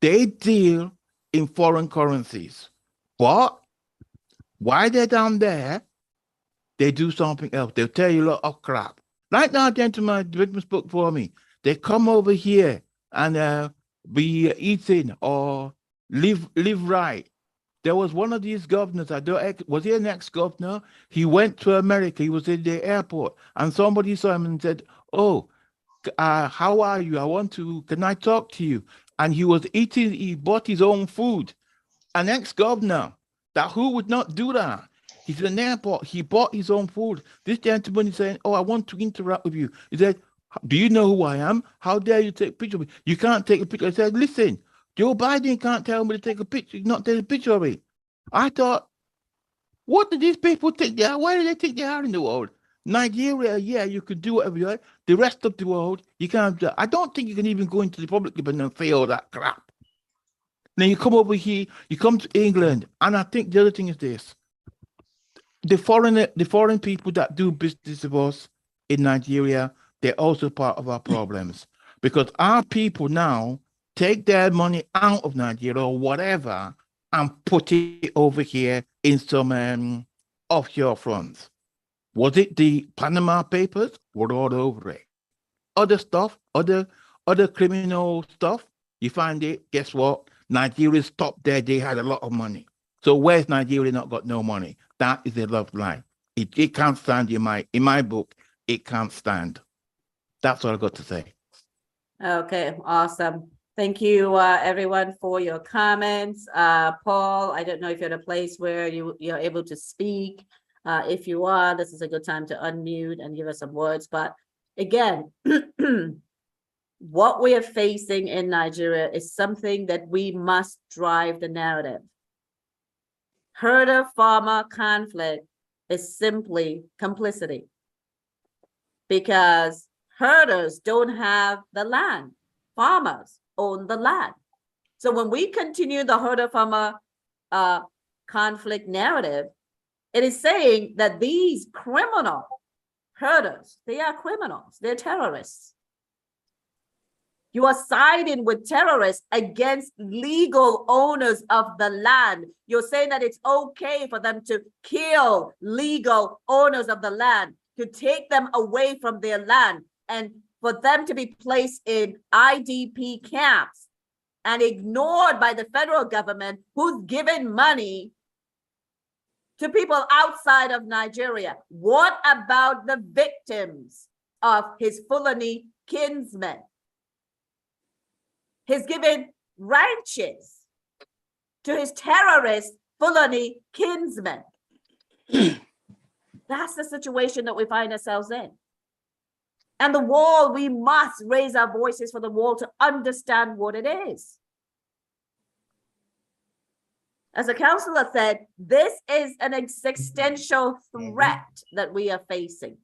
They deal in foreign currencies. But while they're down there, they do something else. They'll tell you a lot of crap. Right now, gentlemen, written this book for me. They come over here and be eating or live right. There was one of these governors, was he an ex-governor? He went to America. He was in the airport, and somebody saw him and said, "Oh, how are you? Can I talk to you?" And he was eating. He bought his own food. An ex-governor, who would not do that? He's in an airport. He bought his own food. This gentleman is saying, "Oh, I want to interact with you." He said, "Do you know who I am? How dare you take a picture of me? You can't take a picture." I said, "Listen, Joe Biden can't tell me to take a picture, not take a picture of it." I thought, what did these people think they are? Why do they think they are in the world? Nigeria, yeah, you could do whatever you like. The rest of the world, you can't do that. I don't think you can even go into the public and say all that crap. Then you come over here, you come to England, and I think the other thing is this. The foreign people that do business with us in Nigeria, they're also part of our problems, because our people now take their money out of Nigeria or whatever and put it over here in some offshore funds. Was it the Panama Papers? We're all over it. Other stuff, other criminal stuff, you find it, guess what? Nigeria's top there, they had a lot of money. So where's Nigeria not got no money? That is a love line. It can't stand in my book. It can't stand. That's what I got to say. Okay, awesome. Thank you, everyone, for your comments. Paul, I don't know if you're at a place where you're able to speak. If you are, this is a good time to unmute and give us some words. But again, what we are facing in Nigeria is something that we must drive the narrative. Herder-farmer conflict is simply complicity, because herders don't have the land. Farmers own the land. So when we continue the herder-farmer conflict narrative, it is saying that these criminal herders, they are criminals, they're terrorists. You are siding with terrorists against legal owners of the land. You're saying that it's okay for them to kill legal owners of the land, to take them away from their land, and for them to be placed in IDP camps and ignored by the federal government, who's given money to people outside of Nigeria. What about the victims of his Fulani kinsmen? He's given ranches to his terrorist Fulani kinsmen. That's the situation that we find ourselves in. And the wall, we must raise our voices for the wall to understand what it is. As a counselor said, this is an existential threat that we are facing.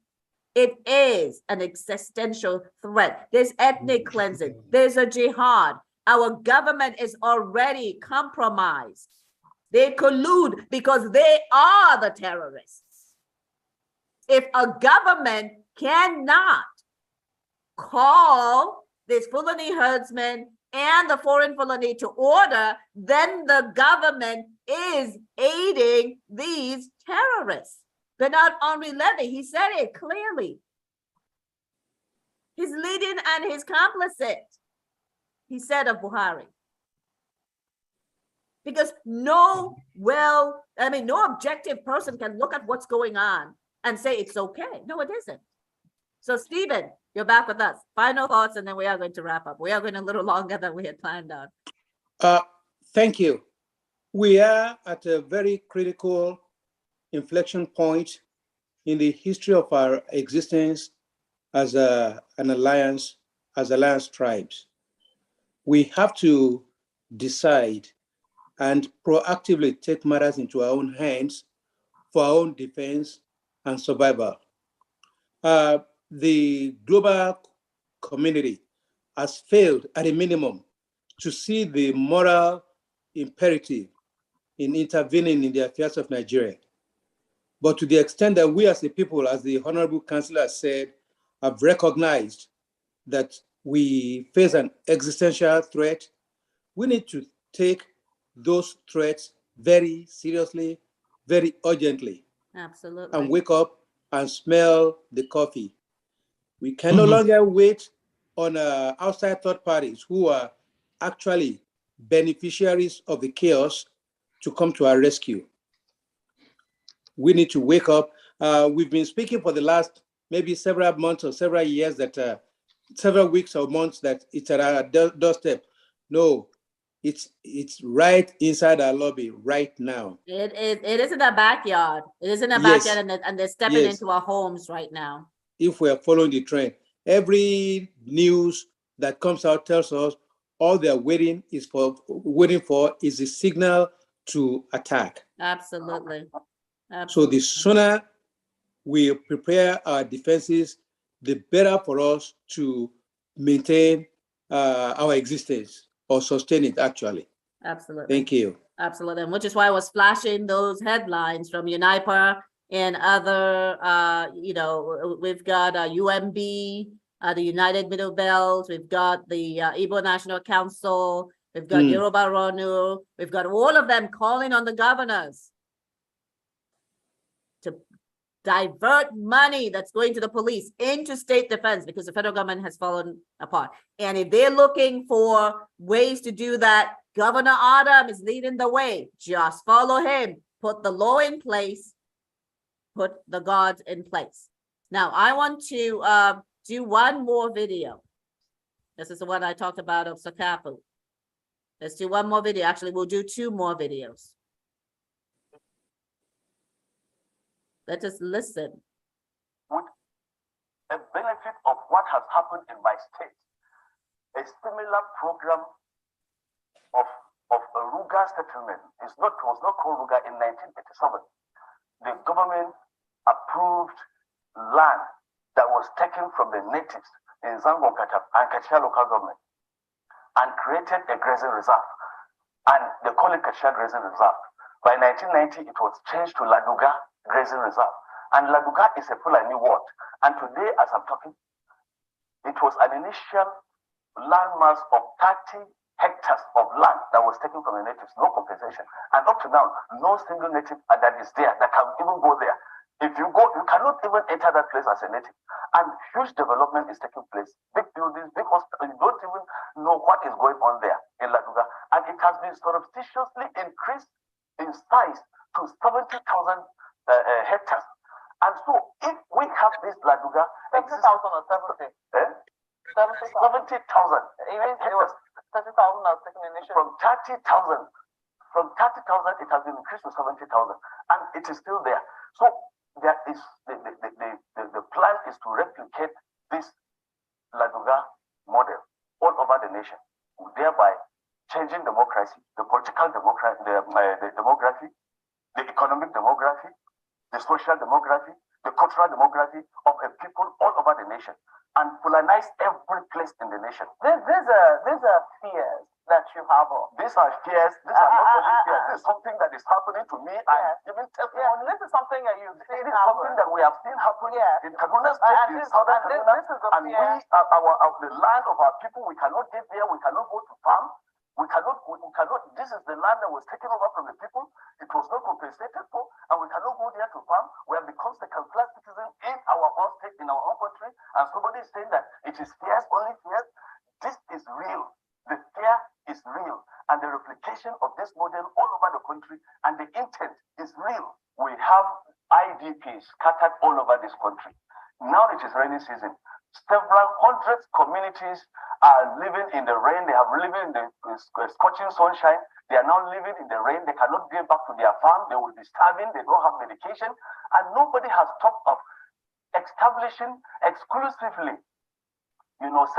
It is an existential threat. There's ethnic cleansing. There's a jihad. Our government is already compromised. They collude because they are the terrorists. If a government cannot call these Fulani herdsmen and the foreign Fulani to order, then the government is aiding these terrorists. Bernard Henri Levy, he said it clearly. He's leading and he's complicit, he said of Buhari. Because no objective person can look at what's going on and say it's okay. No, it isn't. So Stephen, you're back with us. Final thoughts, and then we are going to wrap up. We are going a little longer than we had planned on. Thank you. We are at a very critical inflection point in the history of our existence as an alliance, as alliance tribes. We have to decide and proactively take matters into our own hands for our own defense and survival. The global community has failed at a minimum to see the moral imperative in intervening in the affairs of Nigeria. But to the extent that we as a people, as the Honorable Councillor said, have recognized that we face an existential threat, we need to take those threats very seriously, very urgently. Absolutely. And wake up and smell the coffee. We can no longer wait on outside third parties who are actually beneficiaries of the chaos to come to our rescue. We need to wake up. We've been speaking for the last maybe several months or several years that several weeks or months that it's at our doorstep. No, it's right inside our lobby right now. It is in our backyard. It is in our backyard, and they're stepping into our homes right now. If we are following the trend, every news that comes out tells us all they're waiting for is a signal to attack. Absolutely. So the sooner we prepare our defenses, the better for us to maintain our existence or sustain it, actually. Absolutely. Thank you. Absolutely. And which is why I was flashing those headlines from UNIPER and other, we've got UMB, the United Middle Belt, we've got the Igbo National Council, we've got Yoruba Ronu, we've got all of them calling on the governors to divert money that's going to the police into state defense because the federal government has fallen apart. And if they're looking for ways to do that, Governor Adam is leading the way. Just follow him. Put the law in place. Put the guards in place. Now, I want to do one more video. This is the one I talked about of Sakapu. Let's do one more video. Actually, we'll do two more videos. Let us listen. With a benefit of what has happened in my state, a similar program of a RUGA settlement was not called RUGA in 1987. The government approved land that was taken from the natives in Zangokata and Kachia local government and created a grazing reserve. And they call it Kachia Grazing Reserve. By 1990, it was changed to Laduga Grazing Reserve. And Laduga is a Fulani ward. And today, as I'm talking, it was an initial landmass of 30 hectares of land that was taken from the natives, no compensation. And up to now, no single native that is there that can even go there. If you go, you cannot even enter that place as a native. And huge development is taking place. Big buildings, big hospitals, you don't even know what is going on there in Laduga. And it has been surreptitiously increased in size to 70,000 hectares. And so if we have this Laduga, 70,000 or 70? 70,000. Even 30,000 are taken initially. From 30,000 From 30,000, it has been increased to 70,000, and it is still there. So there is the plan is to replicate this RUGA model all over the nation, thereby changing democracy, the political democracy, the demography, the economic demography, the social demography, the cultural demography of a people all over the nation, and colonize every place in the nation. These are fears that you have. These are fears. These are not only fears. This is something that is happening to me. And even testimony. This is something that you've seen. It is something that we have seen happen in Kaduna State, in southern Kaduna, and we the land of our people. We cannot get there. We cannot go to farm. We cannot. This is the land that was taken over from the people. It was not compensated for, and we cannot go there to farm. We have become second-class citizens in our own state, in our own country, and somebody is saying that it is fears, only fears. This is real. The fear is real, and the replication of this model all over the country, and the intent is real. We have IDPs scattered all over this country. Now it is rainy season. Several hundreds communities are living in the rain. They have living in the scorching sunshine. They are now living in the rain. They cannot get back to their farm. They will be starving. They don't have medication. And nobody has talked of establishing exclusively,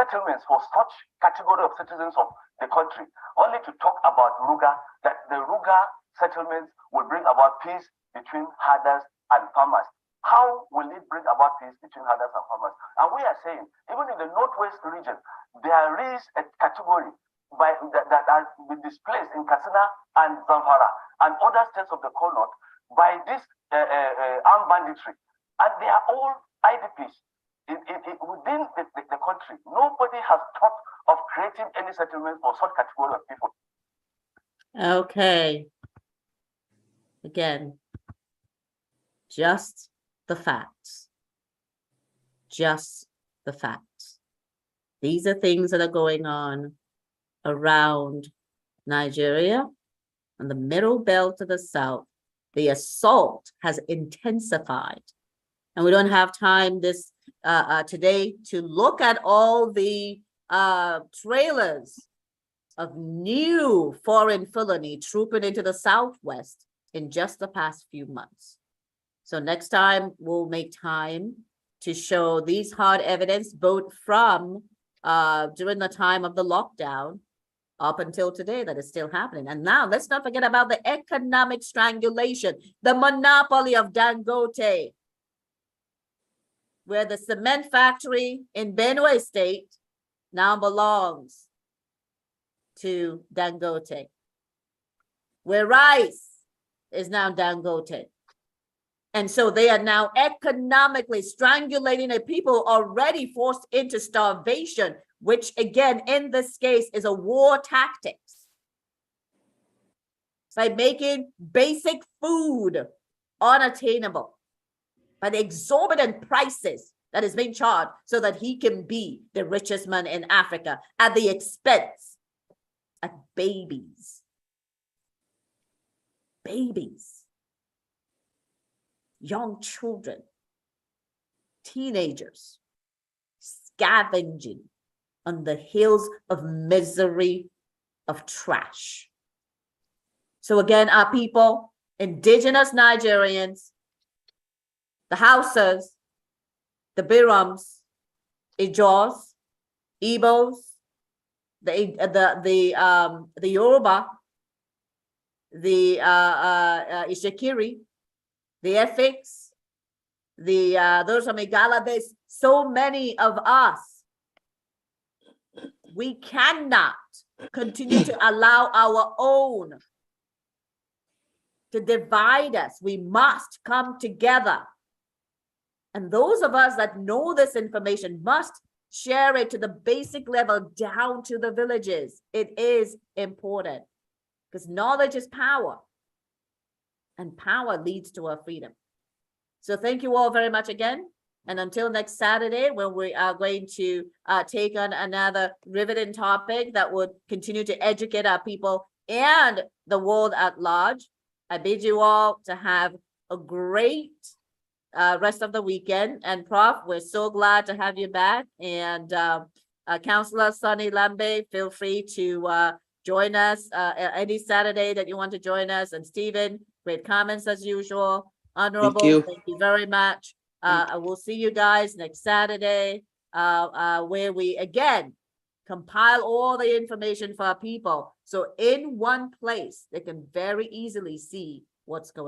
settlements for such category of citizens of the country. Only to talk about RUGA, that the RUGA settlements will bring about peace between herders and farmers. How will it bring about peace between herders and farmers? And we are saying, even in the Northwest region, there is a category that has been displaced in Katsina and Zamfara and other states of the core north by this armed banditry. And they are all IDPs within the country. Nobody has thought of creating any settlement for such category of people. Okay. Again, just the facts. Just the facts. These are things that are going on around Nigeria and the middle belt of the south. The assault has intensified. And we don't have time today to look at all the trailers of new foreign felony trooping into the Southwest in just the past few months. So next time we'll make time to show these hard evidence, both from during the time of the lockdown up until today that is still happening. And now let's not forget about the economic strangulation, the monopoly of Dangote, where the cement factory in Benue State now belongs to Dangote, where rice is now Dangote. And so they are now economically strangulating a people already forced into starvation, which again, in this case, is a war tactics. By making basic food unattainable by the exorbitant prices that is being charged so that he can be the richest man in Africa at the expense of babies. Babies. Young children, teenagers, scavenging on the hills of misery, of trash. So again, our people, indigenous Nigerians, the Hausas, the Birams, Ijos, Igbos, the Yoruba, the Ishikiri, the Efiks, those from Igala. There's so many of us. We cannot continue to allow our own to divide us. We must come together. And those of us that know this information must share it to the basic level down to the villages. It is important because knowledge is power. And power leads to our freedom. So thank you all very much again. And until next Saturday, when we are going to take on another riveting topic that would continue to educate our people and the world at large, I bid you all to have a great rest of the weekend. And Prof, we're so glad to have you back. And Councillor Sonny Lambe, feel free to join us any Saturday that you want to join us. And Stephen, great comments as usual. Honorable, thank you very much. I will see you guys next Saturday, where we again compile all the information for our people. So in one place, they can very easily see what's going on.